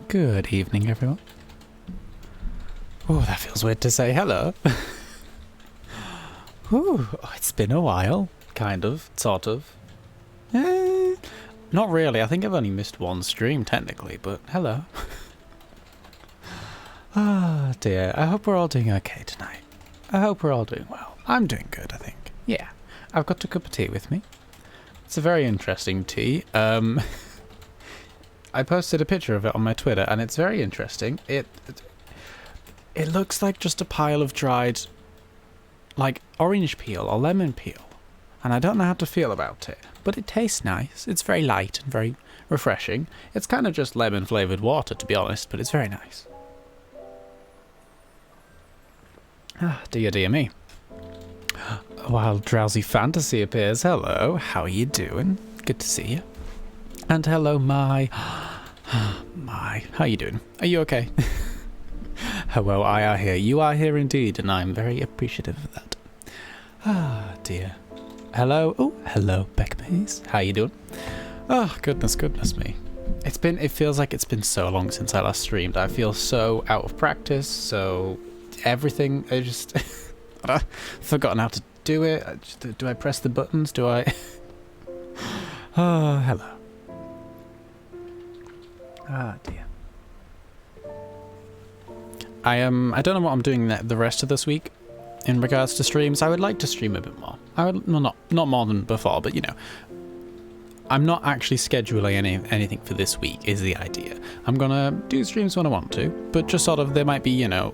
Good evening, everyone. Oh, that feels weird to say hello. Ooh, it's been a while. Kind of, sort of. Not really. I think I've only missed one stream, technically, but hello. Ah, dear. I hope we're all doing okay tonight. I hope we're all doing well. I'm doing good, I think. Yeah. I've got a cup of tea with me. It's a very interesting tea. I posted a picture of it on my Twitter, and it's very interesting. It looks like just a pile of dried, like, orange peel or lemon peel. And I don't know how to feel about it. But it tastes nice. It's very light and very refreshing. It's kind of just lemon-flavoured water, to be honest, but it's very nice. Ah, dear me. A wild, drowsy fantasy appears. Hello, how are you doing? Good to see you. And hello, my... my, how are you doing? Are you okay? Hello, I are here. You are here indeed, and I'm very appreciative of that. Ah, dear. Hello. Oh, hello, Beckmaze. How you doing? Oh, goodness me. It feels like it's been so long since I last streamed. I feel so out of practice, so everything, I just... I've forgotten how to do it. Do I press the buttons? Do I... Oh, hello. Ah, dear. I don't know what I'm doing the rest of this week in regards to streams. I would like to stream a bit more. Well, not more than before, but you know, I'm not actually scheduling anything for this week is the idea. I'm gonna do streams when I want to, but just sort of, they might be, you know,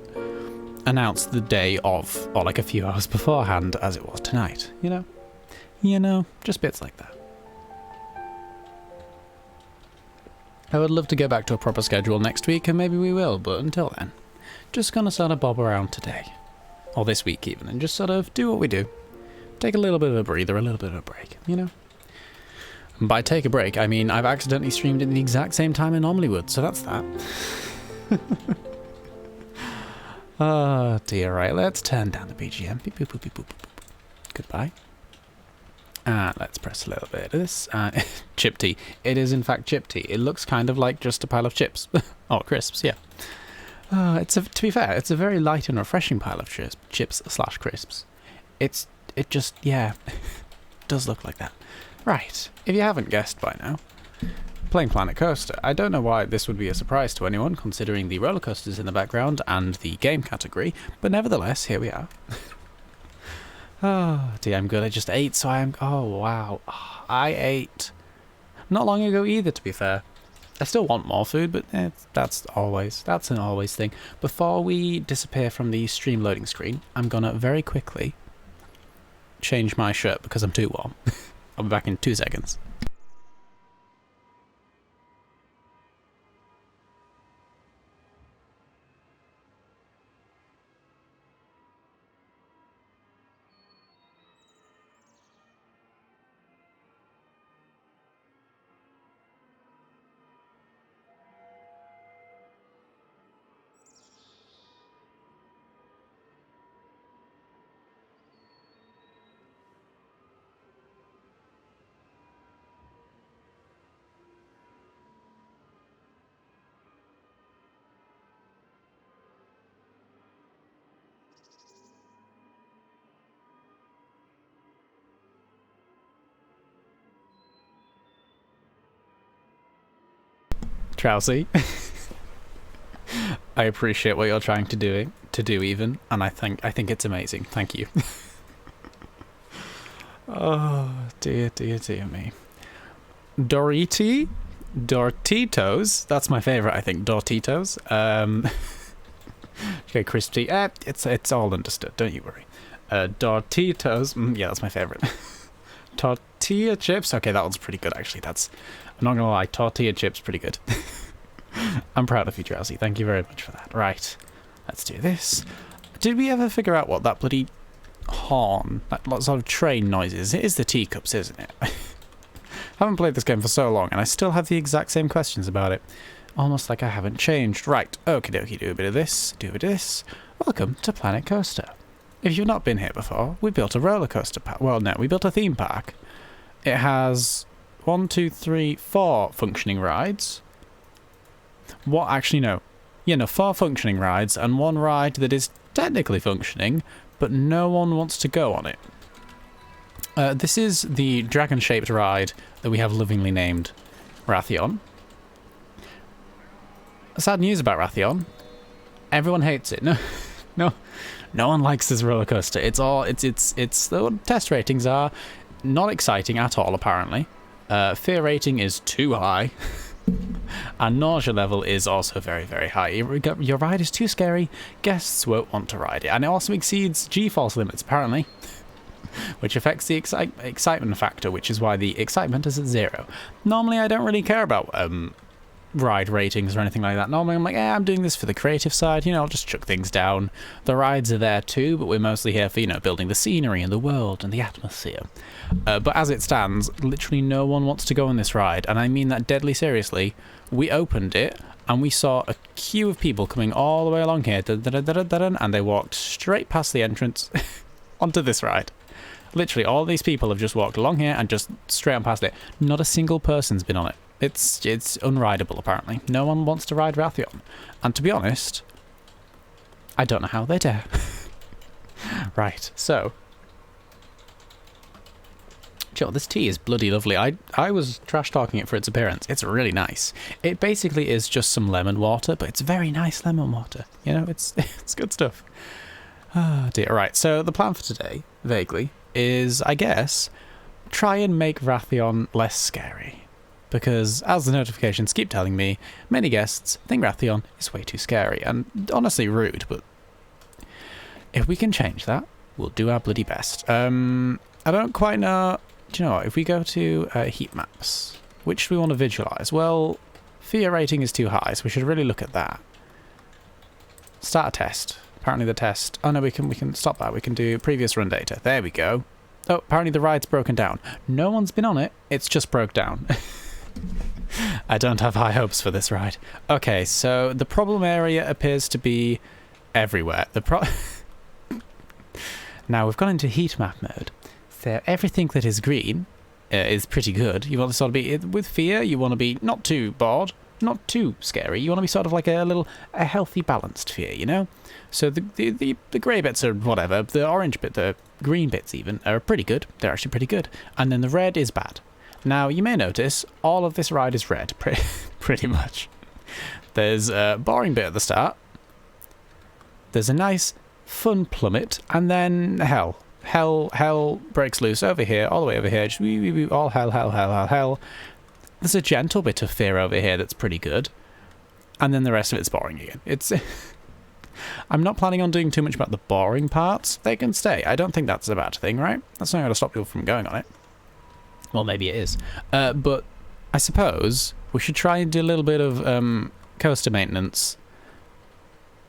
announced the day of, or like a few hours beforehand, as it was tonight, you know, just bits like that. I would love to get back to a proper schedule next week, and maybe we will, but until then, just gonna sort of bob around today, or this week even, and just sort of do what we do. Take a little bit of a breather, a little bit of a break, you know? And by take a break, I mean I've accidentally streamed at the exact same time I normally would, so that's that. Oh dear, right, let's turn down the BGM. Beep, boop, boop, boop, boop, boop. Goodbye. And let's press a little bit of this. Chip tea. It is in fact chip tea. It looks kind of like just a pile of chips. Oh, crisps, yeah. To be fair, it's a very light and refreshing pile of chips/crisps. It just, yeah, does look like that. Right, if you haven't guessed by now, playing Planet Coaster. I don't know why this would be a surprise to anyone, considering the roller coasters in the background and the game category, but nevertheless, here we are. Oh, dear, I'm good. I just ate, so oh, wow. I ate not long ago either, to be fair. I still want more food, but that's an always thing. Before we disappear from the stream loading screen, I'm gonna very quickly change my shirt because I'm too warm. I'll be back in 2 seconds. Trousy. I appreciate what you're trying to do even, and I think it's amazing. Thank you. Oh dear me. Dortitos. That's my favorite, I think. Dortitos. Okay, crispy. It's all understood. Don't you worry. Dortitos. Yeah, that's my favorite. Tortilla chips. Okay, that one's pretty good actually. I'm not gonna lie, tortilla chips pretty good. I'm proud of you, Drowsy. Thank you very much for that. Right, let's do this. Did we ever figure out what that bloody horn, that sort of train noise is? It is the teacups, isn't it? I haven't played this game for so long, and I still have the exact same questions about it. Almost like I haven't changed. Right, okie dokie, do a bit of this, do a bit of this. Welcome to Planet Coaster. If you've not been here before, we built a roller coaster park. Well, no, we built a theme park. It has 1, 2, 3, 4 functioning rides. What actually, no. You know, 4 functioning rides and 1 ride that is technically functioning, but no one wants to go on it. This is the dragon-shaped ride that we have lovingly named Rathion. Sad news about Rathion. Everyone hates it. No one likes this roller coaster. It's the test ratings are not exciting at all, apparently. Fear rating is too high. And nausea level is also very, very high. Your ride is too scary. Guests won't want to ride it. And it also exceeds G-force limits, apparently. Which affects the excitement factor, which is why the excitement is at 0. Normally, I don't really care about ride ratings or anything like that. Normally, I'm like, I'm doing this for the creative side. You know, I'll just chuck things down. The rides are there too, but we're mostly here for, you know, building the scenery and the world and the atmosphere. But as it stands, literally no one wants to go on this ride, and I mean that deadly seriously. We opened it, and we saw a queue of people coming all the way along here, and they walked straight past the entrance onto this ride. Literally, all these people have just walked along here and just straight on past it. Not a single person's been on it. It's unrideable, apparently. No one wants to ride Rathion. And to be honest, I don't know how they dare. Right, so. Sure, this tea is bloody lovely. I was trash-talking it for its appearance. It's really nice. It basically is just some lemon water, but it's very nice lemon water. You know, it's good stuff. Oh dear. Right, so the plan for today, vaguely, is, I guess, try and make Rathion less scary. Because, as the notifications keep telling me, many guests think Rathion is way too scary, and honestly rude, but if we can change that, we'll do our bloody best. I don't quite know. Do you know what? If we go to heat maps, which do we want to visualize? Well, fear rating is too high, so we should really look at that. Start a test. Apparently the test... Oh no, we can stop that. We can do previous run data. There we go. Oh, apparently the ride's broken down. No one's been on it. It's just broke down. I don't have high hopes for this ride. Okay, so the problem area appears to be everywhere. Now we've gone into heat map mode. So everything that is green is pretty good. You want to sort of be... With fear, you want to be not too bored, not too scary. You want to be sort of like a healthy, balanced fear, you know? So the grey bits are whatever. The orange bit, the green bits even, are pretty good. They're actually pretty good. And then the red is bad. Now, you may notice, all of this ride is red, pretty much. There's a boring bit at the start. There's a nice, fun plummet, and then hell. Hell breaks loose over here, all the way over here. Just all hell. There's a gentle bit of fear over here that's pretty good. And then the rest of it's boring again. I'm not planning on doing too much about the boring parts. They can stay. I don't think that's a bad thing, right? That's not going to stop people from going on it. Well, maybe it is. But I suppose we should try and do a little bit of coaster maintenance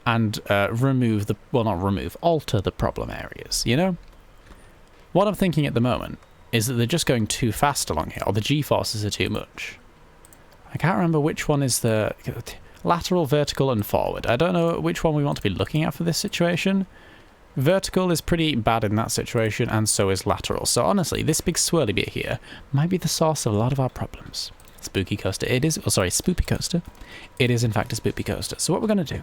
and alter the problem areas, you know? What I'm thinking at the moment is that they're just going too fast along here, or the G-forces are too much. I can't remember which one is the lateral, vertical, and forward. I don't know which one we want to be looking at for this situation. Vertical is pretty bad in that situation, and so is lateral. So honestly, this big swirly bit here might be the source of a lot of our problems. Spooky coaster. It is... Oh, sorry, spoopy coaster. It is, in fact, a spoopy coaster. So what we're going to do...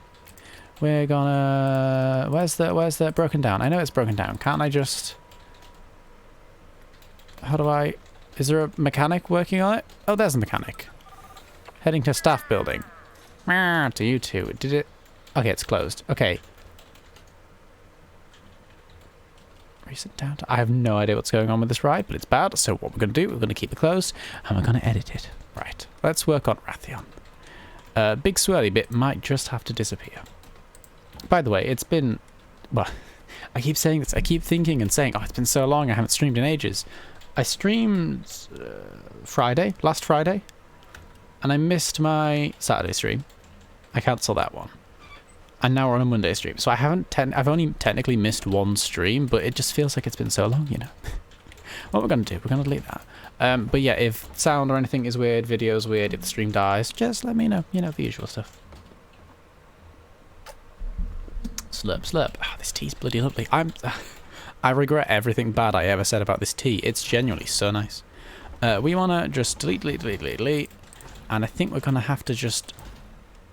We're gonna... Where's the broken down? I know it's broken down. Can't I just... How do I... Is there a mechanic working on it? Oh, there's a mechanic. Heading to staff building. To you two. Did it... Okay, it's closed. Okay. Recent downtime. I have no idea what's going on with this ride, but it's bad. So what we're going to do, we're going to keep it closed, and we're going to edit it. Right. Let's work on Rathion. Big swirly bit might just have to disappear. By the way, it's been... Well, I keep saying this. I keep thinking and saying, oh, it's been so long. I haven't streamed in ages. I streamed last Friday, and I missed my Saturday stream. I cancelled that one. And now we're on a Monday stream. So I've only technically missed one stream, but it just feels like it's been so long, you know. What we're going to do, we're going to delete that. But yeah, if sound or anything is weird, video's weird, if the stream dies, just let me know. You know, the usual stuff. Slurp, slurp. Ah, this tea's bloody lovely. I regret everything bad I ever said about this tea. It's genuinely so nice. We want to just delete. And I think we're going to have to just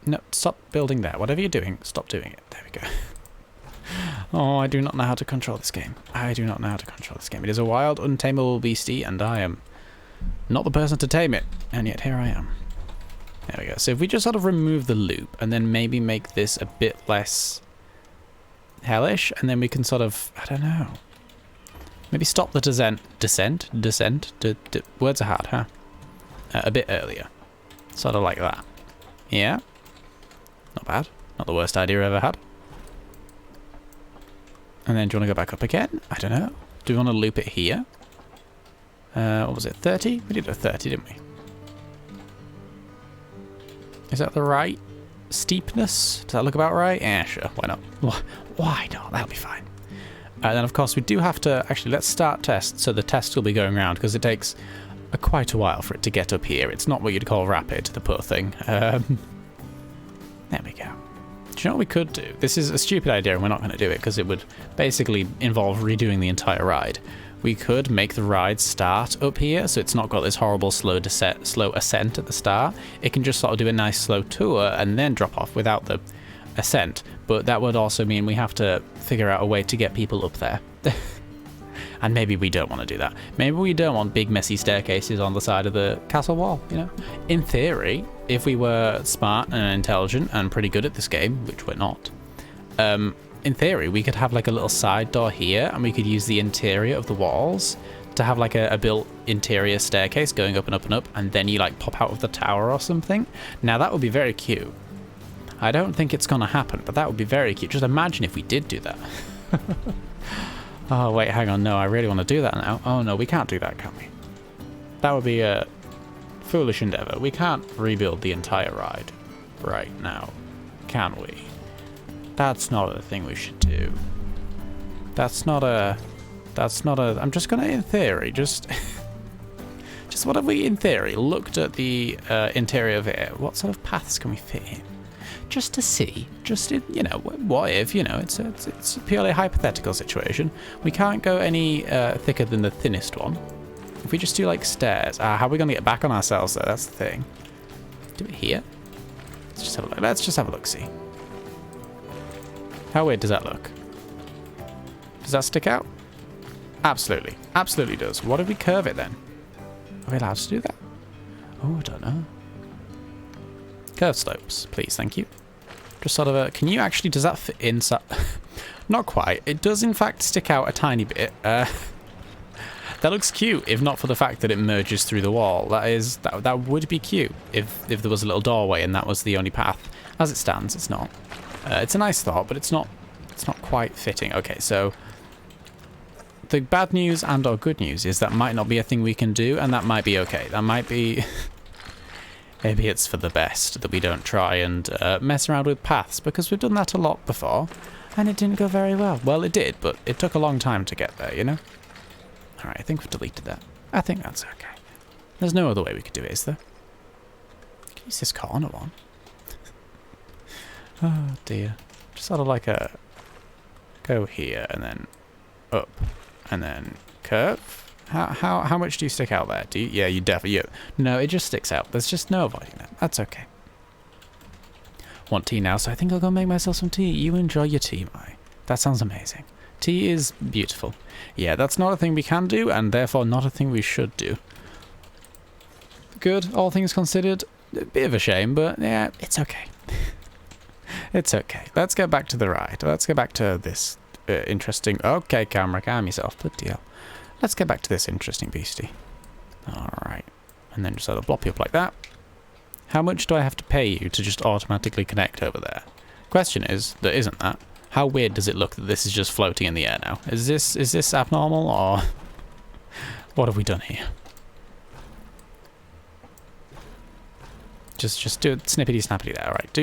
No, stop building there. Whatever you're doing, stop doing it. There we go. Oh, I do not know how to control this game. I do not know how to control this game. It is a wild, untamable beastie, and I am not the person to tame it. And yet here I am. There we go. So if we just sort of remove the loop and then maybe make this a bit less hellish, and then we can sort of, I don't know. Maybe stop the descent? Words are hard, huh? A bit earlier. Sort of like that. Yeah? Not bad. Not the worst idea I've ever had. And then do you want to go back up again? I don't know. Do we want to loop it here? What was it, 30? We did a 30, didn't we? Is that the right steepness? Does that look about right? Yeah, sure. Why not? Why not? That'll be fine. And then, of course, we do have to... Actually, let's start test. So the test will be going around because it takes quite a while for it to get up here. It's not what you'd call rapid, the poor thing. There we go. Do you know what we could do? This is a stupid idea and we're not going to do it because it would basically involve redoing the entire ride. We could make the ride start up here so it's not got this horrible slow ascent at the start. It can just sort of do a nice slow tour and then drop off without the ascent. But that would also mean we have to figure out a way to get people up there. And maybe we don't want to do that. Maybe we don't want big messy staircases on the side of the castle wall, you know? In theory, if we were smart and intelligent and pretty good at this game, which we're not, in theory, we could have like a little side door here and we could use the interior of the walls to have like a built interior staircase going up and up and up, and then you like pop out of the tower or something. Now that would be very cute. I don't think it's gonna happen, but that would be very cute. Just imagine if we did do that. Oh, wait, hang on. No, I really want to do that now. Oh, no, we can't do that, can we? That would be a foolish endeavor. We can't rebuild the entire ride right now, can we? That's not a thing we should do. That's not a... I'm just going to, in theory, just what have we, in theory, looked at the interior of here? What sort of paths can we fit in? Just to see, you know, what if, you know, it's a purely hypothetical situation. We can't go any thicker than the thinnest one. If we just do like stairs, how are we going to get back on ourselves though? That's the thing. Do it here. Let's just have a look. Let's just have a look, see. How weird does that look? Does that stick out? Absolutely. Absolutely does. What if we curve it then? Are we allowed to do that? Oh, I don't know. Curve slopes, please, thank you. Just sort of a... Can you actually... Does that fit inside? Not quite. It does, in fact, stick out a tiny bit. That looks cute, if not for the fact that it merges through the wall. That would be cute if there was a little doorway and that was the only path. As it stands, it's not. It's a nice thought, but it's not quite fitting. Okay, so... The bad news and or good news is that might not be a thing we can do, and that might be okay. That might be... Maybe it's for the best that we don't try and mess around with paths, because we've done that a lot before, and it didn't go very well. Well, it did, but it took a long time to get there, you know? Alright, I think we've deleted that. I think that's okay. There's no other way we could do it, is there? Can you use this corner one? Oh, dear. Just sort of like a... Go here, and then up, and then curve. How much do you stick out there? Yeah, you definitely... No, it just sticks out. There's just no avoiding that. That's okay. Want tea now, so I think I'll go make myself some tea. You enjoy your tea, Mai. That sounds amazing. Tea is beautiful. Yeah, that's not a thing we can do, and therefore not a thing we should do. Good, all things considered. A bit of a shame, but yeah, it's okay. It's okay. Let's get back to the ride. Let's get back to this interesting... Okay, camera, calm yourself. Good deal. Let's get back to this interesting beastie. Alright. And then just sort of blop you up like that. How much do I have to pay you to just automatically connect over there? Question is, there isn't that. How weird does it look that this is just floating in the air now? Is this abnormal, or what have we done here? Just do it snippety snappity there. Alright, do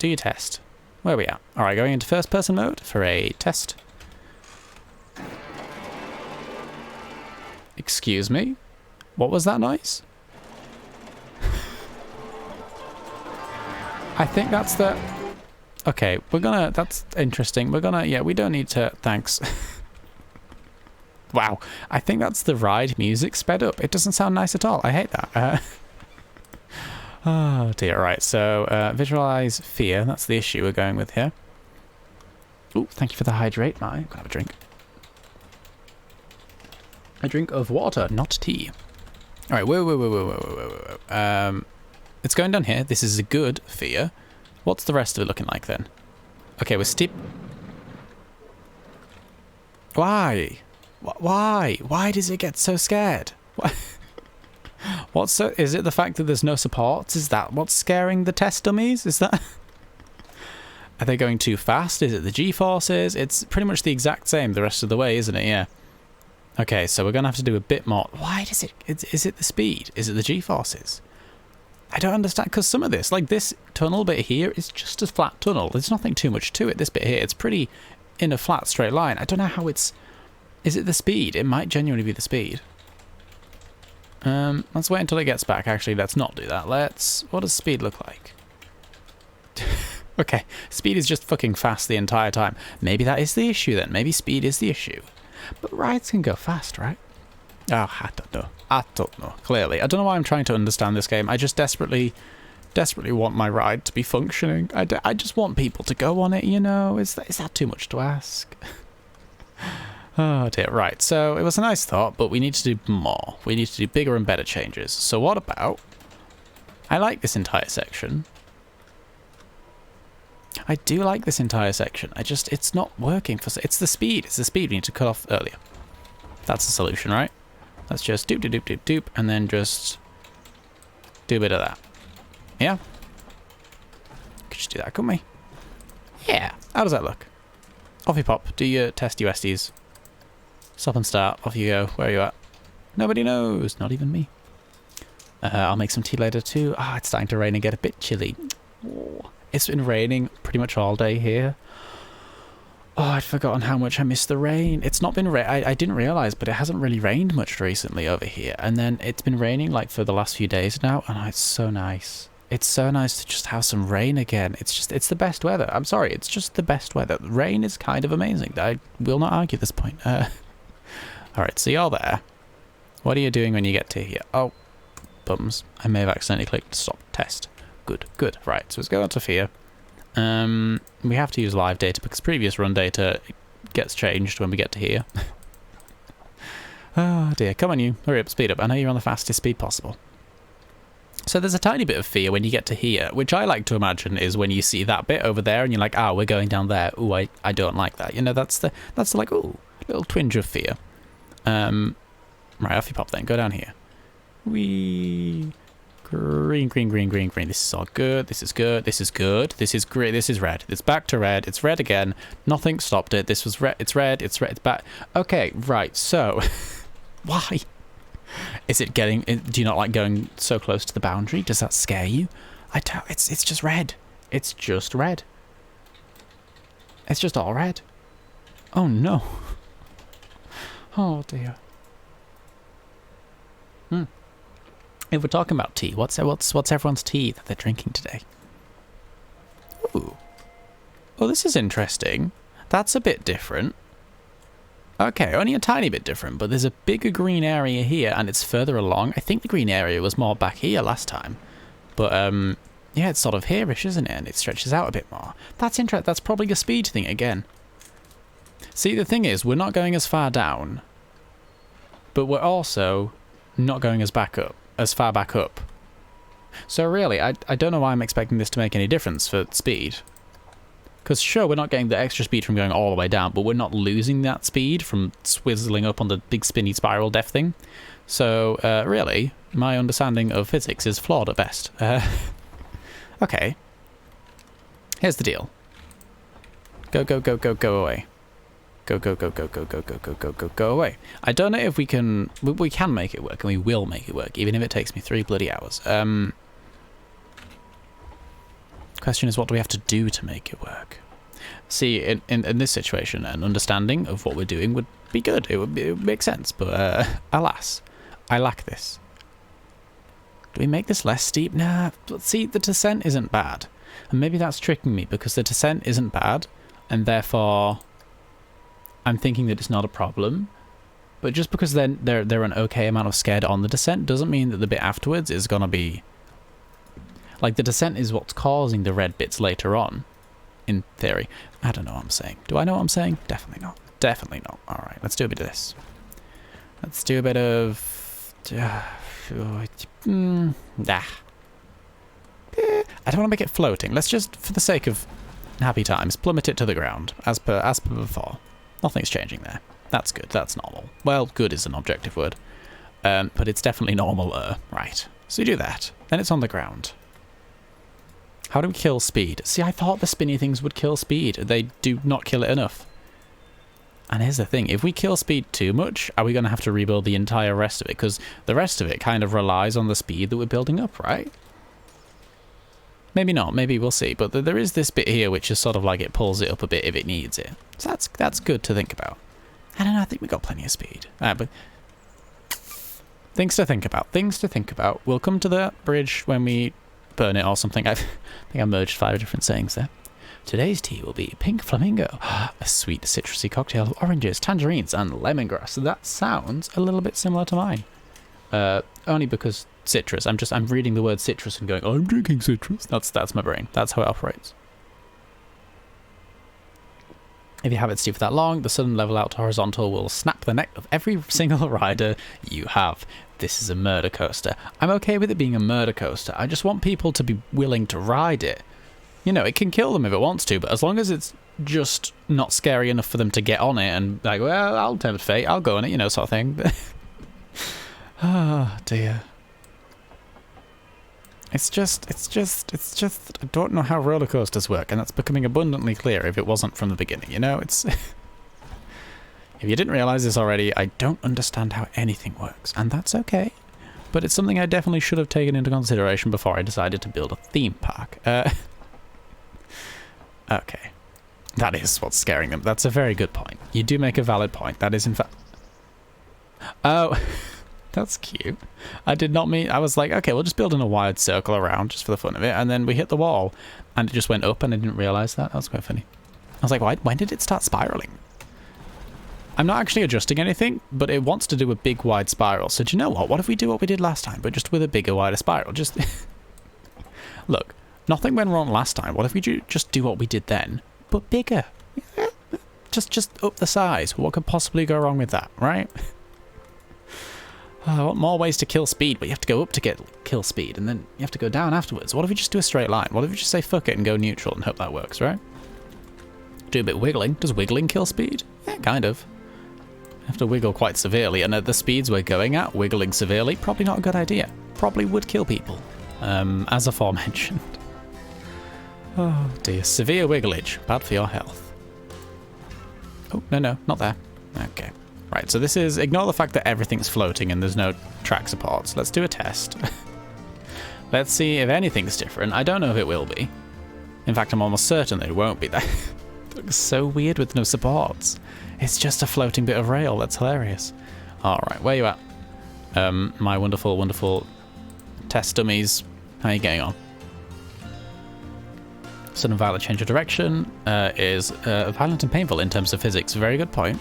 your test. Where are we at? Alright, going into first person mode for a test. Excuse me? What was that noise? I think that's the... Okay, we're gonna... That's interesting. We're gonna... Yeah, we don't need to... Thanks. Wow. I think that's the ride music sped up. It doesn't sound nice at all. I hate that. Oh dear, right, so visualize fear, that's the issue we're going with here. Oh, thank you for the hydrate, Mai. Can I have a drink? A drink of water, not tea. Alright, whoa. It's going down here. This is a good fear. What's the rest of it looking like then? Okay, we're steep. Why? Why? Why does it get so scared? What? What's so? Is it the fact that there's no supports? Is that what's scaring the test dummies? Is that? Are they going too fast? Is it the G-forces? It's pretty much the exact same the rest of the way, isn't it? Yeah. Okay, so we're gonna have to do a bit more. Why does it? Is it the speed? Is it the G-forces? I don't understand, because some of this, like this tunnel bit here, is just a flat tunnel. There's nothing too much to it. This bit here, it's pretty in a flat, straight line. I don't know how it's... Is it the speed? It might genuinely be the speed. Let's wait until it gets back. Actually, let's not do that. What does speed look like? Okay, speed is just fucking fast the entire time. Maybe that is the issue then. Maybe speed is the issue. But rides can go fast, right? Oh, I don't know. I don't know, clearly. I don't know why I'm trying to understand this game. I just desperately want my ride to be functioning. I just want people to go on it, you know? Is that too much to ask? Oh dear, right. So it was a nice thought, but we need to do more. We need to do bigger and better changes. So what about... I like this entire section. I do like this entire section. It's not working for... It's the speed. It's the speed we need to cut off earlier. That's the solution, right? Let's just doop, and then just do a bit of that. Yeah? Could just do that, couldn't we? Yeah. How does that look? Off you pop. Do your test USDs. Stop and start. Off you go. Where are you at? Nobody knows. Not even me. I'll make some tea later too. Ah, it's starting to rain and get a bit chilly. Oh, it's been raining pretty much all day here. Oh, I'd forgotten how much I missed the rain. It's not been I didn't realise, but it hasn't really rained much recently over here. And then it's been raining like for the last few days now, and it's so nice. It's so nice to just have some rain again. It's the best weather. I'm sorry, it's just the best weather. Rain is kind of amazing. I will not argue this point. Alright, so you're there. What are you doing when you get to here? Oh, bums. I may have accidentally clicked stop test. Good. Right, so let's go on to fear. We have to use live data because previous run data gets changed when we get to here. Oh dear, come on you, hurry up, speed up. I know you're on the fastest speed possible. So there's a tiny bit of fear when you get to here, which I like to imagine is when you see that bit over there and you're like, we're going down there. Ooh, I don't like that. You know, that's the like, ooh, little twinge of fear. Right, off you pop then, go down here. Wee. Green. This is all good. This is good. This is good. This is great. This is red. It's back to red. It's red again. Nothing stopped it. This was red. It's red. It's red. It's back. Okay, right. So, why? Is it getting... Do you not like going so close to the boundary? Does that scare you? I don't... It's just red. It's just red. It's just all red. Oh, no. Oh, dear. If we're talking about tea, what's everyone's tea that they're drinking today? Ooh. Oh, this is interesting. That's a bit different. Okay, only a tiny bit different, but there's a bigger green area here, and it's further along. I think the green area was more back here last time. But, yeah, it's sort of here-ish, isn't it? And it stretches out a bit more. That's interesting. That's probably a speed thing again. See, the thing is, we're not going as far down, but we're also not going as far back up. So really, I don't know why I'm expecting this to make any difference for speed. Because sure, we're not getting the extra speed from going all the way down, but we're not losing that speed from swizzling up on the big spinny spiral death thing. So really, my understanding of physics is flawed at best. Okay. Here's the deal. Go away. Go away. I don't know if we can... We can make it work, and we will make it work, even if it takes me 3 bloody hours. Question is, what do we have to do to make it work? See, in this situation, an understanding of what we're doing would be good. It would make sense, but alas, I lack this. Do we make this less steep? Nah, see, the descent isn't bad. And maybe that's tricking me, because the descent isn't bad, and therefore... I'm thinking that it's not a problem, but just because then they're an okay amount of scared on the descent doesn't mean that the bit afterwards is gonna be Like, the descent is what's causing the red bits later on, in theory. I don't know what I'm saying. Do I know what I'm saying? Definitely not. Definitely not. Alright, let's do a bit of this. Let's do a bit of... I don't want to make it floating. Let's just, for the sake of happy times, plummet it to the ground, as per before. Nothing's changing there. That's good. That's normal. Well, good is an objective word. But it's definitely normal. Right. So you do that. Then it's on the ground. How do we kill speed? See, I thought the spinny things would kill speed. They do not kill it enough. And here's the thing. If we kill speed too much, are we going to have to rebuild the entire rest of it? Because the rest of it kind of relies on the speed that we're building up, right? Maybe not. Maybe we'll see. But there is this bit here which is sort of like it pulls it up a bit if it needs it. So that's good to think about. I don't know. I think we've got plenty of speed. But things to think about. Things to think about. We'll come to the bridge when we burn it or something. I think I merged 5 different sayings there. Today's tea will be pink flamingo, a sweet citrusy cocktail of oranges, tangerines, and lemongrass. That sounds a little bit similar to mine. Only because citrus. I'm reading the word citrus and going, I'm drinking citrus. That's my brain. That's how it operates. If you have it steep for that long, the sudden level out horizontal will snap the neck of every single rider you have. This is a murder coaster. I'm okay with it being a murder coaster. I just want people to be willing to ride it. You know, it can kill them if it wants to, but as long as it's just not scary enough for them to get on it and like, well, I'll tempt fate, I'll go on it, you know, sort of thing. Oh, dear. It's just, I don't know how roller coasters work, and that's becoming abundantly clear if it wasn't from the beginning, you know? It's... If you didn't realise this already, I don't understand how anything works, and that's okay. But it's something I definitely should have taken into consideration before I decided to build a theme park. Okay. That is what's scaring them. That's a very good point. You do make a valid point. That is, in fact... Oh... That's cute. I did not mean... I was like, okay, we'll just build in a wide circle around just for the fun of it. And then we hit the wall. And it just went up and I didn't realise that. That was quite funny. I was like, why? When did it start spiralling? I'm not actually adjusting anything, but it wants to do a big, wide spiral. So do you know what? What if we do what we did last time, but just with a bigger, wider spiral? Just... Look, nothing went wrong last time. What if we just do what we did then, but bigger? Just up the size. What could possibly go wrong with that, right? I want more ways to kill speed, but you have to go up to kill speed, and then you have to go down afterwards. What if we just do a straight line? What if we just say fuck it and go neutral and hope that works, right? Do a bit of wiggling. Does wiggling kill speed? Yeah, kind of. You have to wiggle quite severely, and at the speeds we're going at, wiggling severely, probably not a good idea. Probably would kill people, as aforementioned. Oh dear, severe wigglage, bad for your health. Oh, no, not there. Okay. Right, so this is, ignore the fact that everything's floating and there's no track supports. Let's do a test. Let's see if anything's different. I don't know if it will be. In fact, I'm almost certain that it won't be. That looks so weird with no supports. It's just a floating bit of rail. That's hilarious. All right, where you at? My wonderful, wonderful test dummies. How are you getting on? Sudden violent change of direction is violent and painful in terms of physics. Very good point.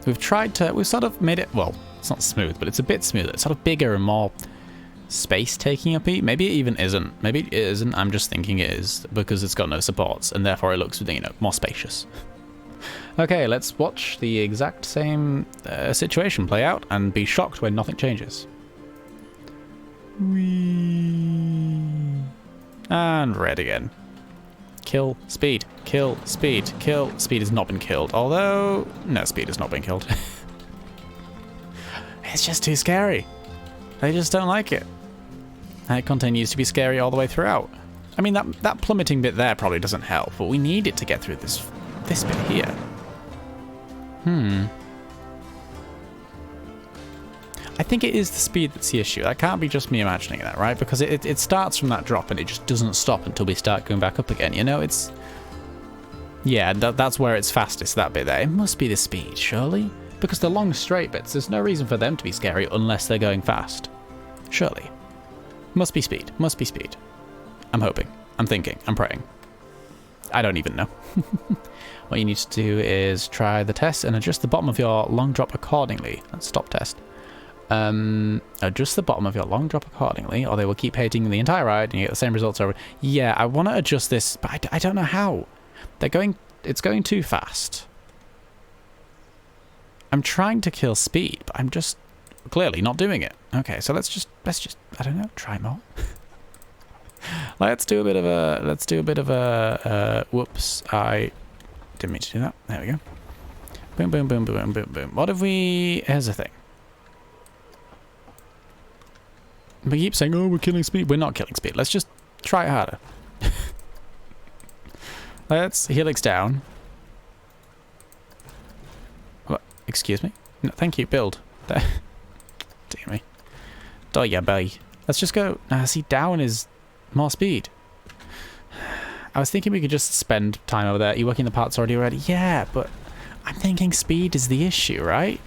We've sort of made it, well, it's not smooth, but it's a bit smoother. It's sort of bigger and more space-taking up. Maybe it even isn't. Maybe it isn't. I'm just thinking it is because it's got no supports, and therefore it looks, you know, more spacious. Okay, let's watch the exact same situation play out and be shocked when nothing changes. Whee! And red again. Kill speed, kill speed, kill speed has not been killed. Although, no, speed has not been killed. It's just too scary. They just don't like it. And it continues to be scary all the way throughout. I mean, that plummeting bit there probably doesn't help, but we need it to get through this bit here. I think it is the speed that's the issue. That can't be just me imagining that, right? Because it starts from that drop and it just doesn't stop until we start going back up again. You know, it's... Yeah, that's where it's fastest, that bit there. It must be the speed, surely? Because the long straight bits, there's no reason for them to be scary unless they're going fast. Surely. Must be speed. Must be speed. I'm hoping. I'm thinking. I'm praying. I don't even know. What you need to do is try the test and adjust the bottom of your long drop accordingly. Let's stop test. Adjust the bottom of your long drop accordingly, or they will keep hating the entire ride and you get the same results over. Yeah, I want to adjust this, but I don't know how. It's going too fast. I'm trying to kill speed, but I'm just clearly not doing it. Okay, so let's just, I don't know, try more. Let's do a bit of a, whoops, I didn't mean to do that. There we go. Boom, boom, boom, boom, boom, boom. What if we, here's the thing. We keep saying, oh, we're killing speed. We're not killing speed. Let's just try it harder. Let's helix down. What? Excuse me? No, thank you, build. Dear me. Oh, yeah, bye. Let's just go. See, down is more speed. I was thinking we could just spend time over there. Are you working the parts already? Yeah, but I'm thinking speed is the issue, right?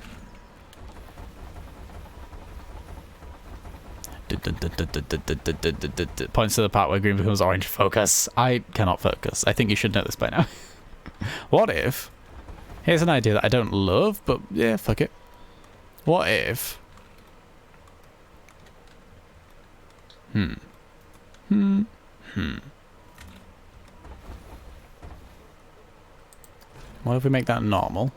Points to the part where green becomes orange. Focus. I cannot focus. I think you should know this by now. What if... Here's an idea that I don't love, but yeah, fuck it. What if... What if we make that normal?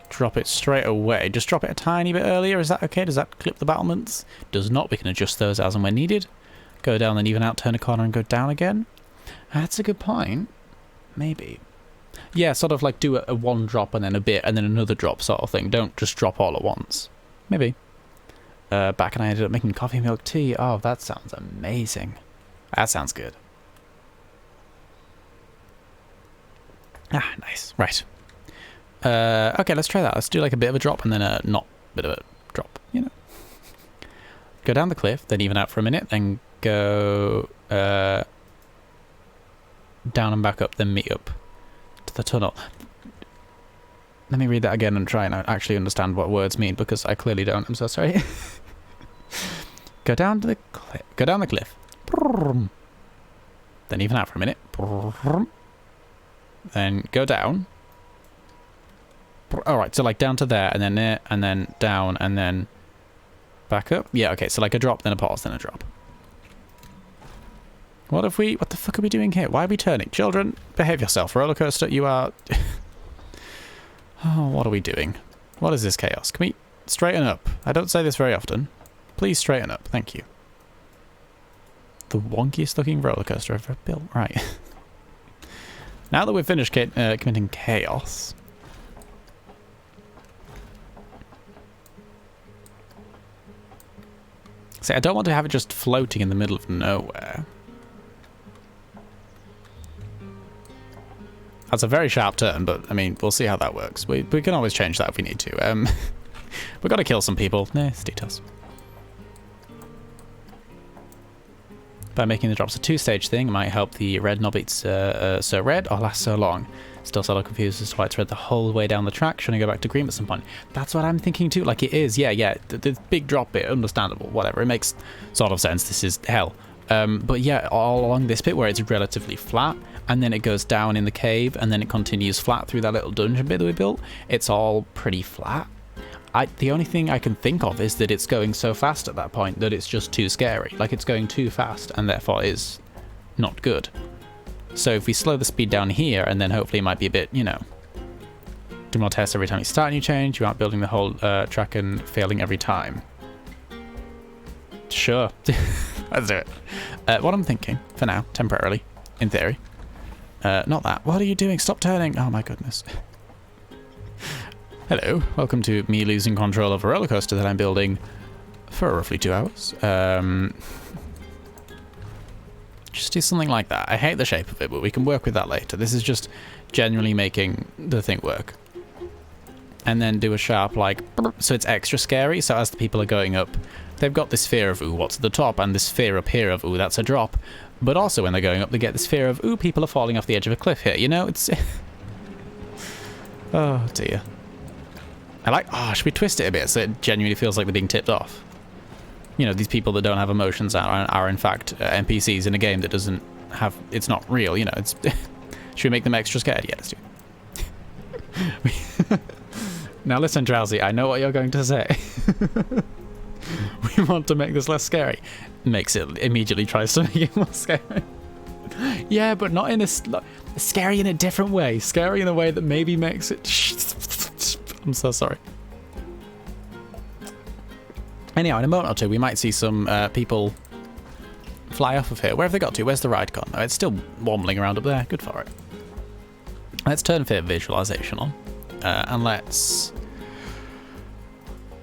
Drop it straight away. Just drop it a tiny bit earlier. Is that okay? Does that clip the battlements? Does not. We can adjust those as and when needed. Go down, then even out, turn a corner and go down again. That's a good point. Maybe. Yeah, sort of like do a one drop and then a bit and then another drop sort of thing. Don't just drop all at once. Maybe. Back and I ended up making coffee milk tea. Oh, that sounds amazing. That sounds good. Ah, nice. Right. Okay, let's try that. Let's do like a bit of a drop and then a not bit of a drop, you know. Go down the cliff, then even out for a minute, then go down and back up, then meet up to the tunnel. Let me read that again and try and actually understand what words mean, because I clearly don't. I'm so sorry. Go down to the cliff. Go down the cliff. Then even out for a minute. Then go down. Alright, so like down to there, and then there, and then down, and then back up. Yeah, okay, so like a drop, then a pause, then a drop. What if we... What the fuck are we doing here? Why are we turning? Children, behave yourself. Roller coaster, you are... Oh, what are we doing? What is this chaos? Can we straighten up? I don't say this very often. Please straighten up. Thank you. The wonkiest looking roller coaster I've ever built. Right. Now that we've finished committing chaos... See, I don't want to have it just floating in the middle of nowhere. That's a very sharp turn, but, I mean, we'll see how that works. We can always change that if we need to. We've got to kill some people. Nah, it's details. By making the drops a two-stage thing, it might help the red not beat so red or last so long. Still sort of confused as to why it's red the whole way down the track. Shouldn't I go back to green at some point? That's what I'm thinking too. Like, it is. Yeah. The big drop bit, understandable. Whatever. It makes sort of sense. This is hell. But yeah, all along this bit where it's relatively flat, and then it goes down in the cave, and then it continues flat through that little dungeon bit that we built, it's all pretty flat. The only thing I can think of is that it's going so fast at that point that it's just too scary. Like, it's going too fast, and therefore is not good. So if we slow the speed down here, and then hopefully it might be a bit, you know, do more tests every time you start a new change, you aren't building the whole track and failing every time. Sure. Let's do it. What I'm thinking, for now, temporarily, in theory, not that. What are you doing? Stop turning. Oh my goodness. Hello. Welcome to me losing control of a roller coaster that I'm building for roughly 2 hours. Just do something like that. I hate the shape of it, but we can work with that later. This is just genuinely making the thing work. And then do a sharp, like, so it's extra scary. So as the people are going up, they've got this fear of, ooh, what's at the top? And this fear up here of, ooh, that's a drop. But also when they're going up, they get this fear of, ooh, people are falling off the edge of a cliff here. You know, it's... Oh, dear. I like... Oh, should we twist it a bit so it genuinely feels like they're being tipped off? You know, these people that don't have emotions are in fact NPCs in a game that doesn't have... It's not real, you know. It's... Should we make them extra scared? Yeah, let's do it. Now listen, Drowsy, I know what you're going to say. We want to make this less scary. Makes it immediately tries to make it more scary. Yeah, but not in a scary in a different way. Scary in a way that maybe makes it. I'm so sorry. Anyhow, in a moment or two, we might see some people fly off of here. Where have they got to? Where's the ride gone? Oh, it's still wobbling around up there. Good for it. Let's turn fit visualization on, and let's.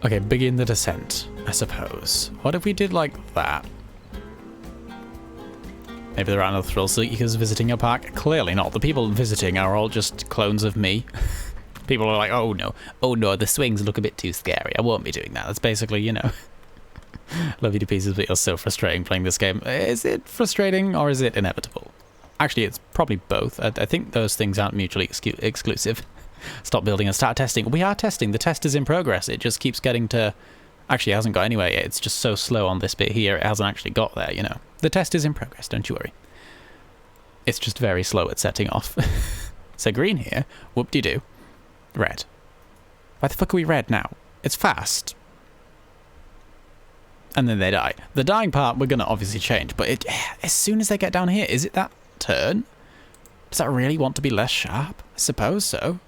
Okay, begin the descent, I suppose. What if we did like that? Maybe there are no thrill seekers visiting a park? Clearly not. The people visiting are all just clones of me. People are like, oh no, the swings look a bit too scary. I won't be doing that. That's basically, you know. Love you to pieces, but you're so frustrating playing this game. Is it frustrating or is it inevitable? Actually, it's probably both. I think those things aren't mutually exclusive. Stop building and start testing. We are testing. The test is in progress. It just keeps getting to... Actually, it hasn't got anywhere yet. It's just so slow on this bit here. It hasn't actually got there, you know. The test is in progress, don't you worry. It's just very slow at setting off. So green here. Whoop-de-doo. Red. Why the fuck are we red now? It's fast. And then they die. The dying part we're going to obviously change, but as soon as they get down here, is it that turn? Does that really want to be less sharp? I suppose so.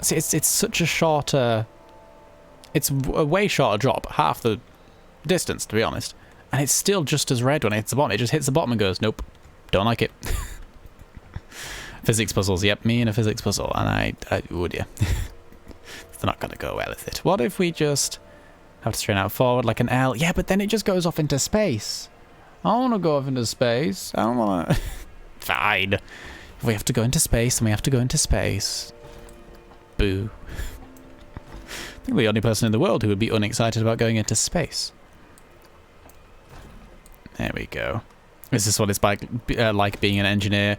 See, it's such a shorter... It's a way shorter drop, half the distance, to be honest. And it's still just as red when it hits the bottom. It just hits the bottom and goes, nope, don't like it. Physics puzzles, yep, me and a physics puzzle. And I would, yeah. They're not going to go well with it. What if we just have to straighten out forward like an L? Yeah, but then it just goes off into space. I don't want to go off into space. I don't want to... Fine. If we have to go into space, then we have to go into space. Boo. I think the only person in the world who would be unexcited about going into space. There we go. Is this what it's like being an engineer?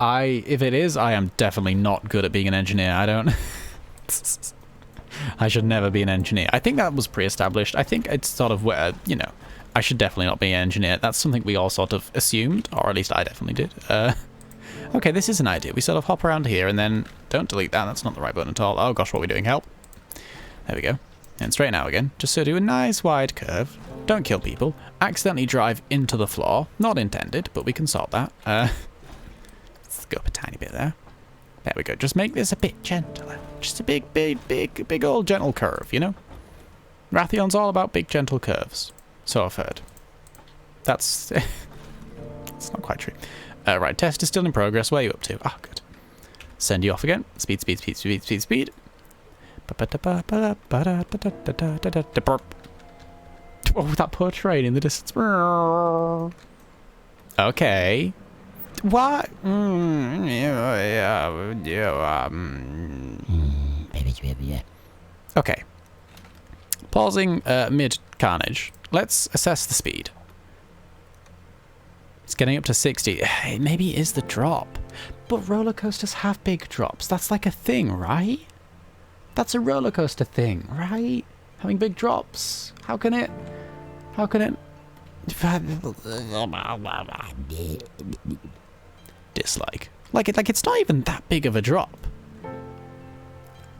If it is, I am definitely not good at being an engineer. I don't... I should never be an engineer. I think that was pre-established. I think it's sort of where, you know, I should definitely not be an engineer. That's something we all sort of assumed, or at least I definitely did. Okay, this is an idea. We sort of hop around here and then... Don't delete that. That's not the right button at all. Oh gosh, what are we doing? Help. There we go. And straighten out again. Just so do a nice wide curve. Don't kill people. Accidentally drive into the floor. Not intended, but we can sort that. Let's go up a tiny bit there. There we go. Just make this a bit gentler. Just a big old gentle curve, you know? Rathion's all about big gentle curves. So I've heard. That's... It's not quite true. Right, test is still in progress. Where are you up to? Ah, oh, good. Send you off again. Speed, speed, speed, speed, speed, speed. Oh, that poor train in the distance. Okay. What? Okay. Pausing mid-carnage. Let's assess the speed. It's getting up to 60. Maybe it is the drop. But roller coasters have big drops. That's like a thing, right? That's a roller coaster thing, right? Having big drops. How can it... Dislike. Like it's not even that big of a drop.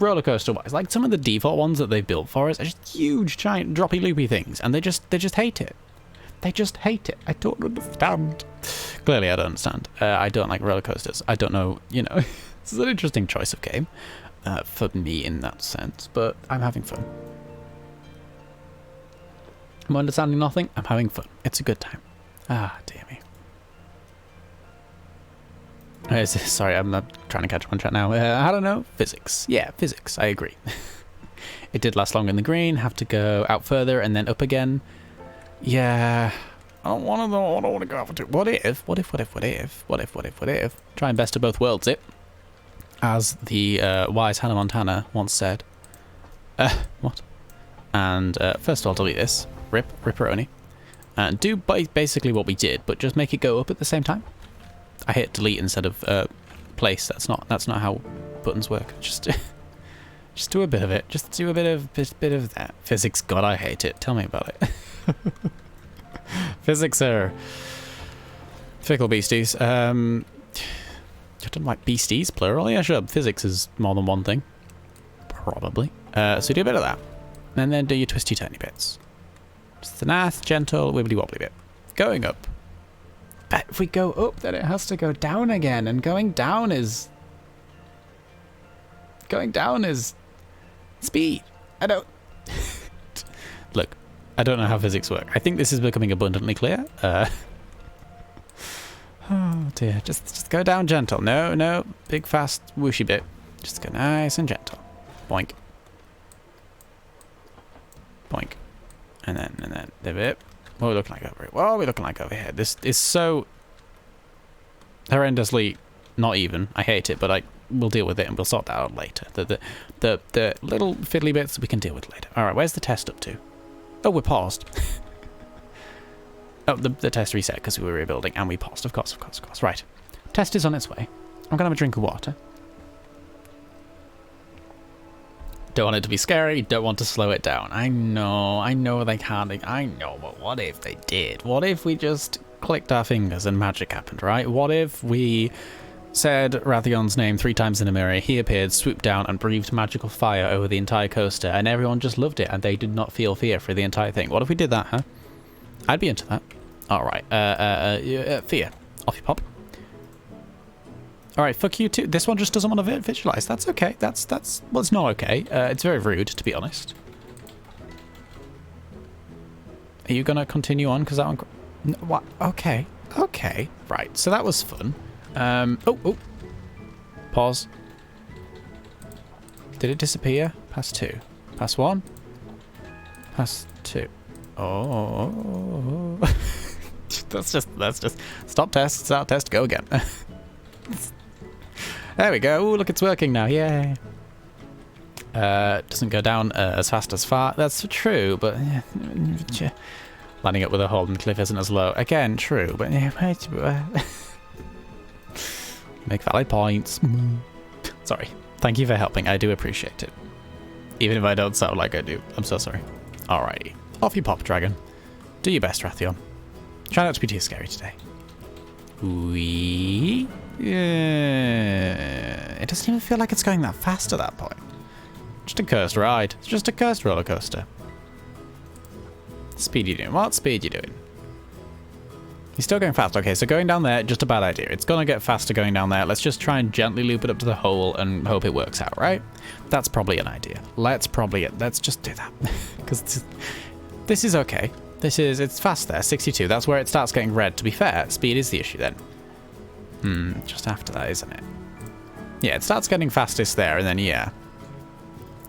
Roller coaster wise, like some of the default ones that they've built for us are just huge, giant, droppy, loopy things, and they just hate it. They just hate it. I don't understand. Clearly, I don't understand. I don't like roller coasters. I don't know. You know, this is an interesting choice of game for me in that sense, but I'm having fun. I'm understanding nothing. I'm having fun. It's a good time. Ah, dear me. Sorry, I'm not trying to catch up on chat now. I don't know. Physics. Yeah, physics. I agree. It did last longer in the green. Have to go out further and then up again. Yeah. I don't want to go out for what if? Try and best of both worlds it. As the wise Hannah Montana once said. What? And first of all, delete this. Ripperoni. And do basically what we did, but just make it go up at the same time. I hit delete instead of place. That's not how buttons work. Just do a bit of it. Just do a bit of that. Physics, God, I hate it. Tell me about it. Physics are fickle beasties. I don't like beasties, plural. Yeah, sure. Physics is more than one thing. Probably. So do a bit of that. And then do your twisty-turny bits. Just a nice, gentle, wibbly-wobbly bit. Going up. But if we go up, then it has to go down again. And going down is... speed. I don't... Look, I don't know how physics work. I think this is becoming abundantly clear. Oh dear, just go down gentle. No, big fast whooshy bit. Just go nice and gentle. Boink. Boink. And then the bit. What are we looking like over here? What are we looking like over here? This is so horrendously not even. I hate it, but we'll deal with it and we'll sort that out later. The little fiddly bits we can deal with later. Alright, where's the test up to? Oh, we're paused. Oh, the test reset because we were rebuilding and we paused. Of course. Right. Test is on its way. I'm going to have a drink of water. Don't want it to be scary. Don't want to slow it down. I know they can't. I know, but what if they did? What if we just clicked our fingers and magic happened, right? What if we said Rathion's name 3 times in a mirror, he appeared, swooped down and breathed magical fire over the entire coaster and everyone just loved it and they did not feel fear for the entire thing? What if we did that, huh? I'd be into that. Alright, fear. Off you pop. Alright, fuck you too. This one just doesn't want to visualize. That's okay. That's well, it's not okay. It's very rude, to be honest. Are you gonna continue on? Because that one... No, what? Okay. Right, so that was fun. Oh. Pause. Did it disappear? Past 2. Past 1. Past 2. Oh. That's just stop test, start test, go again. There we go. Ooh, look, it's working now. Yay. Doesn't go down as fast as far. That's true, but landing up with a Holden cliff isn't as low. Again, true, but make valid points. Sorry. Thank you for helping. I do appreciate it. Even if I don't sound like I do. I'm so sorry. Alrighty. Off you pop, dragon. Do your best, Rathion. Try not to be too scary today. Wee. Yeah. It doesn't even feel like it's going that fast at that point. Just a cursed ride. It's just a cursed roller coaster. Speed you doing? What speed you doing? He's still going fast. Okay, so going down there, just a bad idea. It's gonna get faster going down there. Let's just try and gently loop it up to the hole and hope it works out, right? That's probably an idea. Let's just do that. Because this is okay. It's fast there, 62. That's where it starts getting red. To be fair, speed is the issue then. Just after that, isn't it? Yeah, it starts getting fastest there, and then, yeah.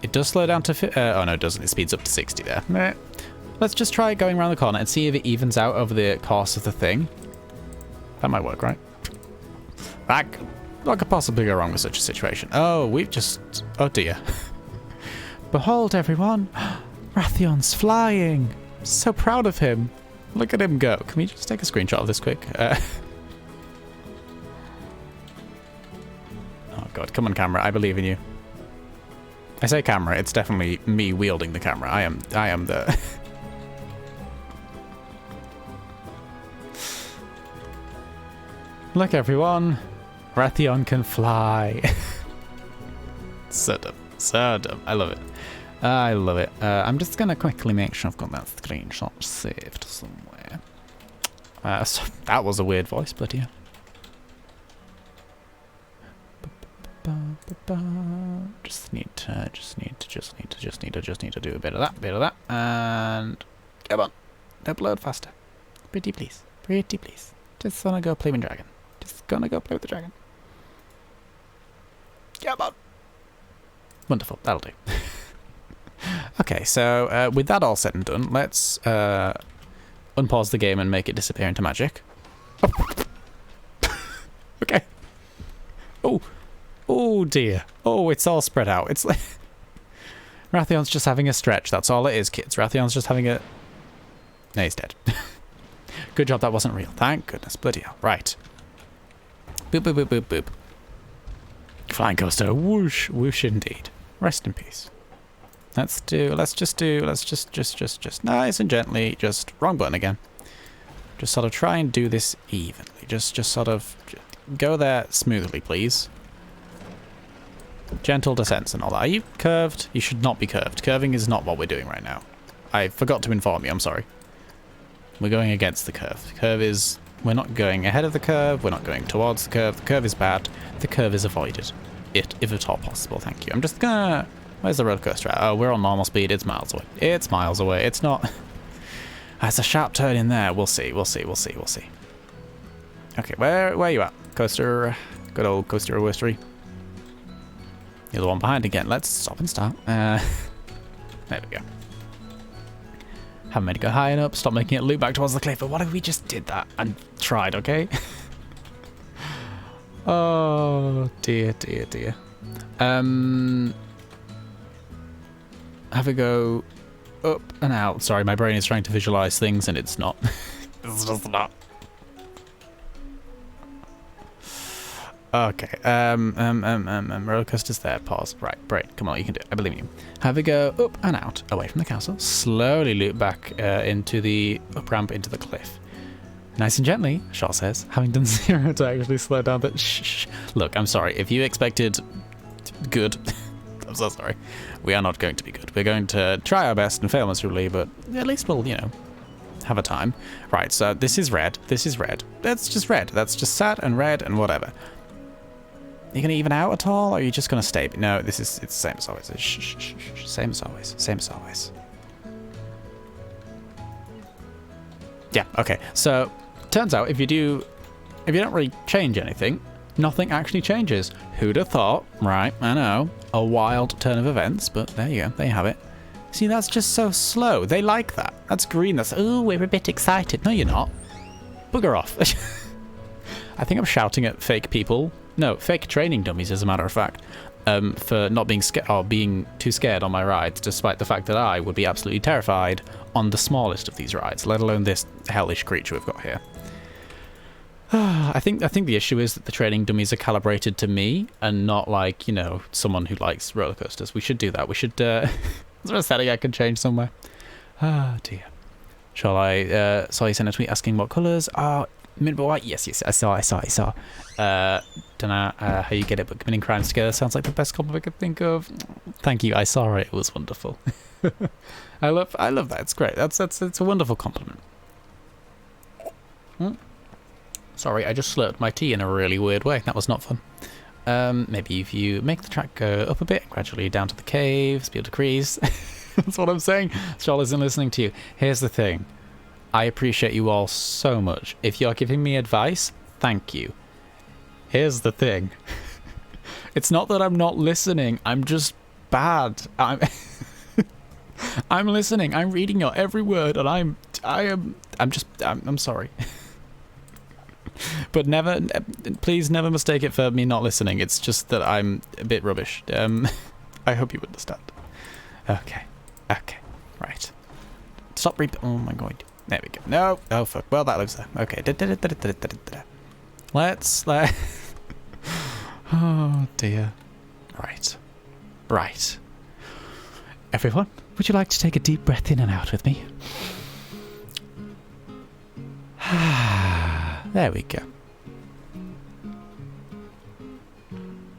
It does slow down to... oh, no, it doesn't. It speeds up to 60 there. Meh. Let's just try going around the corner and see if it evens out over the course of the thing. That might work, right? What could possibly go wrong with such a situation? Oh, we've just... Oh, dear. Behold, everyone. Rathion's flying. So proud of him. Look at him go. Can we just take a screenshot of this quick? Oh god, come on camera, I believe in you. I say camera, it's definitely me wielding the camera. I am the... Look everyone, Rathion can fly. So dumb, I love it. I love it. I'm just gonna quickly make sure I've got that screenshot saved somewhere. So that was a weird voice, but yeah. Just need to do a bit of that, and come on, upload faster. Pretty please. Just wanna go play with dragon. Just gonna go play with the dragon. Come on. Wonderful, that'll do. Okay, so with that all said and done, let's unpause the game and make it disappear into magic. Okay. Oh dear. Oh, it's all spread out. It's like Rathion's just having a stretch. That's all it is, kids. Rathion's just having a... No, he's dead. Good job that wasn't real. Thank goodness. Bloody hell. Right. Boop, boop, boop, boop, boop. Flying coaster. Whoosh. Whoosh indeed. Rest in peace. Let's just nice and gently, just wrong button again. Just sort of try and do this evenly. Just sort of go there smoothly, please. Gentle descents and all that. Are you curved? You should not be curved. Curving is not what we're doing right now. I forgot to inform you, I'm sorry. We're going against the curve. The curve is... We're not going ahead of the curve, we're not going towards the curve. The curve is bad. The curve is avoided. If at all possible, thank you. I'm just gonna... Where's the roller coaster at? Oh, we're on normal speed. It's miles away. It's miles away. It's not... There's a sharp turn in there. We'll see, we'll see, we'll see, we'll see. Okay, where are you at? Coaster... Good old coaster roastery. You're the one behind again. Let's stop and start. There we go. Haven't made it go high enough. Stop making it loop back towards the cliff. But what if we just did that and tried, okay? Oh, dear, dear, dear. Have a go up and out. Sorry, my brain is trying to visualize things and it's not. It's just not. Okay, roller coaster's there, pause. Right, great, come on, you can do it, I believe in you. Have a go up and out, away from the castle. Slowly loop back into the up ramp into the cliff. Nice and gently, Sjoll says, having done 0 to actually slow down the shh. Look, I'm sorry, if you expected good, I'm so sorry. We are not going to be good. We're going to try our best and fail miserably, but at least we'll, you know, have a time. Right, so this is red, this is red. That's just red, that's just sad and red and whatever. Are you going to even out at all, or are you just going to stay? No, it's the same as always. Shh. Same as always. Same as always. Yeah, okay. So, turns out if you don't really change anything, nothing actually changes. Who'd have thought? Right, I know. A wild turn of events, but there you go. There you have it. See, that's just so slow. They like that. That's green. That's, oh, we're a bit excited. No, you're not. Bugger off. I think I'm shouting at fake people. No, fake training dummies, as a matter of fact, for not being scared or being too scared on my rides, despite the fact that I would be absolutely terrified on the smallest of these rides, let alone this hellish creature we've got here. I think the issue is that the training dummies are calibrated to me and not like, you know, someone who likes roller coasters. We should do that. We should. Is there a setting I can change somewhere? Ah, dear. Shall I? Saw you sent a tweet asking what colours. Oh. Mint but white? Yes, I saw. Don't know how you get it, but committing crimes together sounds like the best compliment I could think of. Thank you, I saw it. It was wonderful. I love that. It's great. It's a wonderful compliment. Sorry, I just slurped my tea in a really weird way. That was not fun. Maybe if you make the track go up a bit, gradually down to the cave, speed decrease. That's what I'm saying. Sjoll isn't listening to you. Here's the thing. I appreciate you all so much. If you're giving me advice, thank you. Here's the thing. It's not that I'm not listening. I'm just bad. I'm listening. I'm reading your every word, and I'm sorry. But please never mistake it for me not listening. It's just that I'm a bit rubbish. I hope you understand. Okay. Right. Stop oh my god. There we go. No. Oh, fuck. Well, that looks there. Okay. Let's... Oh, dear. Right. Everyone, would you like to take a deep breath in and out with me? There we go.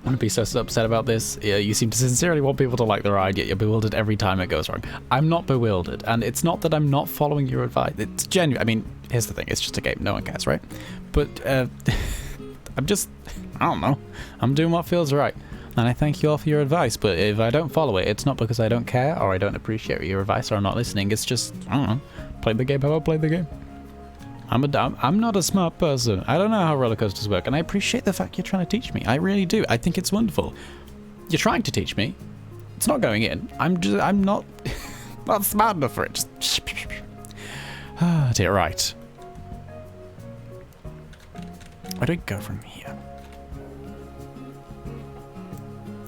I'm gonna be so upset about this. Yeah, you seem to sincerely want people to like the ride, yet you're bewildered every time it goes wrong. I'm not bewildered, and it's not that I'm not following your advice. It's genuine. I mean, here's the thing. It's just a game. No one cares, right? But I'm just... I don't know. I'm doing what feels right. And I thank you all for your advice, but if I don't follow it, it's not because I don't care or I don't appreciate your advice or I'm not listening. It's just, I don't know, play the game how I play the game. I'm not a smart person. I don't know how roller coasters work, and I appreciate the fact you're trying to teach me. I really do. I think it's wonderful. You're trying to teach me. It's not going in. I'm not not smart enough for it. Just oh dear, right. Where do we go from here?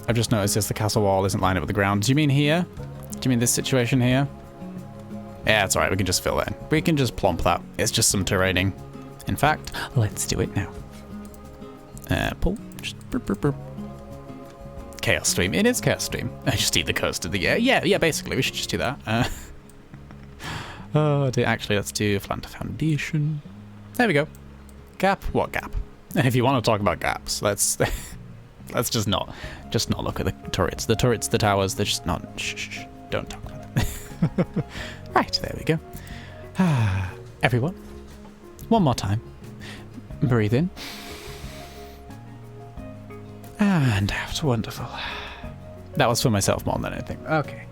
I've just noticed this, the castle wall isn't lined up with the ground. Do you mean here? Do you mean this situation here? Yeah, that's alright, we can just fill that in. We can just plump that. It's just some terraining. In fact, let's do it now. Pull. Just burp, burp, burp. Chaos Stream. It is Chaos Stream. I just eat the coaster. Yeah, basically, we should just do that. Oh dear, actually, let's do Flanter Foundation. There we go. Gap? What gap? And if you want to talk about gaps, let's just not look at the turrets. The turrets, the towers, they're just not. Shh. Don't talk about them. Right, there we go. Everyone, one more time. Breathe in. And out. Wonderful. That was for myself more than anything. Okay.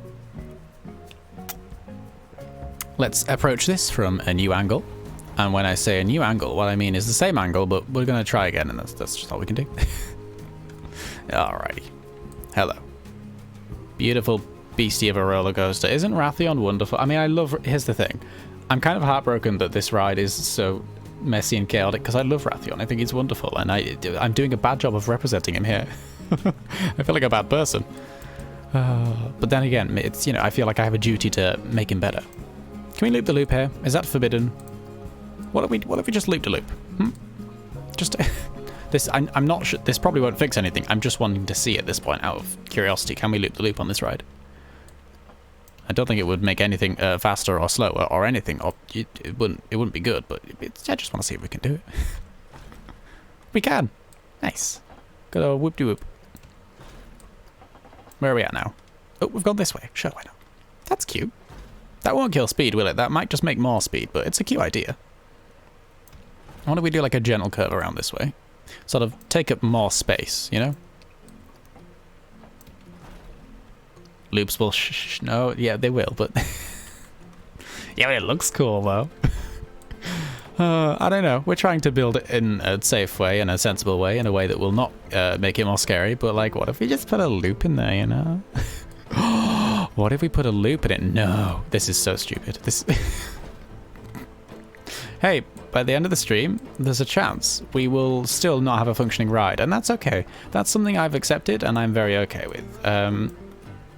Let's approach this from a new angle. And when I say a new angle, what I mean is the same angle, but we're going to try again, and that's just all we can do. Alrighty. Hello. Beautiful beastie of a roller coaster. Isn't Rathion wonderful? I mean, I love... Here's the thing. I'm kind of heartbroken that this ride is so messy and chaotic, because I love Rathion. I think he's wonderful, and I'm doing a bad job of representing him here. I feel like a bad person. But then again, it's, you know, I feel like I have a duty to make him better. Can we loop the loop here? Is that forbidden? What if we just loop the loop? Just this. I'm not sure. This probably won't fix anything. I'm just wanting to see at this point, out of curiosity. Can we loop the loop on this ride? I don't think it would make anything faster or slower or anything. Or it wouldn't be good. But I just want to see if we can do it. We can. Nice. Good old whoop de whoop. Where are we at now? Oh, we've gone this way. Sure, why not? That's cute. That won't kill speed, will it? That might just make more speed, but it's a cute idea. Why don't we do like a gentle curve around this way? Sort of take up more space, you know? Loops will no, yeah, they will, but... yeah, it looks cool, though. I don't know. We're trying to build it in a safe way, in a sensible way, in a way that will not make it more scary, but like, what if we just put a loop in there, you know? What if we put a loop in it? No, this is so stupid. This. Hey, by the end of the stream, there's a chance we will still not have a functioning ride, and that's okay. That's something I've accepted, and I'm very okay with.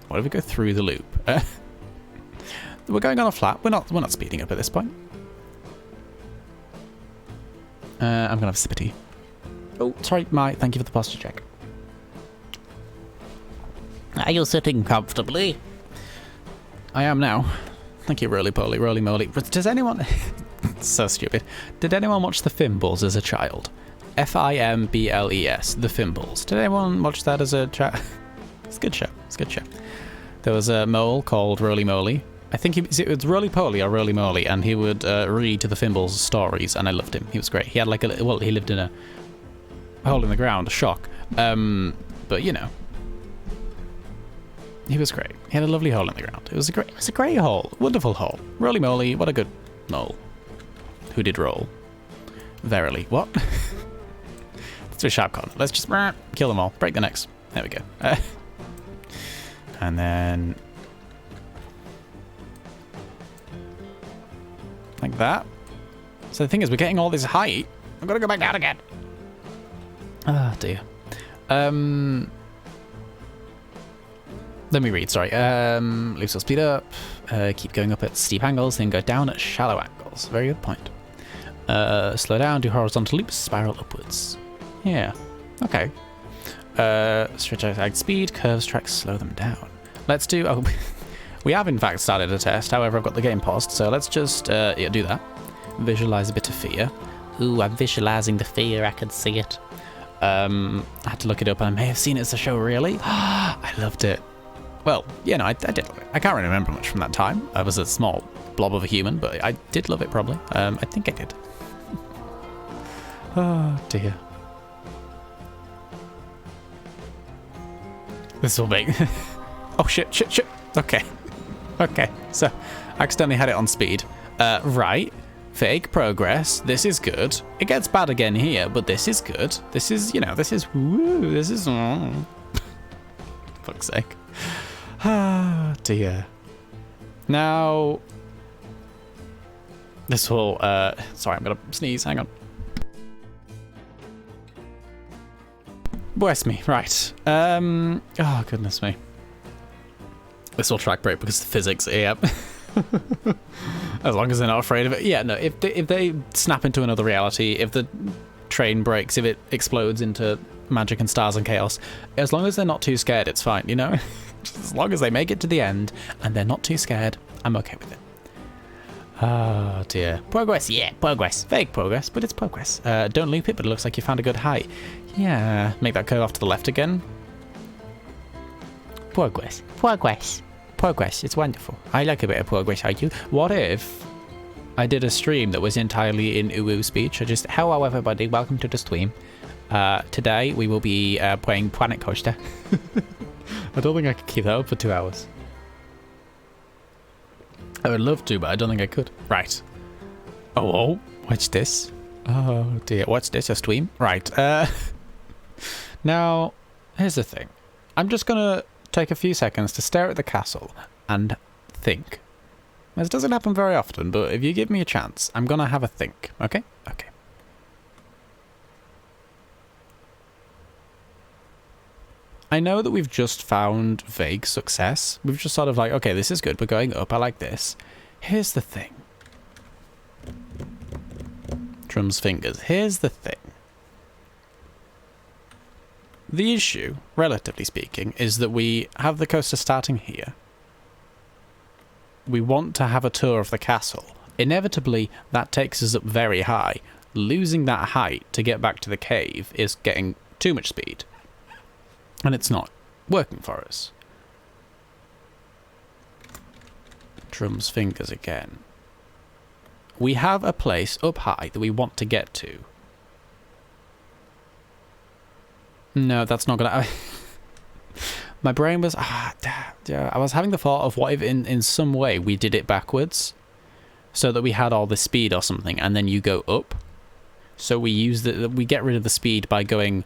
What if we go through the loop? We're going on a flat. We're not speeding up at this point. I'm gonna have a sip of tea. Oh, sorry, thank you for the posture check. Are you sitting comfortably? I am now. Thank you, roly-poly, roly-moly. Does anyone... so stupid. Did anyone watch The Fimbles as a child? Fimbles, The Fimbles. Did anyone watch that as a child? It's a good show. It's a good show. There was a mole called Roly-Moly. I think it was Roly-Poly or Roly-Moly, and he would read the Fimbles stories, and I loved him. He was great. He had like a... Well, he lived in a hole in the ground, a shock. But, you know. He was great. He had a lovely hole in the ground. It was a great hole. Wonderful hole. Roly moly, what a good mole. Who did roll? Verily. What? Let's do a sharp corner. Let's just kill them all. Break the necks. There we go. And then... like that. So the thing is, we're getting all this height. I've got to go back down again. Ah, dear. Let me read, sorry. Loops will speed up, keep going up at steep angles, then go down at shallow angles. Very good point. Slow down, do horizontal loops, spiral upwards. Yeah, okay. Stretch out speed, curves, tracks, slow them down. Let's do... Oh, we have in fact started a test, however I've got the game paused, so let's just yeah, do that. Visualize a bit of fear. Ooh, I'm visualizing the fear, I can see it. I had to look it up, and I may have seen it as a show, really. I loved it. Well, you know, I did love it. I can't really remember much from that time. I was a small blob of a human, but I did love it, probably. I think I did. Oh, dear. This will make... oh, shit. Okay. Okay, so I accidentally had it on speed. Right. Fake progress. This is good. It gets bad again here, but this is good. This is, you know, this is... Woo, this is... fuck's sake. Ah, dear. Now... this will... sorry, I'm gonna sneeze. Hang on. Bless me. Right. Oh, goodness me. This will track break because of the physics. Yep. As long as they're not afraid of it. Yeah, no, if they snap into another reality, if the train breaks, if it explodes into magic and stars and chaos, as long as they're not too scared, it's fine, you know? Just as long as they make it to the end and they're not too scared, I'm okay with it. Oh dear. Progress, yeah, progress. Fake progress, but it's progress. Don't loop it, but it looks like you found a good height. Yeah, make that curve off to the left again. Progress. Progress. Progress, it's wonderful. I like a bit of progress, I do. What if I did a stream that was entirely in uwu speech? Hello everybody, welcome to the stream. Today we will be playing Planet Coaster. I don't think I could keep that up for 2 hours. I would love to, but I don't think I could. Right. Oh, what's this? Oh dear, what's this, a stream? Right, now, here's the thing. I'm just gonna take a few seconds to stare at the castle and think. This doesn't happen very often, but if you give me a chance, I'm gonna have a think, okay? Okay. I know that we've just found vague success. We've just sort of like, okay, this is good, we're going up, I like this. Here's the thing. Drum's fingers. Here's the thing. The issue, relatively speaking, is that we have the coaster starting here. We want to have a tour of the castle. Inevitably, that takes us up very high. Losing that height to get back to the cave is getting too much speed. And it's not working for us. Drum's fingers again. We have a place up high that we want to get to. No, that's not gonna... My brain was... I was having the thought of what if in some way we did it backwards. So that we had all the speed or something, and then you go up. So we we get rid of the speed by going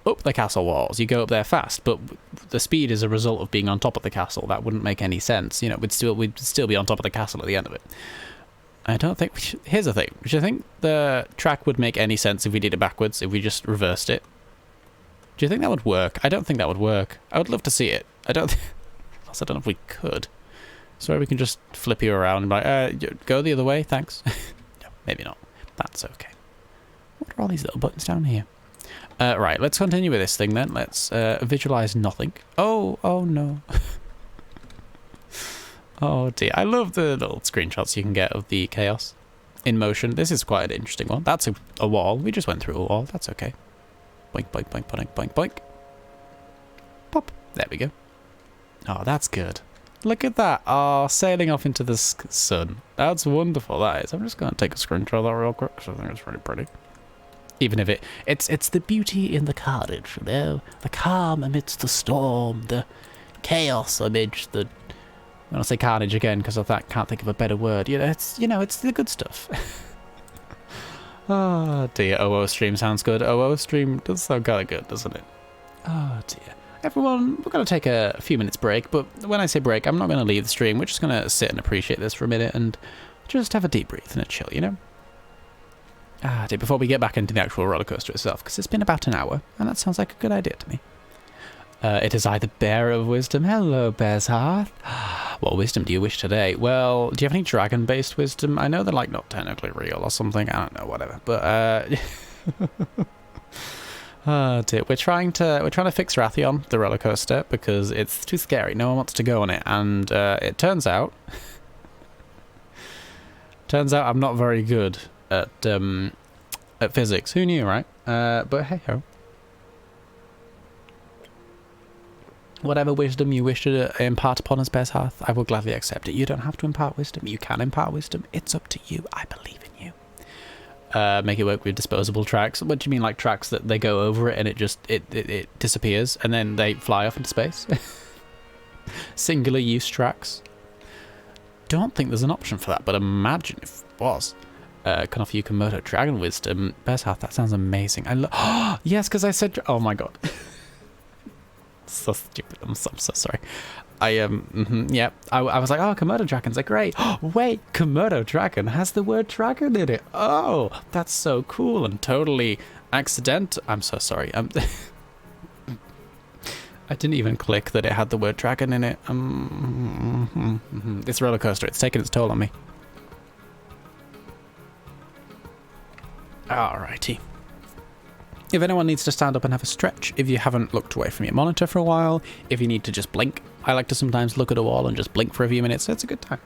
up the castle walls. You go up there fast, but the speed is a result of being on top of the castle. That wouldn't make any sense. You know, we'd still be on top of the castle at the end of it. I don't think... Here's the thing. Do you think the track would make any sense if we did it backwards, if we just reversed it? Do you think that would work? I don't think that would work. I would love to see it. I don't know if we could. So we can just flip you around and be like, go the other way, thanks. No, maybe not. That's okay. What are all these little buttons down here? Right, let's continue with this thing then. Let's visualize nothing. Oh no. Oh dear. I love the little screenshots you can get of the chaos in motion. This is quite an interesting one. That's a wall. We just went through a wall. That's okay. Boink, boink, boink, boink, boink, boink. Pop. There we go. Oh, that's good. Look at that. Oh, sailing off into the sun. That's wonderful, that is. I'm just going to take a screenshot of that real quick, because I think it's really pretty. Even if it's the beauty in the carnage, you know? The calm amidst the storm, the chaos amidst the... I want to say carnage again, because I can't think of a better word. It's the good stuff. Oh dear, OO stream sounds good. OO stream does sound kind of good, doesn't it? Oh dear. Everyone, we're going to take a few minutes break, but when I say break, I'm not going to leave the stream. We're just going to sit and appreciate this for a minute and just have a deep breathe and a chill, you know? Ah dear, before we get back into the actual roller coaster itself, because it's been about an hour, and that sounds like a good idea to me. It is I, the Bear of Wisdom. Hello, Bear's Heart. What wisdom do you wish today? Well, do you have any dragon-based wisdom? I know they're, like, not technically real or something. I don't know, whatever. But, oh, dear. We're trying to fix Rathion, the roller coaster, because it's too scary. No one wants to go on it. And it turns out... I'm not very good at physics. Who knew, right? But hey-ho. Whatever wisdom you wish to impart upon us, Bear's Hearth, I will gladly accept it. You don't have to impart wisdom. You can impart wisdom. It's up to you. I believe in you. Make it work with disposable tracks. What do you mean, like tracks that they go over it and it disappears and then they fly off into space? Singular use tracks. Don't think there's an option for that, but imagine if it was. Can offer you Komodo Dragon Wisdom. Bear's Hearth, that sounds amazing. Yes, because I said... Oh my god. So stupid. I'm so sorry. Yeah. I was like, oh, Komodo dragons are great. Wait, Komodo dragon has the word dragon in it. Oh, that's so cool and totally accidental. I'm so sorry. I didn't even click that it had the word dragon in it. This roller coaster, it's taking its toll on me. Alrighty. If anyone needs to stand up and have a stretch, if you haven't looked away from your monitor for a while, if you need to just blink, I like to sometimes look at a wall and just blink for a few minutes, so it's a good time.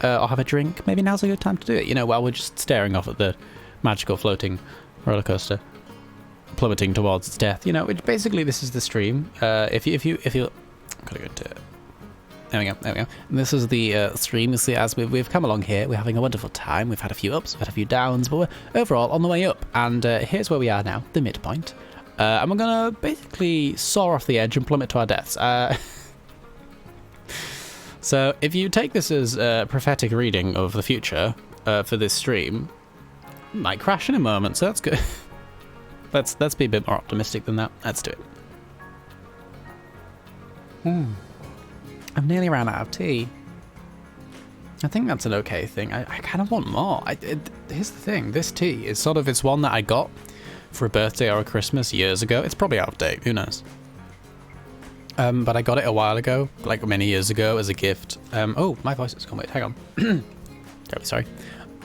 or have a drink, maybe now's a good time to do it. You know, while we're just staring off at the magical floating roller coaster plummeting towards its death. You know, basically this is the stream. If you gotta go to. There we go. And this is the stream. You see, as we've come along here, we're having a wonderful time. We've had a few ups, we've had a few downs, but we're overall on the way up. And here's where we are now, the midpoint. And we're gonna basically soar off the edge and plummet to our deaths. So if you take this as a prophetic reading of the future for this stream, it might crash in a moment. So that's good. Let's be a bit more optimistic than that. Let's do it. I've nearly ran out of tea. I think that's an okay thing. I kind of want more. Here's the thing. This tea is sort of, it's one that I got for a birthday or a Christmas years ago. It's probably out of date. Who knows? But I got it a while ago, like many years ago, as a gift. Oh, my voice is gone. Wait, hang on. Terribly sorry.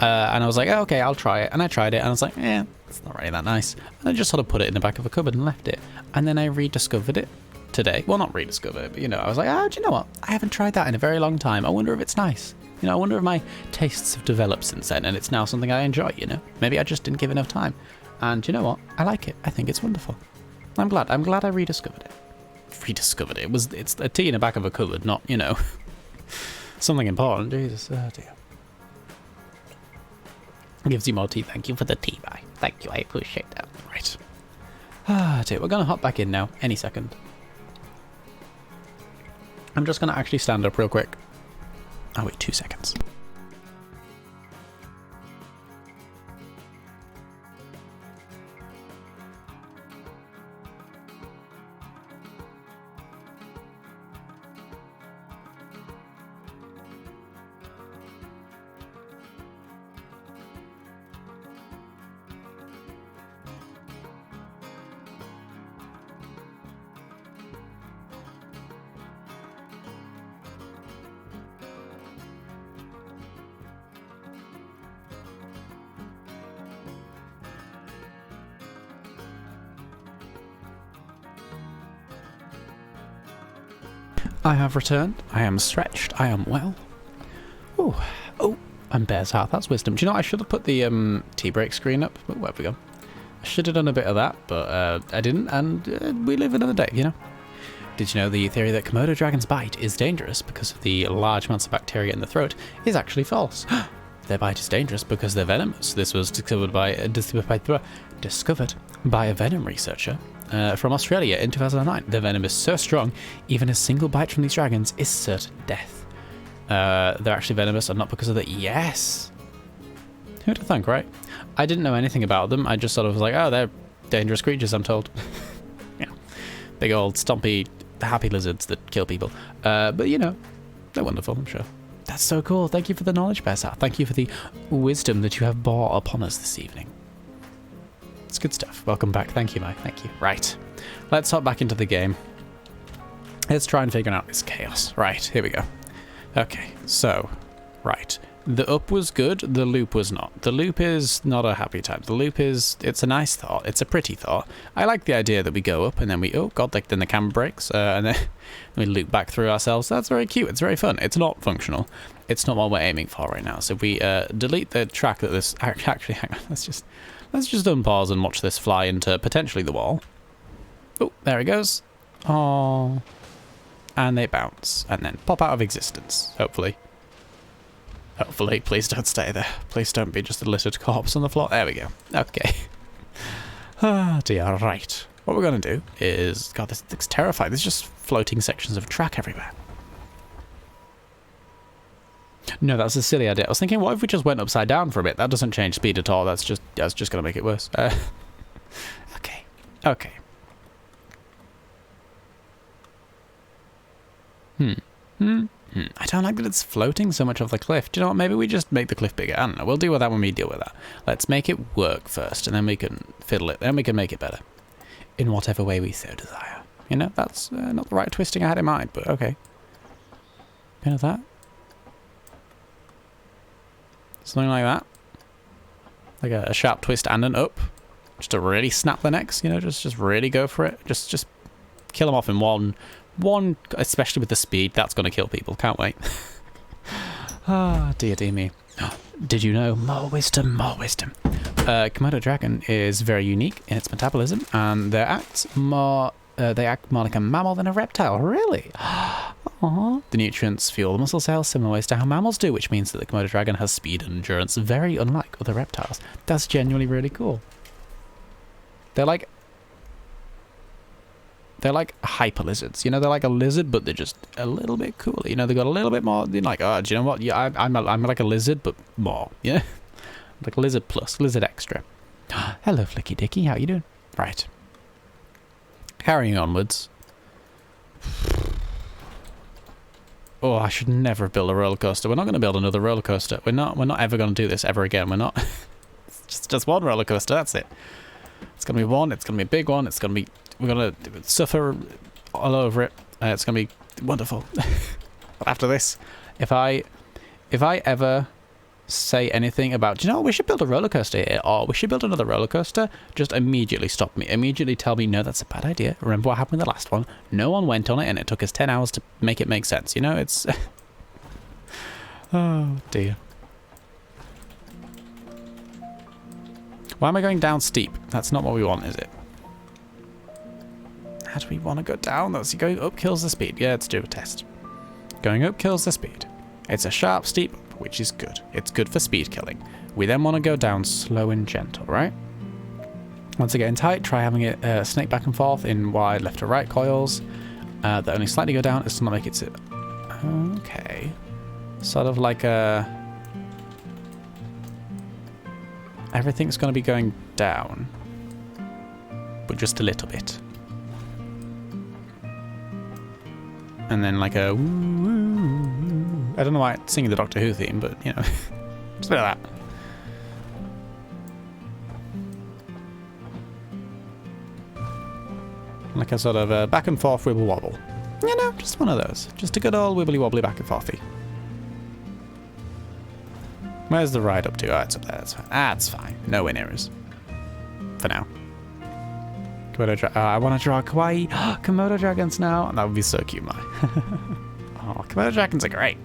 And I was like, oh, okay, I'll try it. And I tried it, and I was like, it's not really that nice. And I just sort of put it in the back of a cupboard and left it. And then I rediscovered it today. Well, not rediscovered it, but, you know, I was like, do you know what? I haven't tried that in a very long time. I wonder if it's nice. You know, I wonder if my tastes have developed since then, and it's now something I enjoy, you know? Maybe I just didn't give enough time. And you know what? I like it. I think it's wonderful. I'm glad I rediscovered it. Rediscovered it. It's a tea in the back of a cupboard, not, you know, something important. Jesus, oh dear. Gives you more tea. Thank you for the tea, bye. Thank you, I appreciate that. Right. Dear, we're gonna hop back in now, any second. I'm just gonna actually stand up real quick. Oh wait, 2 seconds. I have returned. I am stretched. I am well. Oh, and Bear's Heart. That's wisdom. Do you know, I should have put the tea break screen up, but where have we gone? I should have done a bit of that, but I didn't, and we live another day, you know? Did you know the theory that Komodo dragon's bite is dangerous because of the large amounts of bacteria in the throat is actually false? Their bite is dangerous because they're venomous. This was discovered by a venom researcher from Australia in 2009. The venom is so strong, even a single bite from these dragons is certain death. They're actually venomous and not because of the... Yes! Who'd have thunk, right? I didn't know anything about them. I just sort of was like, oh, they're dangerous creatures, I'm told. Yeah. Big old stompy, happy lizards that kill people. But, you know, they're wonderful, I'm sure. That's so cool. Thank you for the knowledge, Bessa. Thank you for the wisdom that you have brought upon us this evening. It's good stuff. Welcome back. Thank you, Mike. Thank you. Right. Let's hop back into the game. Let's try and figure out this chaos. Right. Here we go. Okay. So, right. The up was good. The loop was not. The loop is not a happy time. The loop is... It's a nice thought. It's a pretty thought. I like the idea that we go up and then we... Oh, God. Like, then the camera breaks. And then we loop back through ourselves. That's very cute. It's very fun. It's not functional. It's not what we're aiming for right now. So if we delete the track that this... Actually, hang on. Let's just unpause and watch this fly into potentially the wall. Oh, there it goes. Oh, and they bounce and then pop out of existence. Hopefully. Please don't stay there. Please don't be just a littered corpse on the floor. There we go. Okay. Ah, dear. Right. What we're gonna do is... God, this looks terrifying. There's just floating sections of track everywhere. No, that's a silly idea. I was thinking, what if we just went upside down for a bit? That doesn't change speed at all. That's just going to make it worse. Okay. I don't like that it's floating so much off the cliff. Do you know what? Maybe we just make the cliff bigger. I don't know. We'll deal with that when we deal with that. Let's make it work first, and then we can fiddle it. Then we can make it better. In whatever way we so desire. You know, that's not the right twisting I had in mind, but okay. Bit of that. Something like that. Like a sharp twist and an up. Just to really snap the necks, you know, just really go for it. Just kill them off in one, especially with the speed. That's going to kill people. Can't wait. Ah, dear me. Did you know? More wisdom, more wisdom. Komodo dragon is very unique in its metabolism, and they act more like a mammal than a reptile. Really? Aww. The nutrients fuel the muscle cells similar ways to how mammals do, which means that the Komodo dragon has speed and endurance very unlike other reptiles. That's genuinely really cool. They're like hyper lizards. You know, they're like a lizard, but they're just a little bit cooler. You know, they've got a little bit more. They're like, oh, do you know what? Yeah, I'm like a lizard, but more. Yeah, like a lizard plus, lizard extra. Hello, Flicky Dicky. How you doing? Right. Carrying onwards. Oh, I should never have built a roller coaster. We're not going to build another roller coaster. We're not ever going to do this ever again. We're not. It's just one roller coaster. That's it. It's going to be one. It's going to be a big one. It's going to be. We're going to suffer all over it. It's going to be wonderful. But after this, if I ever say anything about, do you know what, we should build a roller coaster here, or we should build another roller coaster, just immediately stop me. Immediately tell me, no, that's a bad idea. Remember what happened with the last one? No one went on it, and it took us 10 hours to make it make sense. You know, it's... Oh, dear. Why am I going down steep? That's not what we want, is it? How do we want to go down? That's going up kills the speed. Yeah, let's do a test. Going up kills the speed. It's a sharp, steep, which is good. It's good for speed killing. We then want to go down slow and gentle, right? Once I get in tight, try having it snake back and forth in wide left to right coils that only slightly go down. It's not make it... Okay. Sort of like a... Everything's going to be going down. But just a little bit. And then like a... I don't know why it's singing the Doctor Who theme, but, you know, just a bit of that. Like a sort of back and forth wibble wobble. You know, just one of those. Just a good old wibbly wobbly back and forthy. Where's the ride up to? Oh, it's up there. That's fine. That's fine. No win errors. For now. I want to draw kawaii Komodo dragons now. That would be so cute, my. Oh, Komodo dragons are great.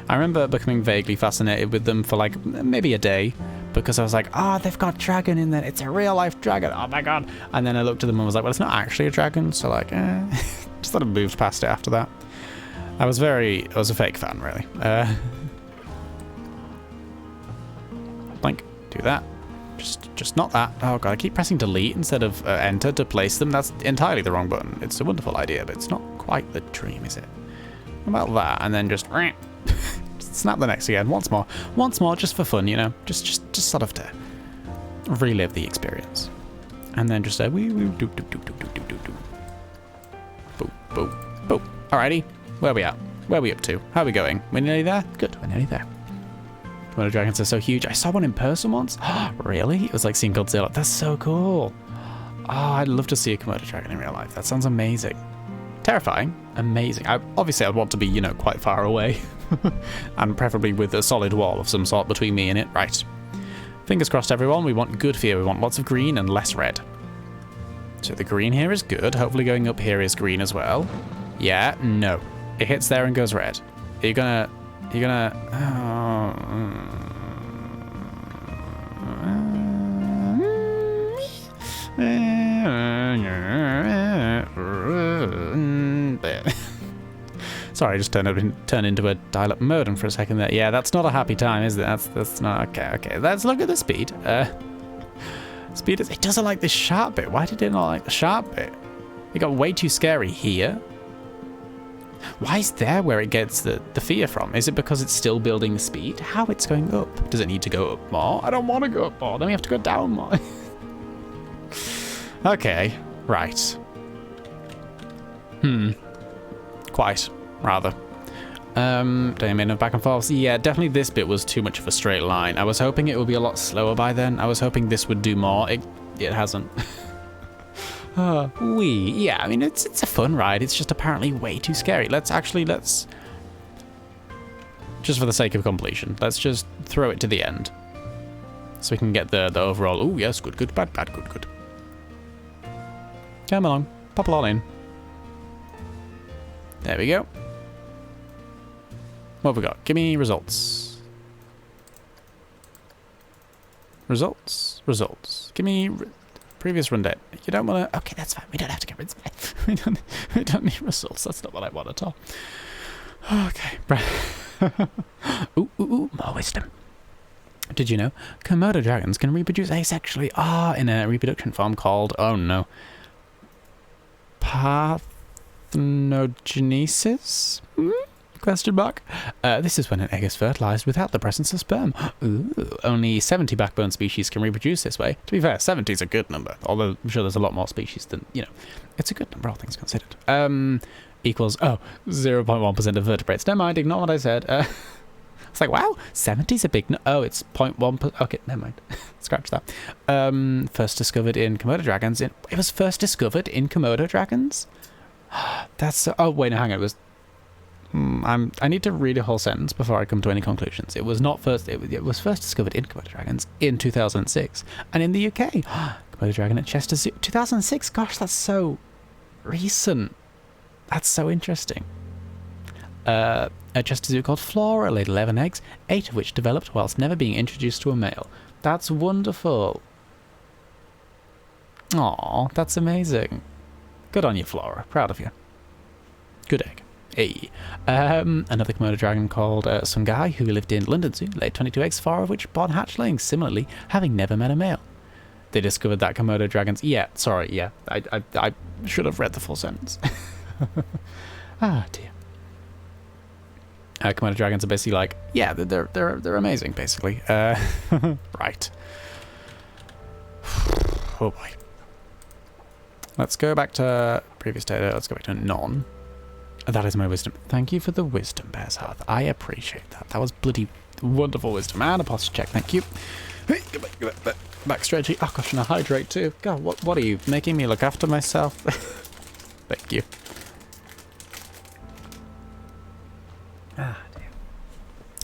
I remember becoming vaguely fascinated with them for like maybe a day because I was like, oh, they've got dragon in there. It's a real life dragon. Oh my god. And then I looked at them and was like, well, it's not actually a dragon. So like, just sort of moved past it after that. I was a fake fan, really. Blank, do that. Just not that. Oh god, I keep pressing delete instead of enter to place them. That's entirely the wrong button. It's a wonderful idea, but it's not quite the dream, is it? How about that? And then just snap the next again once more, just for fun, you know, just sort of to relive the experience. And then just wee wee doop doop doop doop doop doop doop. Boop boop boop. Alrighty, where are we at? Where are we up to? How are we going? We're nearly there. Good, we're nearly there. Komodo dragons are so huge. I saw one in person once. Really? It was like seeing Godzilla. That's so cool. Oh, I'd love to see a Komodo dragon in real life. That sounds amazing. Terrifying. Amazing. Obviously, I'd want to be, you know, quite far away. And preferably with a solid wall of some sort between me and it. Right. Fingers crossed, everyone. We want good fear. We want lots of green and less red. So the green here is good. Hopefully going up here is green as well. Yeah, no. It hits there and goes red. You're gonna... Sorry, I just turned into a dial-up modem for a second there. Yeah, that's not a happy time, is it? That's not... Okay. Let's look at the speed. Speed is... It doesn't like this sharp bit. Why did it not like the sharp bit? It got way too scary here. Why is there where it gets the fear from? Is it because it's still building the speed? How it's going up? Does it need to go up more? I don't want to go up more. Then we have to go down more. Okay, right. Quite, rather. Diamond of back and forth. Yeah, definitely this bit was too much of a straight line. I was hoping it would be a lot slower by then. I was hoping this would do more. It hasn't. Yeah, I mean, it's a fun ride. It's just apparently way too scary. Let's just for the sake of completion, let's just throw it to the end. So we can get the overall, oh yes, good, bad, good. Come along, pop it all in. There we go. What have we got? Give me results. Results. Results. Give me previous run date. You don't want to... Okay, that's fine. We don't have to get rid of it. We don't need results. That's not what I want at all. Okay. Ooh, more wisdom. Did you know Komodo dragons can reproduce asexually in a reproduction form called, oh no, parthenogenesis? Question mark. This is when an egg is fertilized without the presence of sperm. Ooh, only 70 backbone species can reproduce this way. To be fair, 70 is a good number, although I'm sure there's a lot more species than, it's a good number, all things considered. Equals, 0.1% of vertebrates. Never mind, ignore what I said. It's like, wow, 70 is a big it's 0.1%. Okay, never mind. Scratch that. First discovered in Komodo dragons. It was first discovered in Komodo dragons? That's... Oh, wait, no, hang on. It was... I need to read a whole sentence before I come to any conclusions. It was not first... It was first discovered in Komodo dragons in 2006. And in the UK. Komodo dragon at Chester Zoo. 2006? Gosh, that's so recent. That's so interesting. A Chester Zoo called Flora laid 11 eggs, 8 of which developed whilst never being introduced to a male. That's wonderful. Aw, that's amazing. Good on you, Flora. Proud of you. Good egg. Hey. Another Komodo dragon called Sungai, who lived in London Zoo, laid 22 eggs, 4 of which born hatchlings, similarly having never met a male. They discovered that Komodo dragons... Yeah, sorry, yeah. I should have read the full sentence. Ah, dear. Komodo dragons are basically like, yeah, they're amazing, basically. Right. Oh boy. Let's go back to previous data. Let's go back to none. That is my wisdom. Thank you for the wisdom, Bear's Hearth. I appreciate that. That was bloody wonderful wisdom. And a posture check. Thank you. Hey, go back stretchy. Oh gosh, and a hydrate too. God, what are you making me look after myself? Thank you. Ah, dear.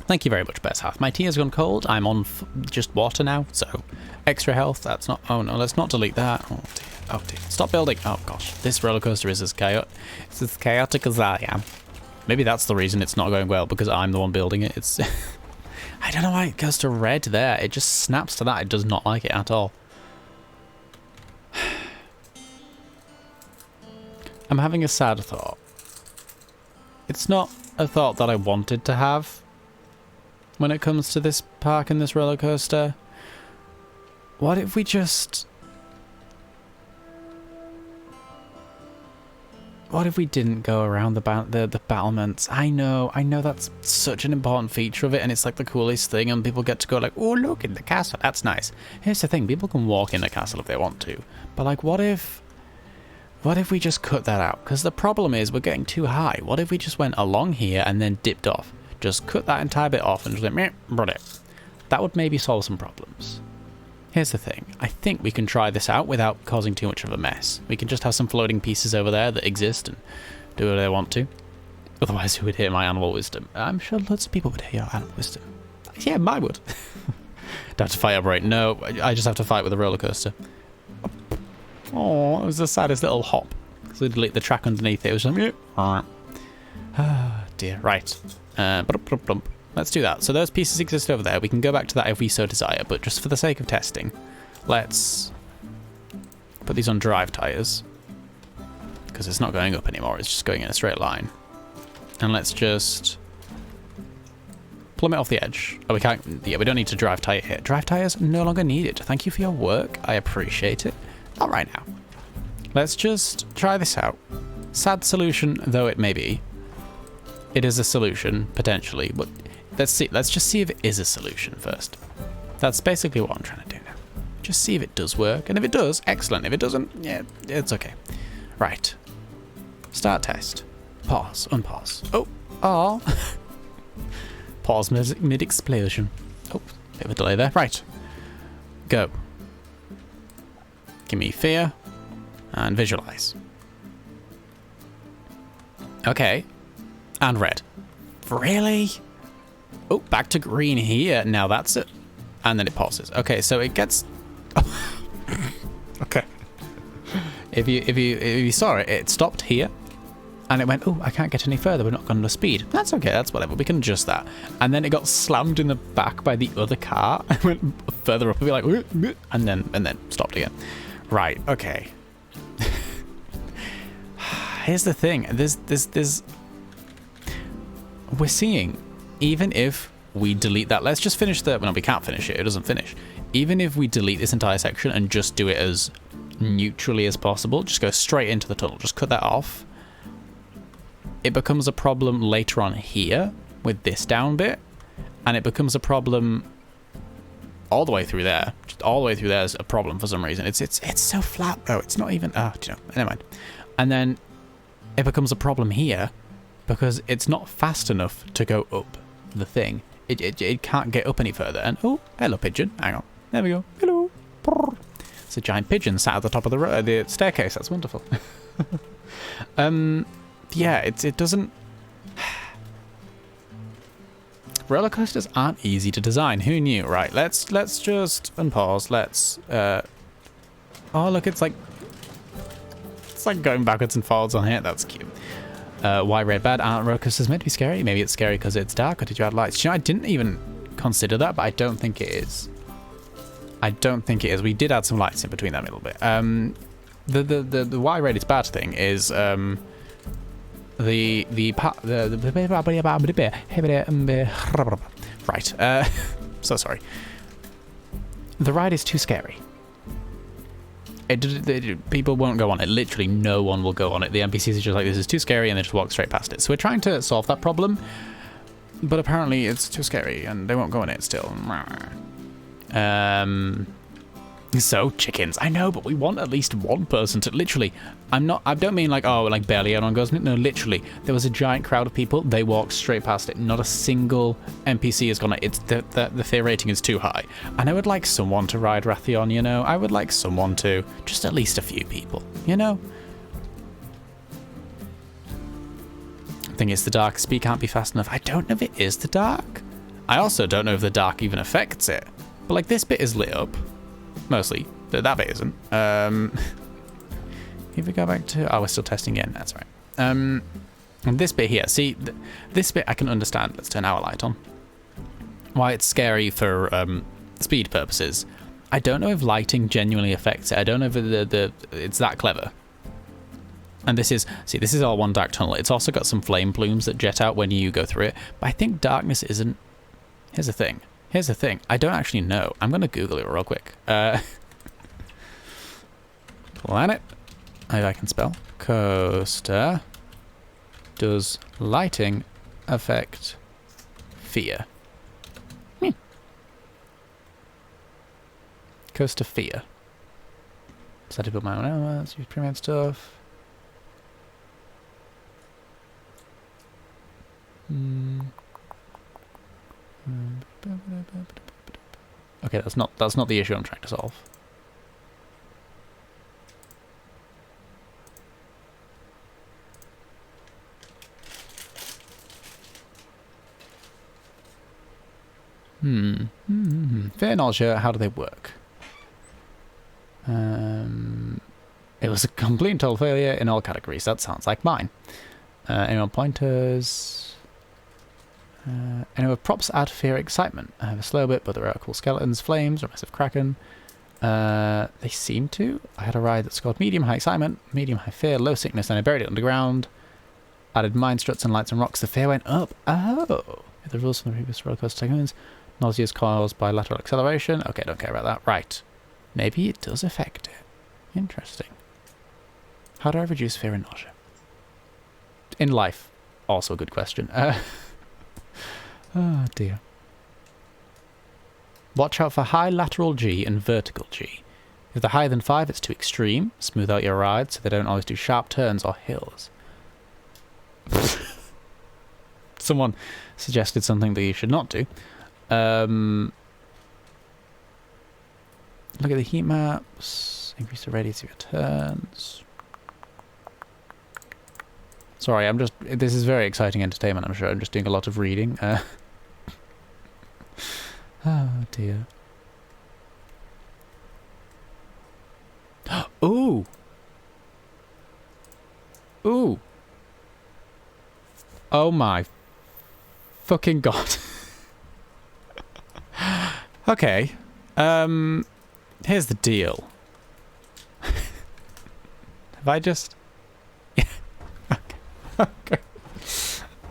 Thank you very much, Bear's Hearth. My tea has gone cold. I'm on just water now, so extra health. That's not... Oh no, let's not delete that. Oh dear. Oh dear. Stop building. Oh gosh. This roller coaster is as chaotic as I am. Maybe that's the reason it's not going well, because I'm the one building it. It's... I don't know why it goes to red there. It just snaps to that. It does not like it at all. I'm having a sad thought. It's not a thought that I wanted to have when it comes to this park and this roller coaster. What if we just... What if we didn't go around the battlements? I know that's such an important feature of it, and it's like the coolest thing, and people get to go like, oh, look, in the castle. That's nice. Here's the thing, people can walk in the castle if they want to, but like, what if we just cut that out? Because the problem is we're getting too high. What if we just went along here and then dipped off? Just cut that entire bit off and just like, meh, run it. That would maybe solve some problems. Here's the thing. I think we can try this out without causing too much of a mess. We can just have some floating pieces over there that exist and do what they want to. Otherwise, who would hear my animal wisdom? I'm sure lots of people would hear your animal wisdom. Yeah, mine would. Don't have to fight upright. No, I just have to fight with a roller coaster. Oh, it was the saddest little hop. So delete the track underneath it. It was like, ah, dear. Right. Let's do that. So those pieces exist over there. We can go back to that if we so desire, but just for the sake of testing, let's put these on drive tires, because it's not going up anymore. It's just going in a straight line. And let's just plummet off the edge. Oh, we can't. Yeah, we don't need to drive tire here. Drive tires no longer needed. Thank you for your work. I appreciate it. All right now. Let's just try this out. Sad solution though it may be. It is a solution, potentially, but let's see. Let's just see if it is a solution first. That's basically what I'm trying to do now. Just see if it does work, and if it does, excellent. If it doesn't, yeah, it's okay. Right. Start test. Pause. Unpause. Oh. Pause mid-explosion. Oh, bit of a delay there. Right. Go. Give me fear and visualize. Okay. And red. Really? Oh, back to green here. Now that's it. And then it pauses. Okay, so it gets... Okay. If you saw it, it stopped here. And it went, oh, I can't get any further. We're not going to speed. That's okay. That's whatever. We can adjust that. And then it got slammed in the back by the other car. I went further up and be like, and then stopped again. Right. Okay. Here's the thing. We're seeing, even if we delete that, let's just finish the, well, no, we can't finish it. It doesn't finish. Even if we delete this entire section and just do it as neutrally as possible, just go straight into the tunnel, just cut that off. It becomes a problem later on here with this down bit, and it becomes a problem all the way through there. Just all the way through there is a problem for some reason. It's so flat though. It's not even. Oh, do you know? Never mind. And then it becomes a problem here because it's not fast enough to go up the thing. It can't get up any further. And oh, hello pigeon. Hang on. There we go. Hello. It's a giant pigeon sat at the top of the staircase. That's wonderful. Yeah, it doesn't. Roller coasters aren't easy to design. Who knew? Right, let's just unpause. Let's oh look, it's like going backwards and forwards on here. That's cute. Why red bad? Aren't roller coasters meant to be scary? Maybe it's scary because it's dark, or did you add lights? You know, I didn't even consider that, but I don't think it is. I don't think it is. We did add some lights in between them a little bit. The why red is bad thing is right. So sorry. The ride is too scary. People won't go on it. Literally no one will go on it. The NPCs are just like, this is too scary, and they just walk straight past it. So we're trying to solve that problem, but apparently it's too scary and they won't go on it still. So chickens, I know, but we want at least one person to literally. I don't mean like, oh, like barely anyone goes. No, literally, there was a giant crowd of people. They walked straight past it. Not a single NPC has gone. It's the fear rating is too high, and I would like someone to ride Rathion. You know, I would like someone to, just at least a few people. You know. I think it's the dark. Speed can't be fast enough. I don't know if it is the dark. I also don't know if the dark even affects it. But like this bit is lit up. Mostly, but that bit isn't. If we go back to, oh, we're still testing again. That's right. And this bit here, see, this bit I can understand. Let's turn our light on. Why it's scary for speed purposes. I don't know if lighting genuinely affects it. I don't know if it's that clever. And this is all one dark tunnel. It's also got some flame plumes that jet out when you go through it. But I think darkness isn't. Here's the thing. I don't actually know. I'm going to Google it real quick. Planet. Maybe I can spell. Coaster. Does lighting affect fear? Coaster fear. Decided to build my own elements. Use pre-made stuff. Okay, that's not the issue I'm trying to solve. Fair nausea, how do they work? It was a complete and total failure in all categories. That sounds like mine. Anyone pointers? Anyway, props add fear, excitement. I have a slow bit, but there are cool skeletons, flames, or massive kraken. They seem to. I had a ride that scored medium high excitement, medium high fear, low sickness, and I buried it underground. Added mine struts and lights and rocks. The fear went up. Oh, the rules from the previous roller coaster tycoons. Nausea is caused by lateral acceleration. Okay, don't care about that. Right, maybe it does affect it. Interesting. How do I reduce fear and nausea? In life, also a good question. Oh dear. Watch out for high lateral G and vertical G. If they're higher than 5, it's too extreme. Smooth out your ride so they don't always do sharp turns or hills. Someone suggested something that you should not do. Look at the heat maps. Increase the radius of your turns. Sorry, this is very exciting entertainment, I'm sure. I'm just doing a lot of reading. Oh dear. Ooh! Ooh! Oh my fucking god. Okay. Here's the deal. Have I just... Yeah. Okay.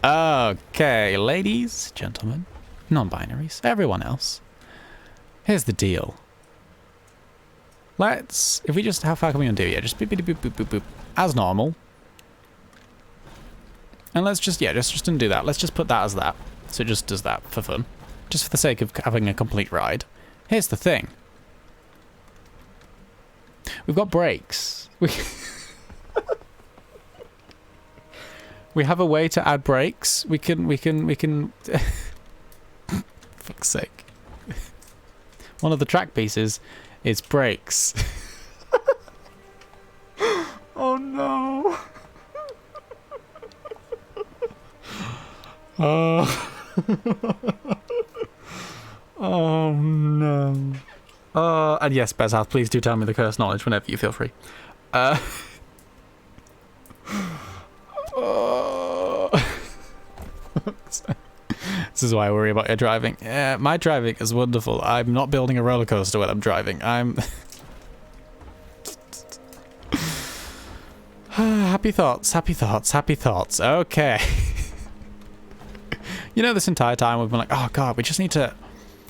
Okay, ladies, gentlemen, non-binaries, everyone else. Here's the deal. Let's... If we just... How far can we undo? Yeah, just boop, boop, boop, boop, boop, boop. As normal. And let's just... Yeah, just undo that. Let's just put that as that. So it just does that for fun. Just for the sake of having a complete ride. Here's the thing. We've got brakes. We have a way to add brakes. We can fuck's sake. One of the track pieces is brakes. Oh no. Oh. Oh no. And yes, Bezhath, please do tell me the cursed knowledge whenever you feel free. This is why I worry about your driving. Yeah, my driving is wonderful. I'm not building a roller coaster when I'm driving. I'm... Happy thoughts, happy thoughts, happy thoughts. Okay. You know, this entire time we've been like, oh god, we just need to...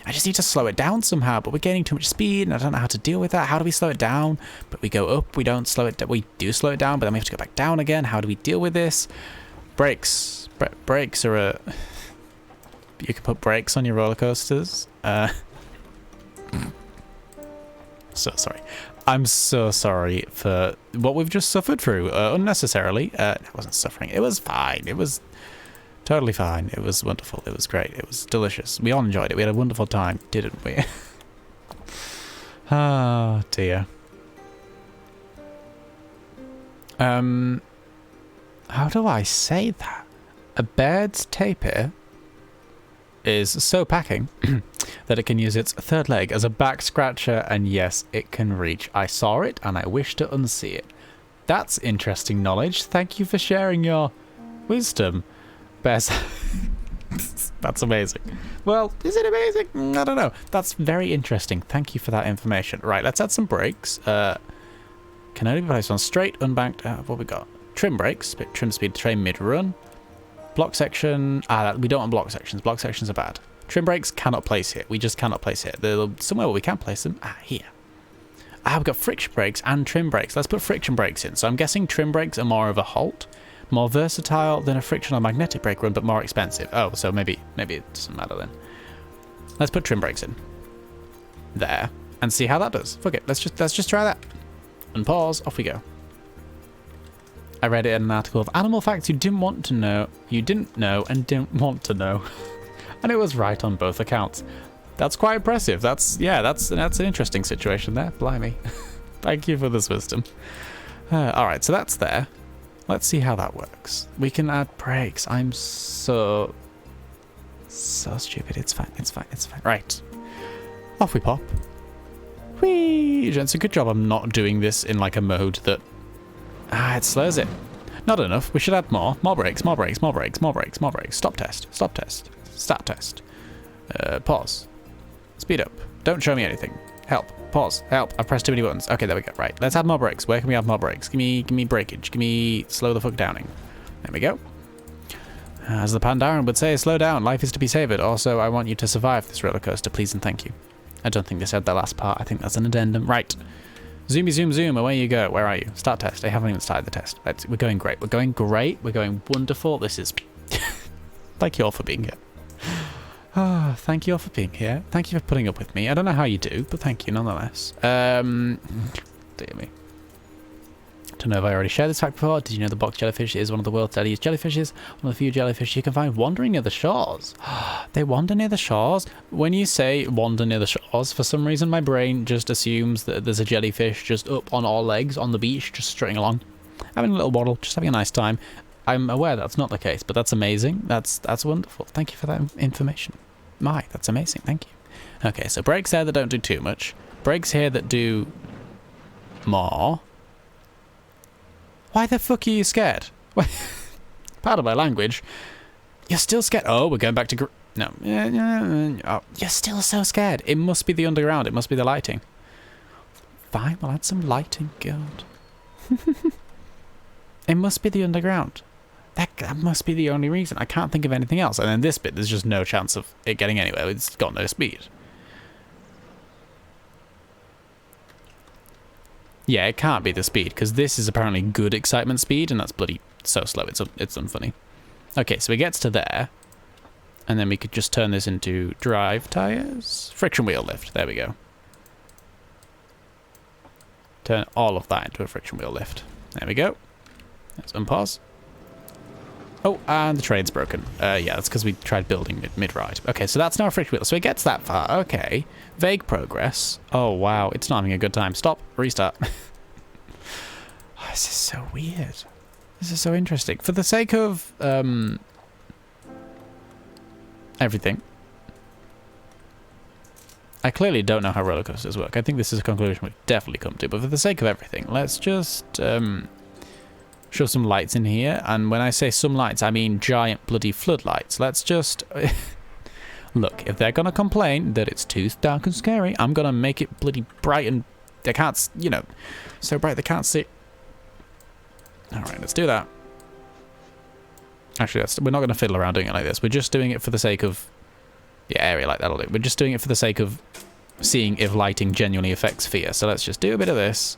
I just need to slow it down somehow, but we're gaining too much speed and I don't know how to deal with that. How do we slow it down? But we go up, we don't slow it down. We do slow it down, but then we have to go back down again. How do we deal with this? Brakes. Brakes are a... You can put brakes on your roller coasters. So sorry. I'm so sorry for what we've just suffered through unnecessarily. It wasn't suffering. It was fine. It was totally fine. It was wonderful. It was great. It was delicious. We all enjoyed it. We had a wonderful time, didn't we? Oh dear. How do I say that? A bird's tapir is so packing that it can use its third leg as a back scratcher, and yes, it can reach. I saw it and I wish to unsee it. That's interesting knowledge. Thank you for sharing your wisdom, Bess. That's amazing. Well, is it amazing? I don't know. That's very interesting. Thank you for that information. Right, let's add some brakes. Can only be placed on straight, unbanked. What we got? Trim brakes, trim speed, train mid-run. Block section. We don't want block sections. Block sections are bad. Trim brakes cannot place here. We just cannot place here. There's somewhere where we can place them. Here. We've got friction brakes and trim brakes. Let's put friction brakes in. So I'm guessing trim brakes are more of a halt, more versatile than a friction or magnetic brake run, but more expensive. Oh, so maybe it doesn't matter then. Let's put trim brakes in there and see how that does. Fuck it. Let's just try that. And pause. Off we go. I read it in an article of animal facts you didn't want to know, you didn't know and didn't want to know. And it was right on both accounts. That's quite impressive. That's an interesting situation there. Blimey. Thank you for this wisdom. All right, so that's there. Let's see how that works. We can add brakes. I'm so stupid. It's fine. It's fine. It's fine. Right. Off we pop. Whee! It's a good job I'm not doing this in like a mode that... it slows it. Not enough. We should add more. More brakes, more brakes, more brakes, more brakes, more brakes. Stop test. Stop test. Start test. Pause. Speed up. Don't show me anything. Help. Pause. Help. I've pressed too many buttons. Okay, there we go. Right. Let's add more brakes. Where can we add more brakes? Give me breakage. Give me slow the fuck downing. There we go. As the Pandaren would say, slow down. Life is to be savoured. Also, I want you to survive this roller coaster, please and thank you. I don't think they said that last part. I think that's an addendum. Right. Zoomy zoom zoom, away you go. Where are you? Start test. I haven't even started the test. We're going great. We're going great. We're going wonderful. This is... Thank you all for being here. Thank you all for being here. Thank you for putting up with me. I don't know how you do, but thank you nonetheless. Dear me. Don't know if I already shared this fact before. Did you know the box jellyfish is one of the world's deadliest jellyfishes? One of the few jellyfish you can find wandering near the shores. They wander near the shores? When you say wander near the shores, for some reason my brain just assumes that there's a jellyfish just up on all legs on the beach, just strutting along. Having a little waddle, just having a nice time. I'm aware that's not the case, but that's amazing. That's wonderful. Thank you for that information. That's amazing. Thank you. Okay, so brakes there that don't do too much. Brakes here that do more. Why the fuck are you scared? Pardon my language. You're still scared. Oh, we're going back to... No. Oh, you're still so scared. It must be the underground. It must be the lighting. Fine, we'll add some lighting. God. It must be the underground. That must be the only reason. I can't think of anything else. And then this bit, there's just no chance of it getting anywhere. It's got no speed. Yeah, it can't be the speed, because this is apparently good excitement speed, and that's bloody so slow. It's unfunny. Okay, so it gets to there, and then we could just turn this into drive tires. Friction wheel lift. There we go. Turn all of that into a friction wheel lift. There we go. Let's unpause. Oh, and the train's broken. Yeah, that's because we tried building mid-ride. Okay, so that's now a friction wheel. So it gets that far. Okay. Vague progress. Oh, wow. It's not having a good time. Stop. Restart. Oh, this is so weird. This is so interesting. For the sake of everything, I clearly don't know how roller coasters work. I think this is a conclusion we've definitely come to. But for the sake of everything, let's just... show some lights in here, and when I say some lights, I mean giant bloody floodlights. Let's just... Look, if they're gonna complain that it's too dark and scary, I'm gonna make it bloody bright and... They can't, you know, so bright they can't see. Alright, let's do that. Actually, we're not gonna fiddle around doing it like this. We're just doing it for the sake of... Yeah, area like that'll do. We're just doing it for the sake of seeing if lighting genuinely affects fear. So let's just do a bit of this.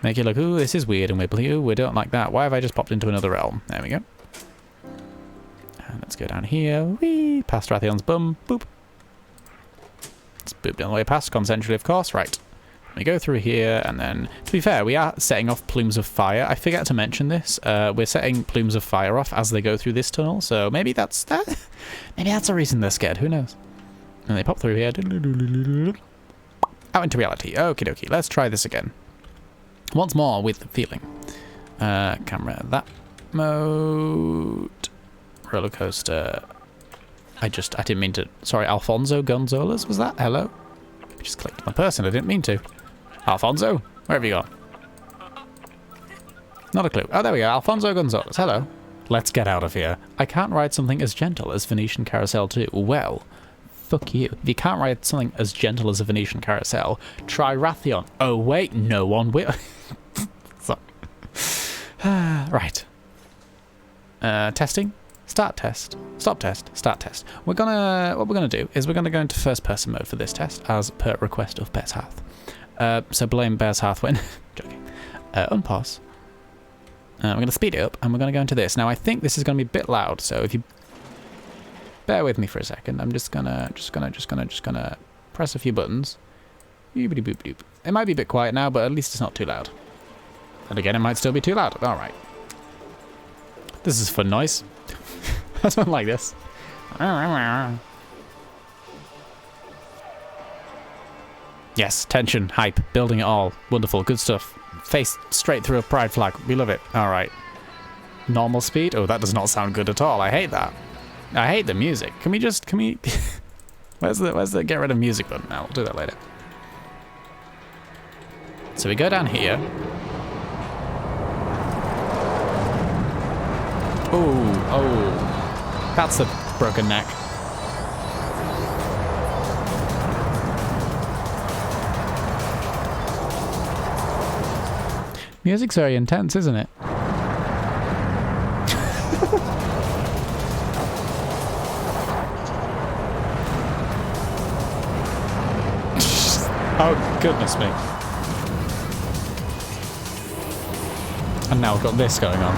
Make it look, ooh, this is weird and wibbly. Ooh, we don't like that. Why have I just popped into another realm? There we go. And let's go down here. Whee! Past Rathion's bum. Boop. Let's boop down the way past, consensually, of course. Right. We go through here, and then, to be fair, we are setting off plumes of fire. I forgot to mention this. We're setting plumes of fire off as they go through this tunnel, so maybe that's that. Maybe that's a reason they're scared. Who knows? And they pop through here. Out into reality. Okie dokie. Let's try this again. Once more with the feeling. Camera that mode. Roller coaster. I didn't mean to. Sorry, Alfonso Gonzalez, was that? Hello? I just clicked on a person, I didn't mean to. Alfonso, where have you gone? Not a clue. Oh, there we go. Alfonso Gonzalez. Hello. Let's get out of here. I can't ride something as gentle as Venetian Carousel 2. Well, fuck you. If you can't ride something as gentle as a Venetian Carousel, try Rathion. Oh, wait, no one will. Right. Testing. Start test. Stop test. Start test. What we're gonna do is we're gonna go into first person mode for this test, as per request of Bear's Hearth. So blame Bear's Hearth when joking. Unpause. We're gonna speed it up and we're gonna go into this. Now I think this is gonna be a bit loud, so if you bear with me for a second, I'm just gonna press a few buttons. It might be a bit quiet now, but at least it's not too loud. And again, it might still be too loud. All right. This is fun noise. I don't like this. Yes, tension, hype, building it all. Wonderful, good stuff. Face straight through a pride flag. We love it. All right. Normal speed? Oh, that does not sound good at all. I hate that. I hate the music. Can we... where's the get rid of music button? Now, we'll do that later. So we go down here. Oh. That's the broken neck. Music's very intense, isn't it? Oh, goodness me. And now we've got this going on.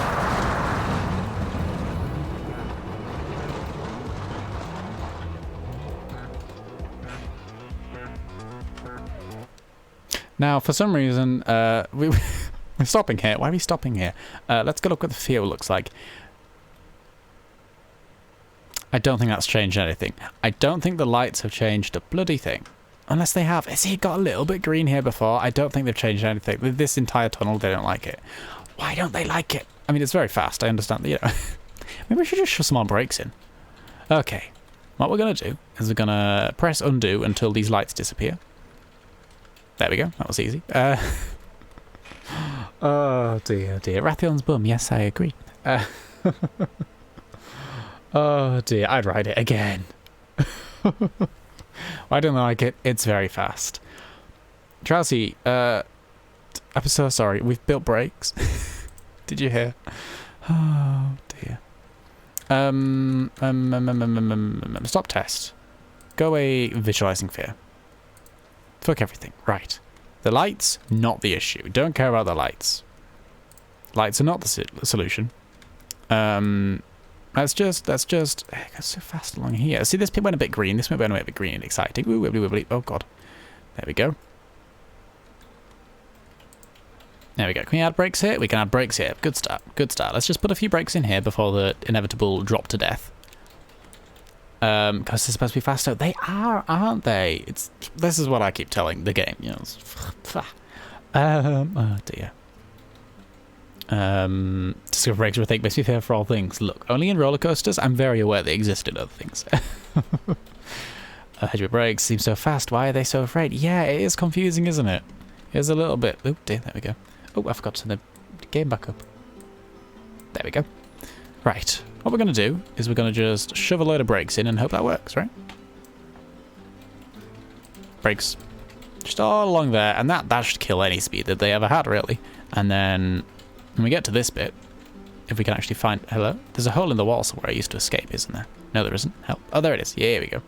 Now, for some reason, we're stopping here. Why are we stopping here? Let's go look what the field looks like. I don't think that's changed anything. I don't think the lights have changed a bloody thing. Unless they have. See, it got a little bit green here before. I don't think they've changed anything. This entire tunnel, they don't like it. Why don't they like it? I mean, it's very fast. I understand that, you know. Maybe we should just shove some more brakes in. Okay. What we're going to do is we're going to press undo until these lights disappear. There we go. That was easy. Oh, dear, dear. Rathion's bum. Yes, I agree. Oh dear, I'd ride it again. I don't like it. It's very fast. Drowsy, I'm so sorry. We've built brakes. Did you hear? Oh dear. Stop test. Go away visualizing fear. Fuck everything. Right. The lights, not the issue. Don't care about the lights. Lights are not the solution. Let's just go so fast along here. See, this bit went a bit green. This bit went a bit green and exciting. Ooh, wibbly, wibbly. Oh god. There we go. There we go. Can we add brakes here? We can add brakes here. Good start. Good start. Let's just put a few brakes in here before the inevitable drop to death. Because they're supposed to be faster. They are, aren't they? This is what I keep telling the game. You know. Oh dear. Discover brakes rethink makes me fear for all things. Look, only in roller coasters. I'm very aware they exist in other things. Hedgehog brakes seem so fast. Why are they so afraid? Yeah, it is confusing, isn't it? Here's a little bit. Oh dear, there we go. Oh, I forgot to turn the game back up. There we go. Right. What we're going to do is we're going to just shove a load of brakes in and hope that works, right? Brakes. Just all along there. And that should kill any speed that they ever had, really. And then when we get to this bit, if we can actually find... Hello? There's a hole in the wall somewhere I used to escape, isn't there? No, there isn't. Help. Oh, there it is. Yeah, here we go.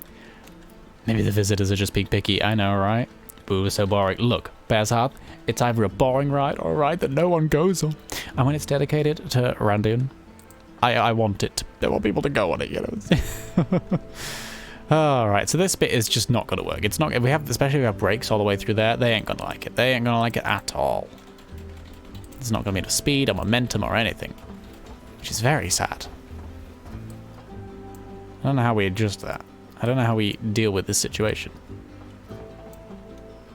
Maybe the visitors are just being picky. I know, right? Boo, so boring. Look, Bear's Heart, it's either a boring ride or a ride that no one goes on. And when it's dedicated to Randian, I want it. I want people to go on it, you know. Alright, so this bit is just not going to work. It's not... If we have, especially if we have brakes all the way through there, they ain't going to like it. They ain't going to like it at all. There's not going to be enough speed or momentum or anything. Which is very sad. I don't know how we adjust that. I don't know how we deal with this situation.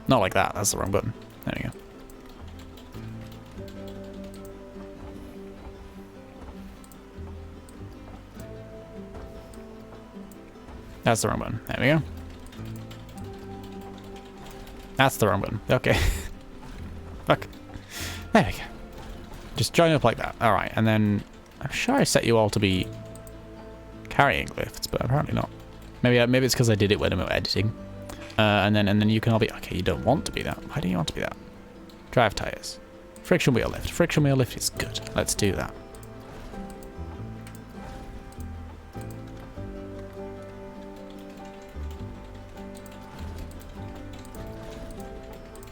Not like that. That's the wrong button. There we go. That's the wrong button. There we go. That's the wrong button. Okay. Fuck. There we go. Just join up like that. Alright, and then... I'm sure I set you all to be carrying lifts, but apparently not. Maybe it's because I did it when I'm editing. And then you can all be... Okay, you don't want to be that. Why do you want to be that? Drive tires. Friction wheel lift. Friction wheel lift is good. Let's do that.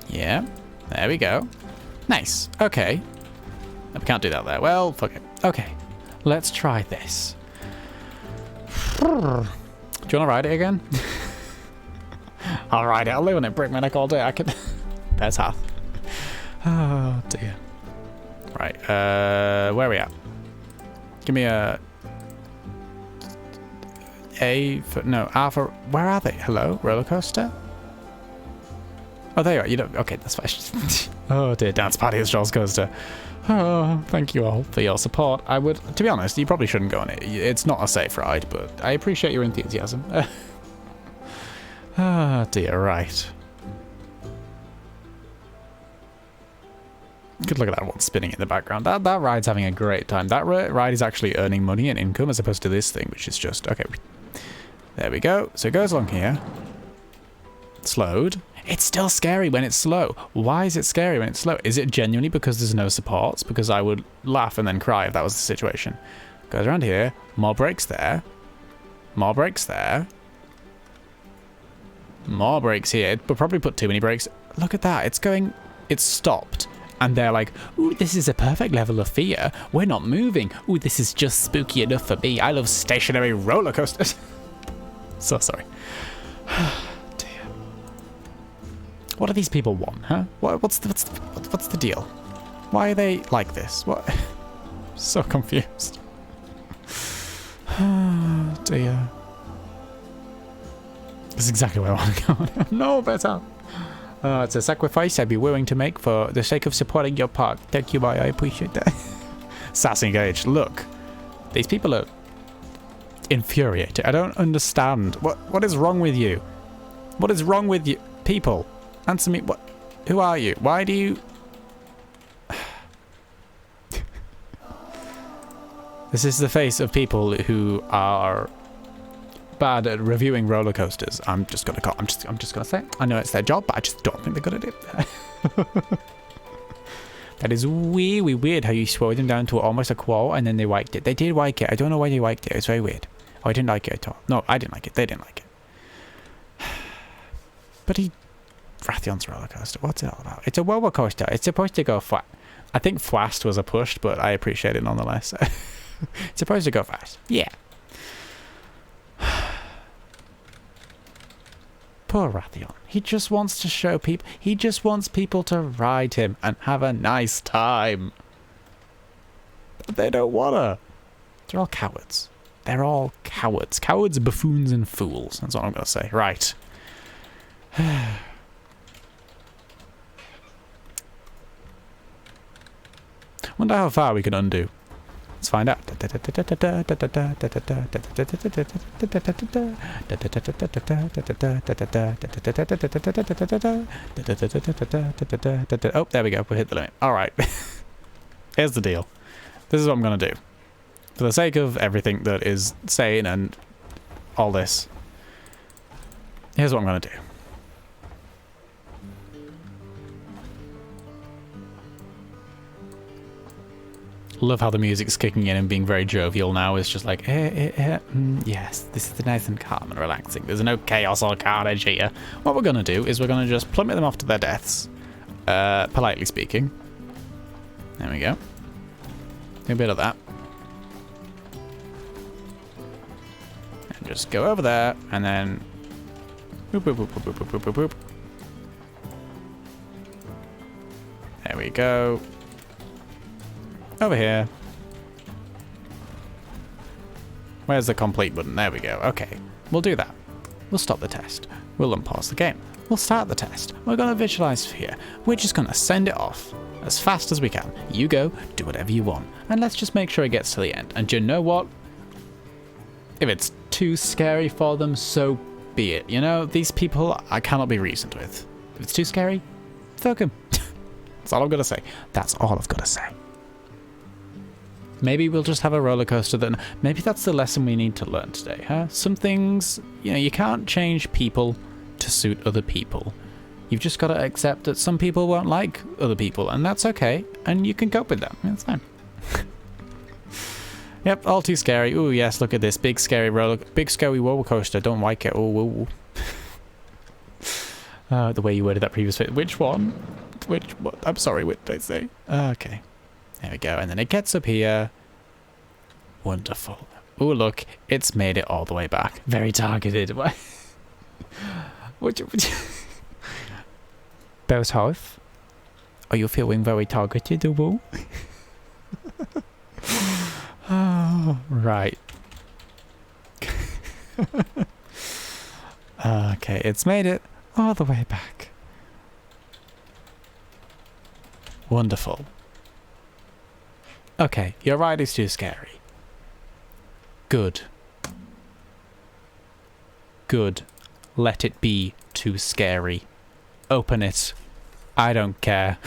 Yeah. There we go. Nice. Okay. We can't do that there. Well, fuck it. Okay. Let's try this. Do you want to ride it again? I'll ride it. I'll live on it. Break my neck all day. I can... There's half. Oh, dear. Right. Where are we at? Give me a... A for... No, R for... Where are they? Hello? Roller coaster? Oh, there you are. You don't... Okay, that's fine. Oh, dear. Dance party is Sjoll's coaster. Oh, thank you all for your support. I would... To be honest, you probably shouldn't go on it. It's not a safe ride, but I appreciate your enthusiasm. Ah, dear, right. Good look at that one spinning in the background. That ride's having a great time. That ride is actually earning money and income as opposed to this thing, which is just... Okay, there we go. So it goes along here. Slowed. It's still scary when it's slow. Why is it scary when it's slow? Is it genuinely because there's no supports? Because I would laugh and then cry if that was the situation. Goes around here. More brakes there. More brakes there. More brakes here. But probably put too many brakes. Look at that. It's going... It's stopped. And they're like, ooh, this is a perfect level of fear. We're not moving. Ooh, this is just spooky enough for me. I love stationary roller coasters. So sorry. Dear. What do these people want, huh? What's the deal? Why are they like this? What? So confused. Oh, dear. This is exactly where I want to go. No, better. It's a sacrifice I'd be willing to make for the sake of supporting your park. Thank you, bye. I appreciate that. Sassy Gage, look. These people are infuriated. I don't understand. What is wrong with you? What is wrong with you? People, answer me. What? Who are you? Why do you... This is the face of people who are bad at reviewing roller coasters. I'm just gonna say it. I know it's their job, but I just don't think they're good at it. That is really weird how you slowed them down to almost a quote and then they liked it. They did like it. I don't know why they liked it. It's very weird. Oh, I didn't like it at all. No, I didn't like it. They didn't like it. But Rathion's roller coaster. What's it all about? It's a roller coaster. It's supposed to go flat. I think fast was a push, but I appreciate it nonetheless. It's supposed to go fast. Yeah. Poor Rathion. He just wants to show people. He just wants people to ride him and have a nice time. But they don't wanna. They're all cowards. They're all cowards. Cowards, buffoons, and fools. That's all I'm gonna say. Right. Wonder how far we can undo. Let's find out. Oh, there we go. We hit the limit. All right. Here's the deal. This is what I'm going to do. For the sake of everything that is sane and all this, here's what I'm going to do. Love how the music's kicking in and being very jovial now. It's just like, yes, this is nice and calm and relaxing. There's no chaos or carnage here. What we're going to do is we're going to just plummet them off to their deaths. Politely speaking. There we go. Do a bit of that. And just go over there and then... Boop, boop, boop, boop, boop, boop, boop, boop. There we go. Over here. Where's the complete button? There we go. Okay, we'll do that. We'll stop the test. We'll unpause the game. We'll start the test. We're going to visualize here. We're just going to send it off as fast as we can. You go, do whatever you want. And let's just make sure it gets to the end. And you know what? If it's too scary for them, so be it. You know, these people I cannot be reasoned with. If it's too scary, fuck them. That's all I'm going to say. That's all I've got to say. Maybe we'll just have a roller coaster then. Maybe that's the lesson we need to learn today, huh? Some things, you know, you can't change people to suit other people. You've just got to accept that some people won't like other people, and that's okay, and you can cope with that. It's fine. Yep, all too scary. Ooh, yes, look at this. Big scary roller coaster. Don't like it. Ooh. The way you worded that previous bit. Which one? What? I'm sorry, what did I say? Okay. There we go, and then it gets up here. Wonderful. Oh, look, it's made it all the way back. Very targeted. Both half? Are you feeling very targeted, Woo? Oh, right. Okay, it's made it all the way back. Wonderful. Okay, your ride is too scary. Good. Good. Let it be too scary. Open it. I don't care.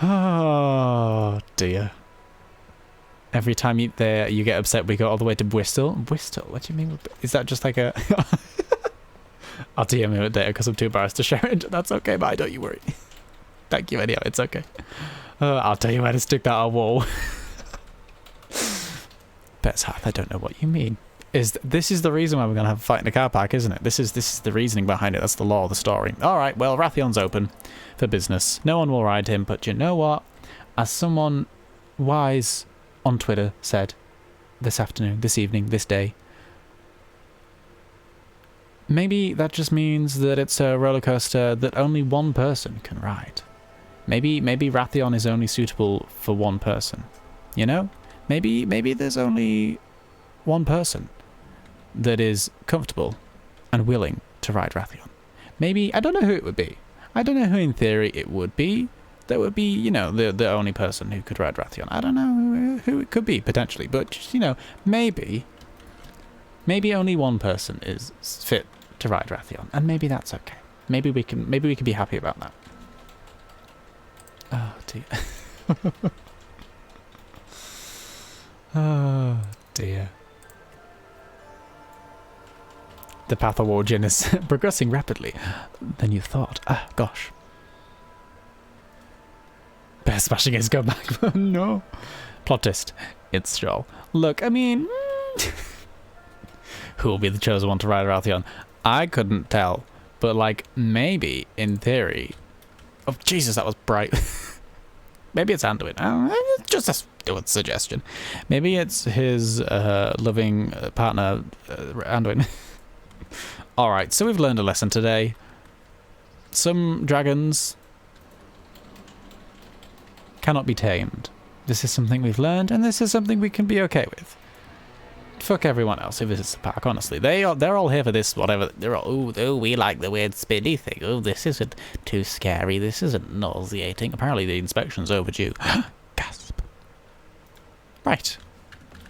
Oh, dear. Every time you get upset, we go all the way to Bristol. Bristol? What do you mean? Is that just like a... I'll DM you later because I'm too embarrassed to share it. That's okay, bye, don't you worry. Thank you, anyhow, it's okay. I'll tell you where to stick that on wall. Bet's half, I don't know what you mean. This is the reason why we're going to have a fight in the car park, isn't it? This is the reasoning behind it. That's the law of the story. Alright, well, Rathion's open for business. No one will ride him, but you know what? As someone wise on Twitter said this afternoon, this evening, this day, maybe that just means that it's a roller coaster that only one person can ride. Maybe Rathion is only suitable for one person. You know? Maybe there's only one person that is comfortable and willing to ride Rathion. Maybe, I don't know who it would be. I don't know who in theory it would be. That would be, you know, the only person who could ride Rathion. I don't know who it could be, potentially. But, just, you know, maybe only one person is fit to ride Rathion. And maybe that's okay. Maybe we can be happy about that. Oh, dear. Oh, dear. The pathogen is progressing rapidly than you thought. Ah, gosh. Bear smashing his go back. Oh, no. Plot twist. It's Sjoll. Look, I mean... who will be the chosen one to ride Raltheon? I couldn't tell. But, like, maybe, in theory... Oh, Jesus, that was bright. Maybe it's Anduin. Just a suggestion. Maybe it's his loving partner, Anduin. Alright, so we've learned a lesson today. Some dragons cannot be tamed. This is something we've learned, and this is something we can be okay with. Fuck everyone else who visits the park, honestly. They're all here for this, whatever. They're all, oh, we like the weird spinny thing. Oh, this isn't too scary. This isn't nauseating. Apparently the inspection's overdue. Gasp. Right.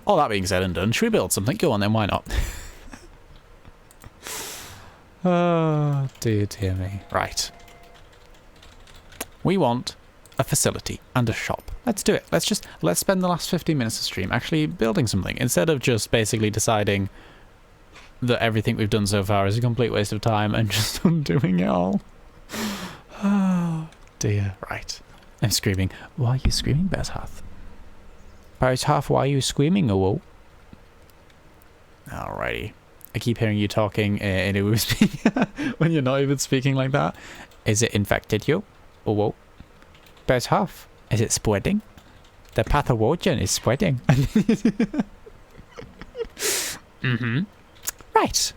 All that being said and done, should we build something? Go on then, why not? Oh, dear me. Right. We want a facility and a shop. Let's do it. Let's spend the last 15 minutes of stream actually building something instead of just basically deciding that everything we've done so far is a complete waste of time and just undoing it all. Oh, dear. Right. I'm screaming. Why are you screaming, Bearshearth? Bearshearth, why are you screaming, aweome? Alrighty. I keep hearing you talking in aweome speak when you're not even speaking like that. Is it infected you? Aweome? Bearshearth, is it spreading? The pathogen is spreading. Right.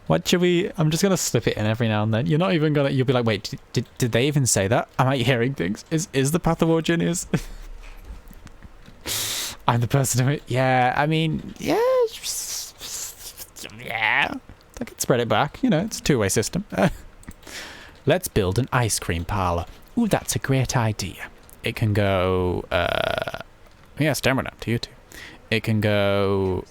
What should we... I'm just going to slip it in every now and then. You're not even going to... You'll be like, wait, did they even say that? Am I hearing things? Is the pathogen is... I'm the person who... Yeah, I mean... Yeah. Yeah. I can spread it back. You know, it's a two-way system. Let's build an ice cream parlor. Ooh, that's a great idea. It can go... yeah, stamina up to you two. It can go...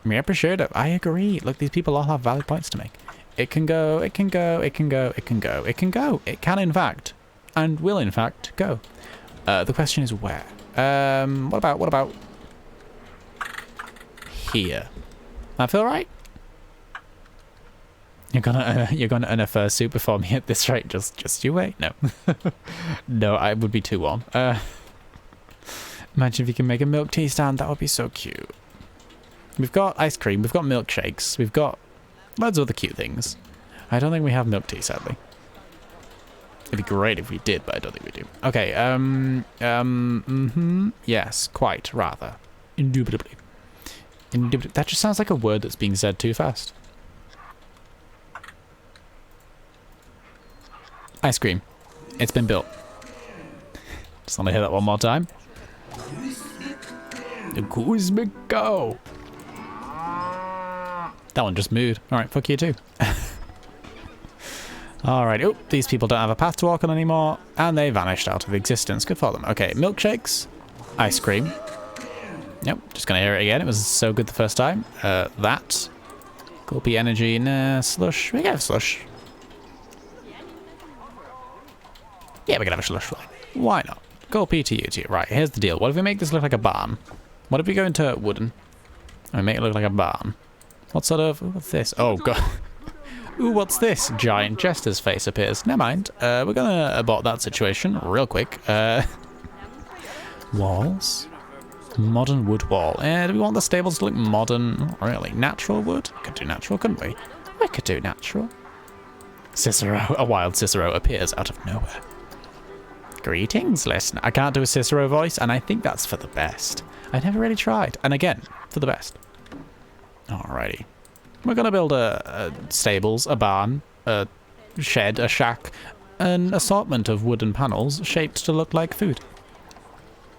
Yeah, prosciutto. I agree. Look, these people all have valid points to make. It can go, it can go, it can go, it can go, it can go. It can, in fact, and will, in fact, go. The question is where? What about here? That feel right? You're gonna earn a fursuit before me at this rate. Just you wait. No, no, I would be too on. Imagine if you can make a milk tea stand. That would be so cute. We've got ice cream. We've got milkshakes. We've got loads of other cute things. I don't think we have milk tea, sadly. It'd be great if we did, but I don't think we do. Okay. Yes, quite rather. Indubitably. Indubitably. That just sounds like a word that's being said too fast. Ice cream. It's been built. Just want to hear that one more time. The cosmic go. That one just moved. Alright, fuck you too. Alright, oh, these people don't have a path to walk on anymore, and they vanished out of existence. Good for them. Okay, milkshakes, ice cream. Yep, just gonna hear it again. It was so good the first time. That. Gulpy energy, nah, slush. We can have slush. Yeah, we can have a slush. Why not? Gulpy to you two. Right, here's the deal. What if we make this look like a barn? What if we go into wooden and make it look like a barn? What sort of... Ooh, what's this? Oh, God. Ooh, what's this? Giant jester's face appears. Never mind. We're going to abort that situation real quick. Walls. Modern wood wall. Do we want the stables to look modern? Not really. Natural wood? We could do natural, couldn't we? We could do natural. Cicero. A wild Cicero appears out of nowhere. Greetings, listener. I can't do a Cicero voice, and I think that's for the best. I never really tried. And again, for the best. Alrighty. We're going to build a stables, a barn, a shed, a shack, an assortment of wooden panels shaped to look like food.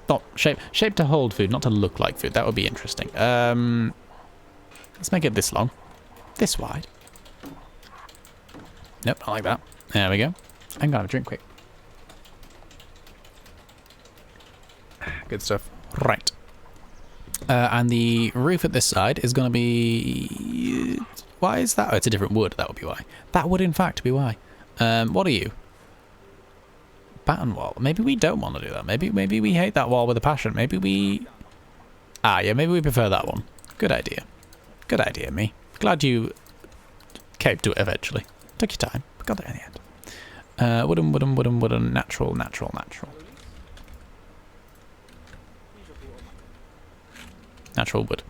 Not shaped to hold food, not to look like food. That would be interesting. Let's make it this long. This wide. Nope, I like that. There we go. I'm going to have a drink quick. Good stuff. Right. And the roof at this side is going to be... Why is that? Oh, it's a different wood. That would be why. That would, in fact, be why. What are you? Batten wall. Maybe we don't want to do that. Maybe we hate that wall with a passion. Maybe we Ah, yeah, maybe we prefer that one. Good idea. Good idea, me. Glad you came to it eventually. Took your time, but got there in the end. Wooden, natural. Natural wood.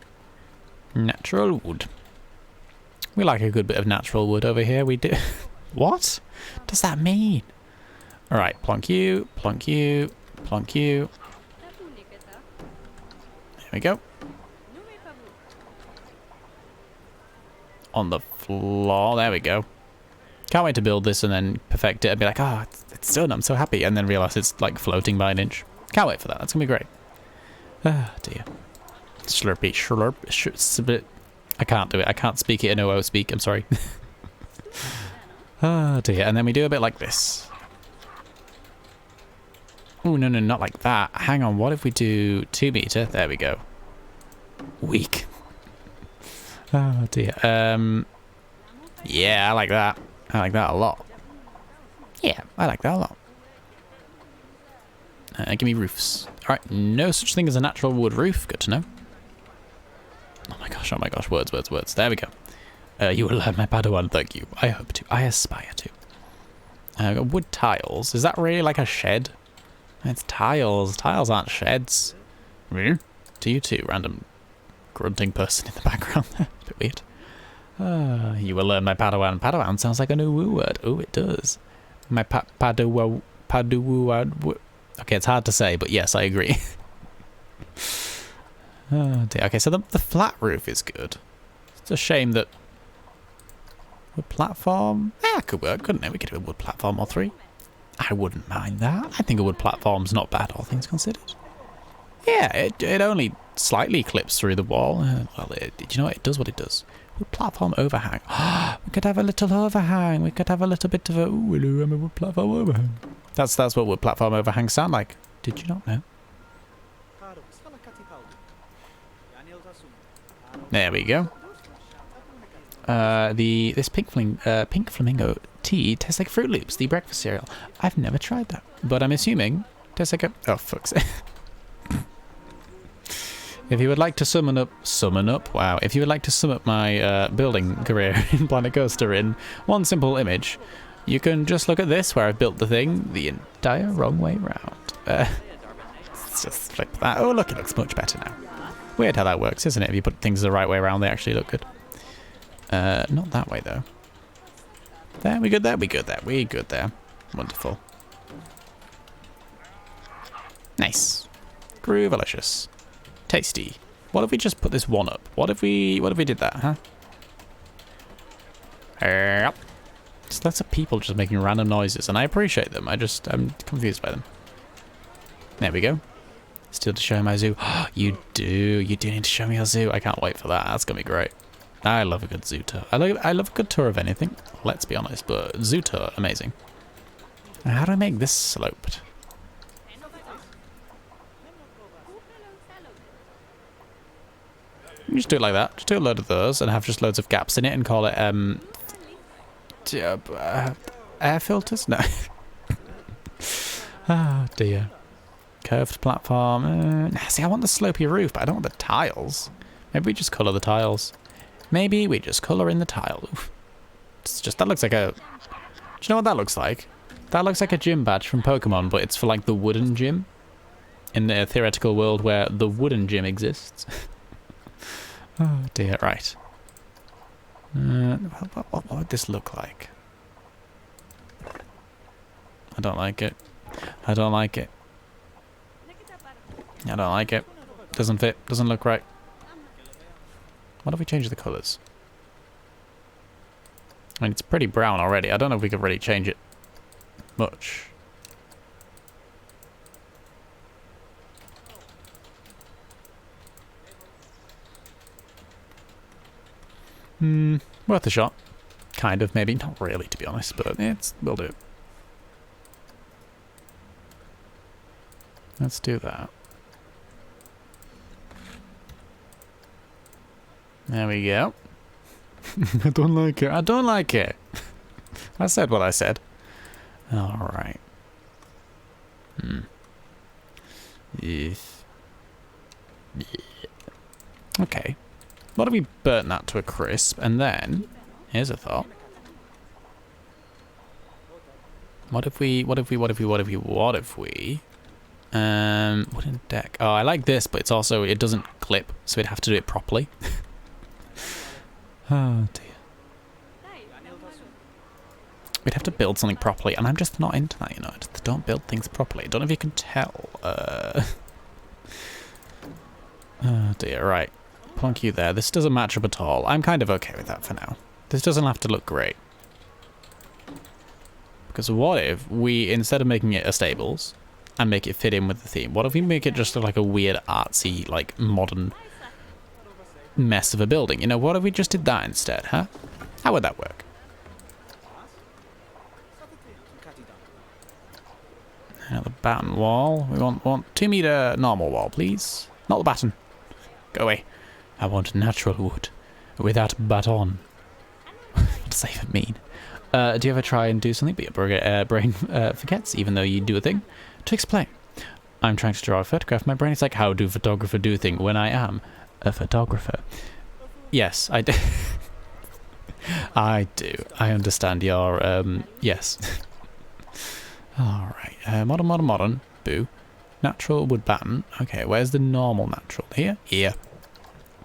Natural wood. We like a good bit of natural wood over here, we do. What does that mean? Alright, plonk you, plonk you, plonk you. There we go. On the floor, there we go. Can't wait to build this and then perfect it and be like, oh, it's done, I'm so happy. And then realise it's like floating by an inch. Can't wait for that, that's gonna be great. Ah, dear. Slurpy, slurp, I can't do it, I can't speak it in OO speak, I'm sorry. Ah, dear, and then we do a bit like this. Oh, no, not like that. Hang on, what if we do 2 meter? There we go. Weak. Oh, dear. Yeah, I like that. I like that a lot. Yeah, I like that a lot. Give me roofs. Alright, no such thing as a natural wood roof. Good to know. Oh my gosh, words. There we go. You will learn my Padawan, thank you. I hope to. I aspire to. Wood tiles. Is that really like a shed? It's tiles. Tiles aren't sheds. Really? To you too, random grunting person in the background there. A bit weird. You will learn my Padawan. Padawan sounds like a new woo word. Oh, it does. My Padawan. Okay, it's hard to say, but yes, I agree. Oh dear. Okay, so the flat roof is good. It's a shame that wood platform. Yeah, it could work, couldn't it? We could do a wood platform or 3. I wouldn't mind that. I think a wood platform's not bad, all things considered. Yeah, it only slightly clips through the wall. Well, you know what? It does what it does. Wood platform overhang. We could have a little overhang. We could have a little bit of a. Ooh, hello, I'm a wood platform overhang. That's what wood platform overhangs sound like. Did you not know? There we go. This pink flamingo tea tastes like Fruit Loops, the breakfast cereal. I've never tried that, but I'm assuming it tastes like a. Oh fuck's sake. If you would like to summon up. Wow. If you would like to sum up my building career in Planet Coaster in one simple image, you can just look at this, where I've built the thing the entire wrong way round. Let's just flip that. Oh look, it looks much better now. Weird how that works, isn't it? If you put things the right way around, they actually look good. Not that way though. There, we good there, we good there. Wonderful. Nice. Groovalicious. Tasty. What if we just put this one up? What if we did that, huh? Just lots of people just making random noises, and I appreciate them. I'm confused by them. There we go. Still to show my zoo. You do need to show me your zoo. I can't wait for that. That's gonna be great. I love a good zoo tour. I love a good tour of anything. Let's be honest, but zoo tour, amazing. How do I make this sloped? You just do it like that. Just do a load of those and have just loads of gaps in it and call it air filters? No. Oh dear. Curved platform. See, I want the slopey roof, but I don't want the tiles. Maybe we just colour the tiles. Maybe we just colour in the tile. Oof. It's just, that looks like a... Do you know what that looks like? That looks like a gym badge from Pokemon, but it's for like the wooden gym. In the theoretical world where the wooden gym exists. Oh dear, right. What would this look like? I don't like it. I don't like it. I don't like it. Doesn't fit. Doesn't look right. What if we change the colours? I mean, it's pretty brown already. I don't know if we could really change it much. Worth a shot. Kind of, maybe. Not really, to be honest, but we'll do it. Let's do that. There we go. I don't like it. I don't like it. I said what I said. Alright. Yes. Okay. What if we burnt that to a crisp, and then... Here's a thought. What if we... wooden deck. Oh, I like this, but it's also... It doesn't clip, so we'd have to do it properly. Oh, dear. We'd have to build something properly, and I'm just not into that, you know. I just don't build things properly. I don't know if you can tell. Oh, dear. Right. Plonk you there. This doesn't match up at all. I'm kind of okay with that for now. This doesn't have to look great. Because what if we, instead of making it a stables and make it fit in with the theme, what if we make it just like a weird artsy, like modern mess of a building? You know, what if we just did that instead, huh? How would that work? Now the batten wall. We want 2 meter normal wall, please. Not the batten. Go away. I want natural wood without baton. What does that even mean? Do you ever try and do something but your brain forgets, even though you do a thing? To explain, I'm trying to draw a photograph. My brain is like, how do photographer do a thing when I am a photographer? Yes, I do. I do. I understand your, yes. Alright, modern. Boo. Natural wood batten. Okay, where's the normal natural? Here? Here.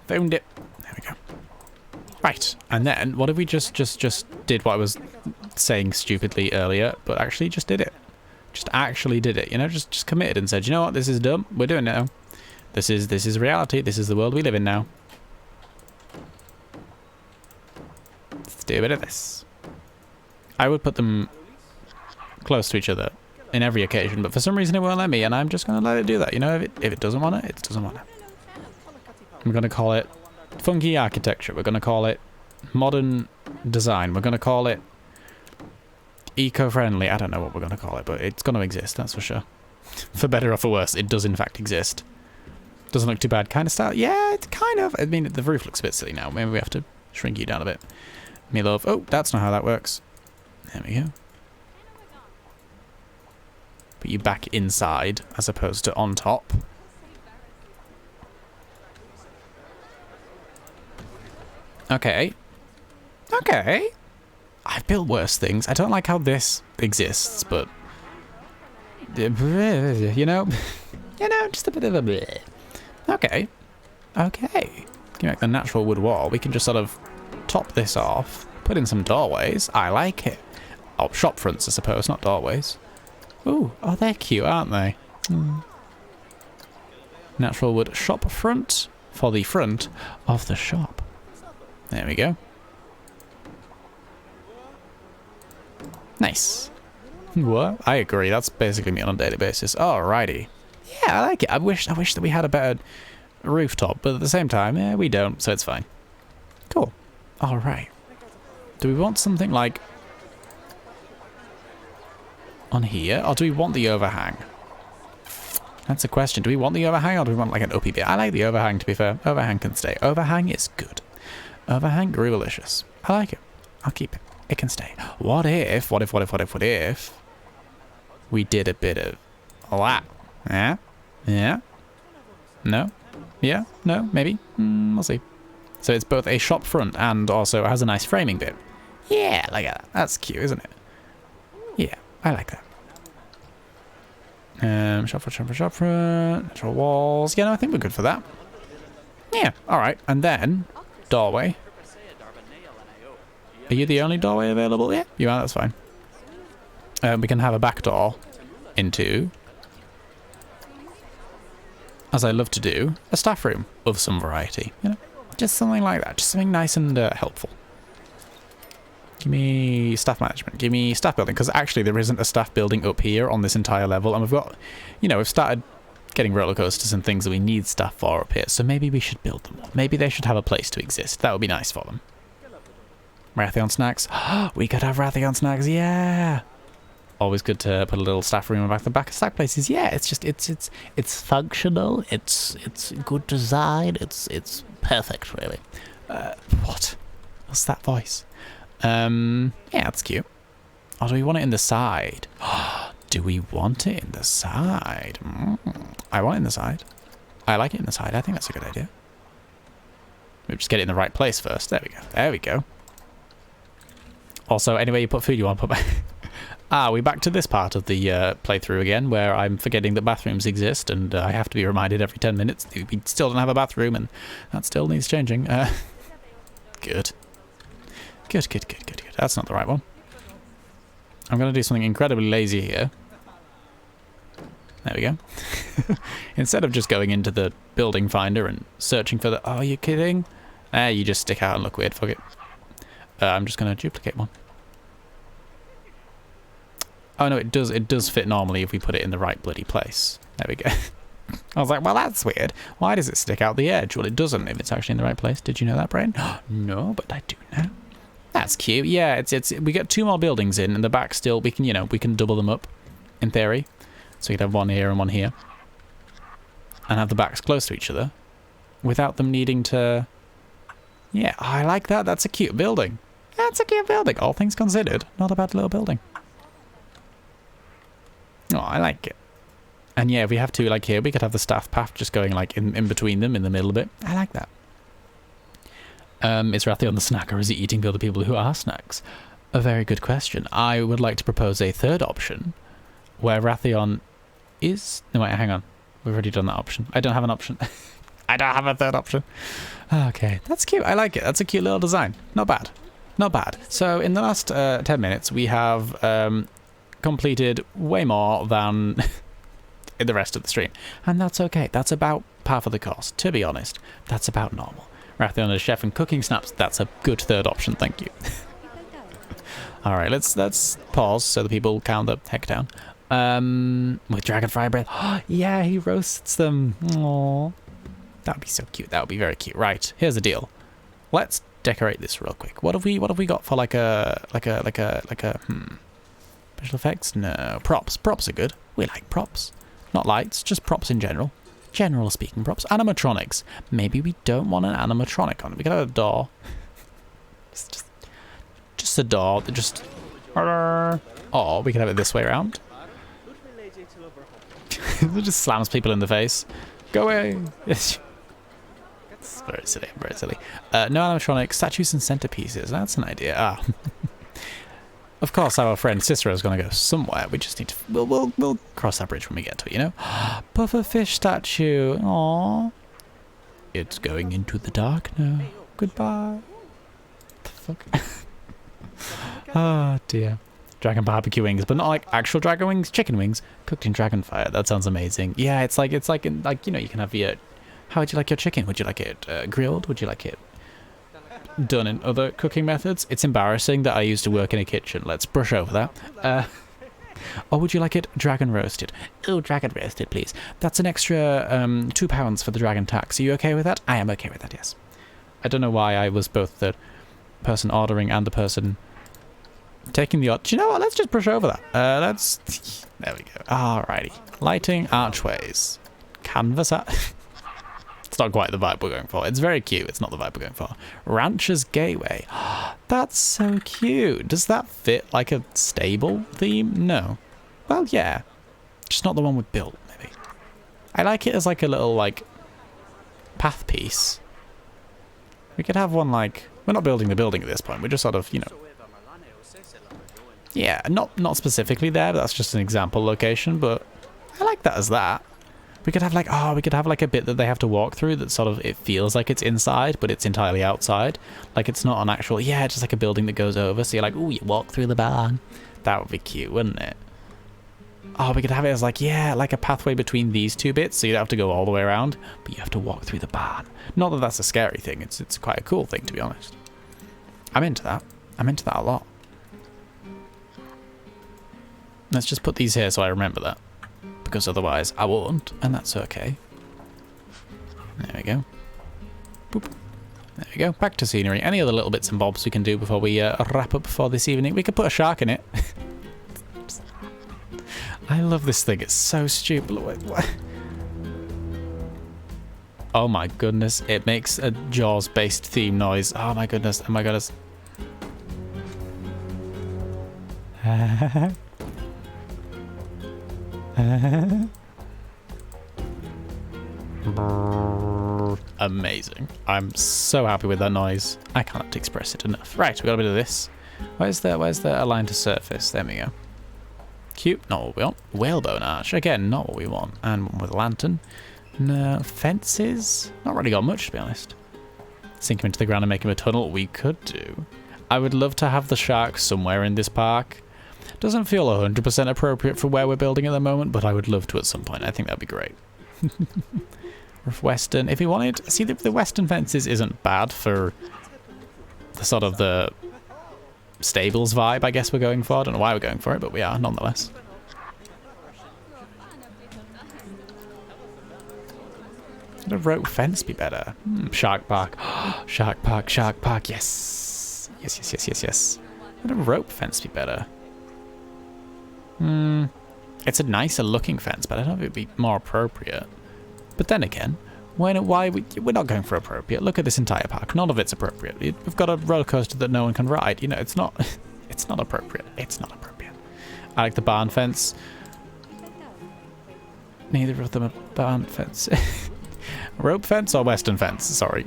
Found it. There we go. Right, and then what if we just did what I was saying stupidly earlier, but actually just did it? Just actually did it, you know, just committed and said, you know what, this is dumb, we're doing it now. This is reality, this is the world we live in now. Let's do a bit of this. I would put them close to each other in every occasion, but for some reason it won't let me, and I'm just going to let it do that, you know, if it doesn't want it, it doesn't want it. I'm going to call it funky architecture. We're going to call it modern design. We're going to call it eco-friendly. I don't know what we're going to call it, but it's going to exist, that's for sure. For better or for worse, it does in fact exist. Doesn't look too bad. Kind of style. Yeah, it's kind of. I mean, the roof looks a bit silly now. Maybe we have to shrink you down a bit. Me love. Oh, that's not how that works. There we go. Put you back inside as opposed to on top. Okay. Okay. I've built worse things. I don't like how this exists, but... You know? Just a bit of a bleh. Okay. Okay. Give me the natural wood wall. We can just sort of top this off, put in some doorways. I like it. Oh, shop fronts, I suppose, not doorways. Ooh, oh, they're cute, aren't they? Natural wood shop front for the front of the shop. There we go. Nice. What? I agree. That's basically me on a daily basis. Alrighty. Yeah, I like it. I wish that we had a better rooftop, but at the same time, yeah, we don't, so it's fine. Cool. Alright. Do we want something like on here, or do we want the overhang? That's a question. Do we want the overhang, or do we want like an uppy bit? I like the overhang, to be fair. Overhang can stay. Overhang is good. Overhang, groovalicious. I like it. I'll keep it. It can stay. What if we did a bit of that? Yeah? Yeah? No? Yeah? No? Maybe? We'll see. So it's both a shop front and also has a nice framing bit. Yeah, like that. That's cute, isn't it? Yeah, I like that. Shop front. Natural walls. Yeah, no, I think we're good for that. Yeah, alright. And then, doorway. Are you the only doorway available? Yeah, you are, that's fine. We can have a back door into, as I love to do, a staff room of some variety. You know, just something like that. Just something nice and helpful. Give me staff management. Give me staff building, because actually there isn't a staff building up here on this entire level, and we've got, you know, we've started getting roller coasters and things that we need staff for up here, so maybe we should build them. Maybe they should have a place to exist. That would be nice for them. Rathion snacks. We could have Rathion snacks, yeah. Always good to put a little staff room back the back of stack places. Yeah, it's just it's functional. It's good design. It's perfect, really. What? What's that voice? Yeah, that's cute. Or do we want it in the side? Do we want it in the side? I want it in the side. I like it in the side. I think that's a good idea. We'll just get it in the right place first. There we go. There we go. Also, anywhere you put food, you want to put... we're back to this part of the playthrough again, where I'm forgetting that bathrooms exist, and I have to be reminded every 10 minutes. We still don't have a bathroom, and that still needs changing. Good. Good, good, good, good, good. That's not the right one. I'm going to do something incredibly lazy here. There we go. Instead of just going into the building finder and searching for the... Oh, are you kidding? You just stick out and look weird. Fuck it. I'm just going to duplicate one. Oh no, it does fit normally if we put it in the right bloody place. There we go. I was like, well, that's weird. Why does it stick out the edge? Well, it doesn't if it's actually in the right place. Did you know that, Brain? No, but I do know. That's cute. Yeah, it's we get 2 more buildings in, and the back still we can, you know, we can double them up in theory. So we could have one here and one here. And have the backs close to each other without them needing to... Yeah, I like that. That's a cute building. That's a cute building. All things considered, not a bad little building. Oh, I like it. And yeah, if we have to, like here, we could have the staff path just going like in between them in the middle a bit. I like that. Is Rathion the snack, or is he eating the other people who are snacks? A very good question. I would like to propose a third option where Rathion is... No, wait, hang on. We've already done that option. I don't have an option. I don't have a third option. Okay, that's cute. I like it. That's a cute little design. Not bad. Not bad. So in the last 10 minutes, we have completed way more than in the rest of the stream. And that's okay. That's about half of the cost. To be honest, that's about normal. Rathion as chef and cooking snaps. That's a good third option. Thank you. All right, let's pause so the people calm the heck down. With dragon fry bread. Yeah, he roasts them. Aww. That would be so cute. That would be very cute. Right, here's the deal. Let's decorate this real quick. What have we got for like a special effects? No, props. Props are good. We like props. Not lights, just props in general. General speaking props. Animatronics. Maybe we don't want an animatronic on it. We could have a door. just a door that just... Or we could have it this way around. It just slams people in the face. Go away. It's very silly. Very silly. No animatronics, statues and centerpieces. That's an idea. Of course, our friend Cicero's going to go somewhere. We just need to... We'll cross that bridge when we get to it, you know? Pufferfish statue. Aww. It's going into the dark now. Goodbye. What the fuck? Oh, dear. Dragon barbecue wings, but not like actual dragon wings. Chicken wings cooked in dragon fire. That sounds amazing. Yeah, it's like you know, you can have your... How would you like your chicken? Would you like it grilled? Would you like it done in other cooking methods? It's embarrassing that I used to work in a kitchen. Let's brush over that. Or would you like it dragon roasted? Oh, dragon roasted, please. That's an extra £2 for the dragon tax. Are you okay with that? I am okay with that, yes. I don't know why I was both the person ordering and the person taking the... Do you know what? Let's just brush over that. There we go. Alrighty. Lighting, archways. Canvas... It's not quite the vibe we're going for. It's very cute. It's not the vibe we're going for. Rancher's Gateway. That's so cute. Does that fit like a stable theme? No. Well, yeah. Just not the one we built, maybe. I like it as like a little, like, path piece. We could have one like... We're not building the building at this point. We're just sort of, you know... Yeah, not specifically there, but that's just an example location, but I like that as that. We could have like, we could have like a bit that they have to walk through that sort of, it feels like it's inside, but it's entirely outside. Like it's not an actual, yeah, just like a building that goes over. So you're like, ooh, you walk through the barn. That would be cute, wouldn't it? Oh, we could have it as like, yeah, like a pathway between these two bits. So you don't have to go all the way around, but you have to walk through the barn. Not that that's a scary thing. It's quite a cool thing, to be honest. I'm into that. I'm into that a lot. Let's just put these here so I remember that. Because otherwise I won't, and that's okay. There we go. Boop. There we go. Back to scenery. Any other little bits and bobs we can do before we wrap up for this evening? We could put a shark in it. I love this thing. It's so stupid. What? Oh my goodness. It makes a Jaws-based theme noise. Oh my goodness. Oh my goodness. amazing. I'm so happy with that noise. I can't express it enough. Right, we got a bit of this. Where's the align to surface? There we go. Cute, not what we want. Whalebone arch, again, not what we want. And one with a lantern. No, fences? Not really got much, to be honest. Sink him into the ground and make him a tunnel. We could do. I would love to have the shark somewhere in this park. Doesn't feel 100% appropriate for where we're building at the moment, but I would love to at some point. I think that'd be great. Western, if he wanted, see the western fences isn't bad for the sort of the stables vibe I guess we're going for. I don't know why we're going for it, but we are nonetheless. Would a rope fence be better? Shark park. Shark park, shark park, yes. Yes. Would a rope fence be better? It's a nicer looking fence, but I don't know if it'd be more appropriate. But then again, we're not going for appropriate. Look at this entire park. None of it's appropriate. We've got a roller coaster that no one can ride. You know, it's not appropriate. It's not appropriate. I like the barn fence. Neither of them are barn fence. Rope fence or western fence? Sorry.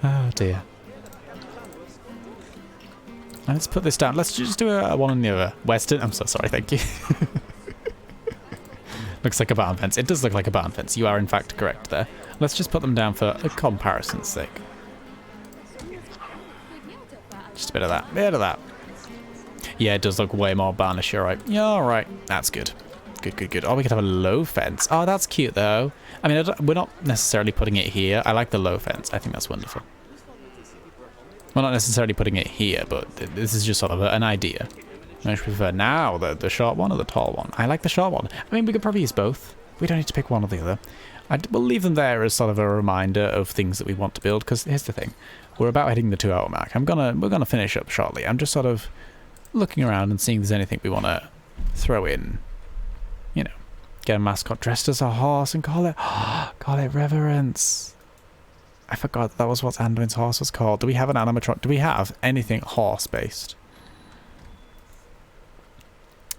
Oh dear. Let's put this down. Let's just do a one on the other. Western. I'm so sorry. Thank you. Looks like a barn fence. It does look like a barn fence. You are in fact correct there. Let's just put them down for a comparison's sake. Just a bit of that. Yeah, it does look way more barnish. You're right. Yeah, all right. That's good. Good. Oh, we could have a low fence. Oh, that's cute though. I mean, we're not necessarily putting it here. I like the low fence. I think that's wonderful. We're not necessarily putting it here, but this is just sort of an idea. I prefer now the short one or the tall one. I like the short one. I mean, we could probably use both. We don't need to pick one or the other. We'll leave them there as sort of a reminder of things that we want to build. Because here's the thing, we're about hitting the 2-hour mark. We're gonna finish up shortly. I'm just sort of looking around and seeing if there's anything we want to throw in. You know, get a mascot dressed as a horse and call it Reverence. I forgot that was what Anduin's horse was called. Do we have an animatronic? Do we have anything horse-based?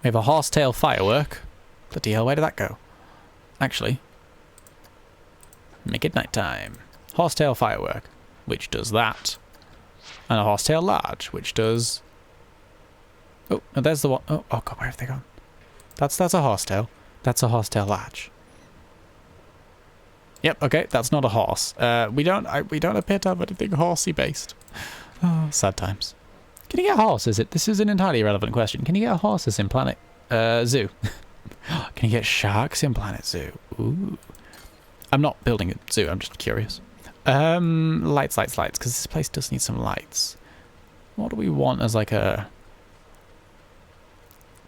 We have a horsetail firework. Bloody hell, where did that go? Actually, make it nighttime. Horsetail firework, which does that. And a horsetail large, which does... Oh, no, there's the one. Oh god, where have they gone? That's a horsetail. That's a horsetail large. Yep, okay, that's not a horse. We don't appear to have anything horsey based. Oh, sad times. Can you get horses? This is an entirely irrelevant question. Can you get horses in Planet Zoo? Can you get sharks in Planet Zoo? Ooh. I'm not building a zoo, I'm just curious. Lights, because this place does need some lights. What do we want as like a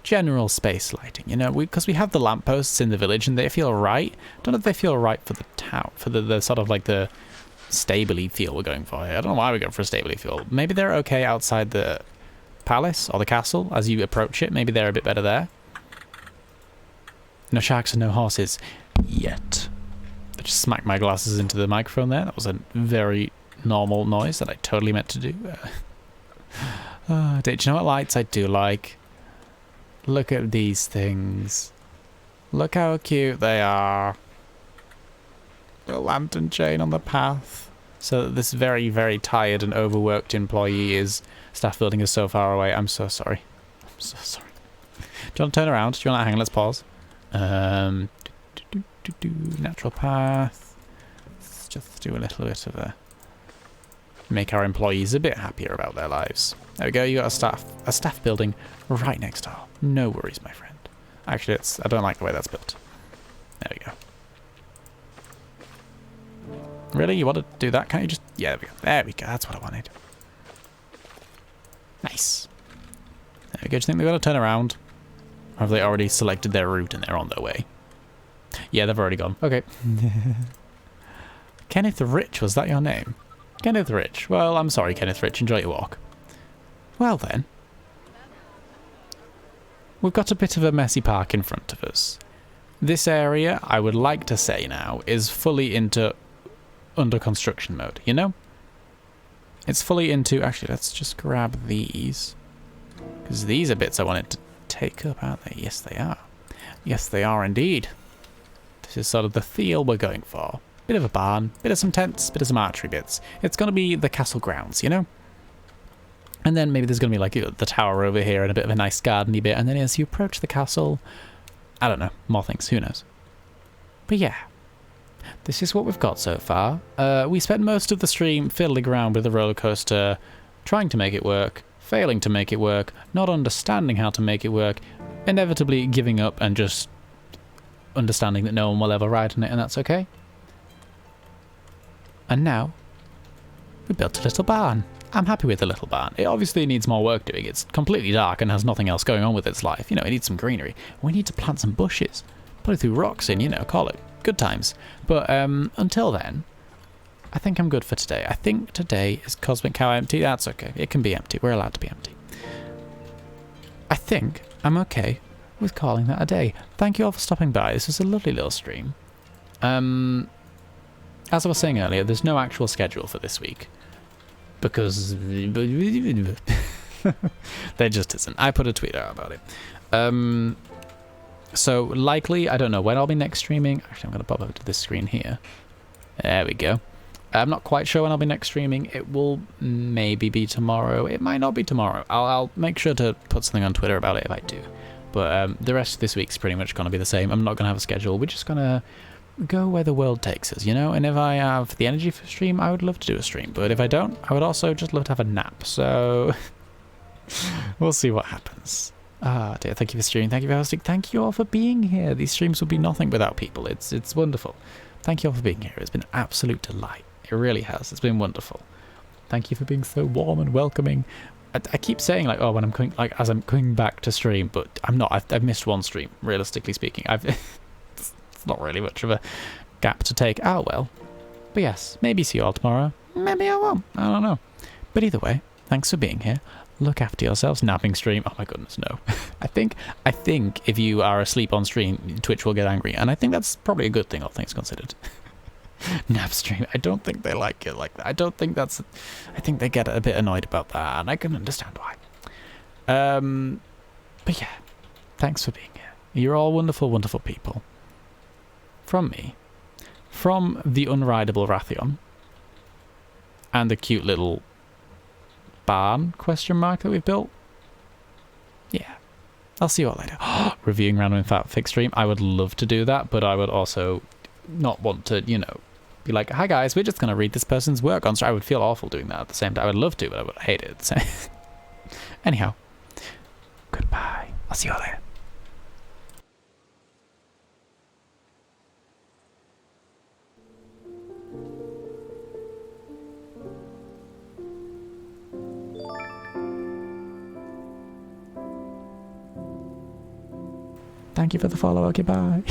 general space lighting? You know, because we have the lampposts in the village and they feel right. Don't know if they feel right for the town, for the sort of like the stably feel we're going for here. I don't know why we're going for a stably feel. Maybe they're okay outside the palace or the castle as you approach it. Maybe they're a bit better there. No sharks and no horses yet. I just smacked my glasses into the microphone there. That was a very normal noise that I totally meant to do. Do you know what lights I do like? Look at these things. Look how cute they are. A lantern chain on the path. So that this very, very tired and overworked employee staff building is so far away. I'm so sorry. I'm so sorry. Do you want to turn around? Do you want to hang? Let's pause. Natural path. Let's just do a little bit of a... make our employees a bit happier about their lives. There we go, you got a staff building right next door. No worries, my friend. Actually, I don't like the way that's built. There we go. Really? You want to do that? Can't you just... yeah, there we go. There we go. That's what I wanted. Nice. There we go. Do you think they've got to turn around? Or have they already selected their route and they're on their way? Yeah, they've already gone. Okay. Kenneth Rich, was that your name? Kenneth Rich. Well, I'm sorry, Kenneth Rich. Enjoy your walk. Well then. We've got a bit of a messy park in front of us. This area, I would like to say now, is fully into under construction mode, you know? It's fully into... actually, let's just grab these. Because these are bits I wanted to take up, aren't they? Yes, they are. Yes, they are indeed. This is sort of the feel we're going for. Bit of a barn, bit of some tents, bit of some archery bits. It's going to be the castle grounds, you know? And then maybe there's going to be like the tower over here and a bit of a nice gardeny bit. And then as you approach the castle, I don't know, more things, who knows. But yeah, this is what we've got so far. We spent most of the stream fiddling around with the roller coaster, trying to make it work, failing to make it work, not understanding how to make it work, inevitably giving up and just understanding that no one will ever ride on it, and that's okay. And now, we built a little barn. I'm happy with the little barn. It obviously needs more work doing. It's completely dark and has nothing else going on with its life. You know, it needs some greenery. We need to plant some bushes. Put it through rocks in, you know, call it good times. But until then, I think I'm good for today. I think today is Cosmic Cow empty. That's okay. It can be empty. We're allowed to be empty. I think I'm okay with calling that a day. Thank you all for stopping by. This was a lovely little stream. As I was saying earlier, there's no actual schedule for this week. Because there just isn't. I put a tweet out about it. So likely, I don't know when I'll be next streaming. Actually, I'm going to pop over to this screen here. There we go. I'm not quite sure when I'll be next streaming. It will maybe be tomorrow. It might not be tomorrow. I'll make sure to put something on Twitter about it if I do. But the rest of this week's pretty much going to be the same. I'm not going to have a schedule. We're just going to go where the world takes us, you know? And if I have the energy for a stream, I would love to do a stream. But if I don't, I would also just love to have a nap. So we'll see what happens. Ah, dear, thank you for streaming. Thank you for hosting. Thank you all for being here. These streams would be nothing without people. It's wonderful. Thank you all for being here. It's been an absolute delight. It really has. It's been wonderful. Thank you for being so warm and welcoming. I keep saying like, oh, when I'm coming, like as I'm coming back to stream, but I'm not. I've missed one stream, realistically speaking. It's not really much of a gap to take. Oh well. But yes, maybe see you all tomorrow. Maybe I won't. I don't know. But either way, thanks for being here. Look after yourselves. Napping stream. Oh my goodness, no. I think if you are asleep on stream, Twitch will get angry, and I think that's probably a good thing, all things considered. Nap stream. I don't think they like it like that. I think they get a bit annoyed about that, and I can understand why. But yeah, thanks for being here. You're all wonderful, wonderful people. From me, from the unrideable Rathion, and the cute little barn question mark that we've built. Yeah, I'll see you all later. Reviewing random fanfic stream. I would love to do that, but I would also not want to, you know, be like, hi guys, we're just going to read this person's work on stream. I would feel awful doing that at the same time. I would love to, but I would hate it. So anyhow, goodbye. I'll see you all later. Thank you for the follow. Okay, bye.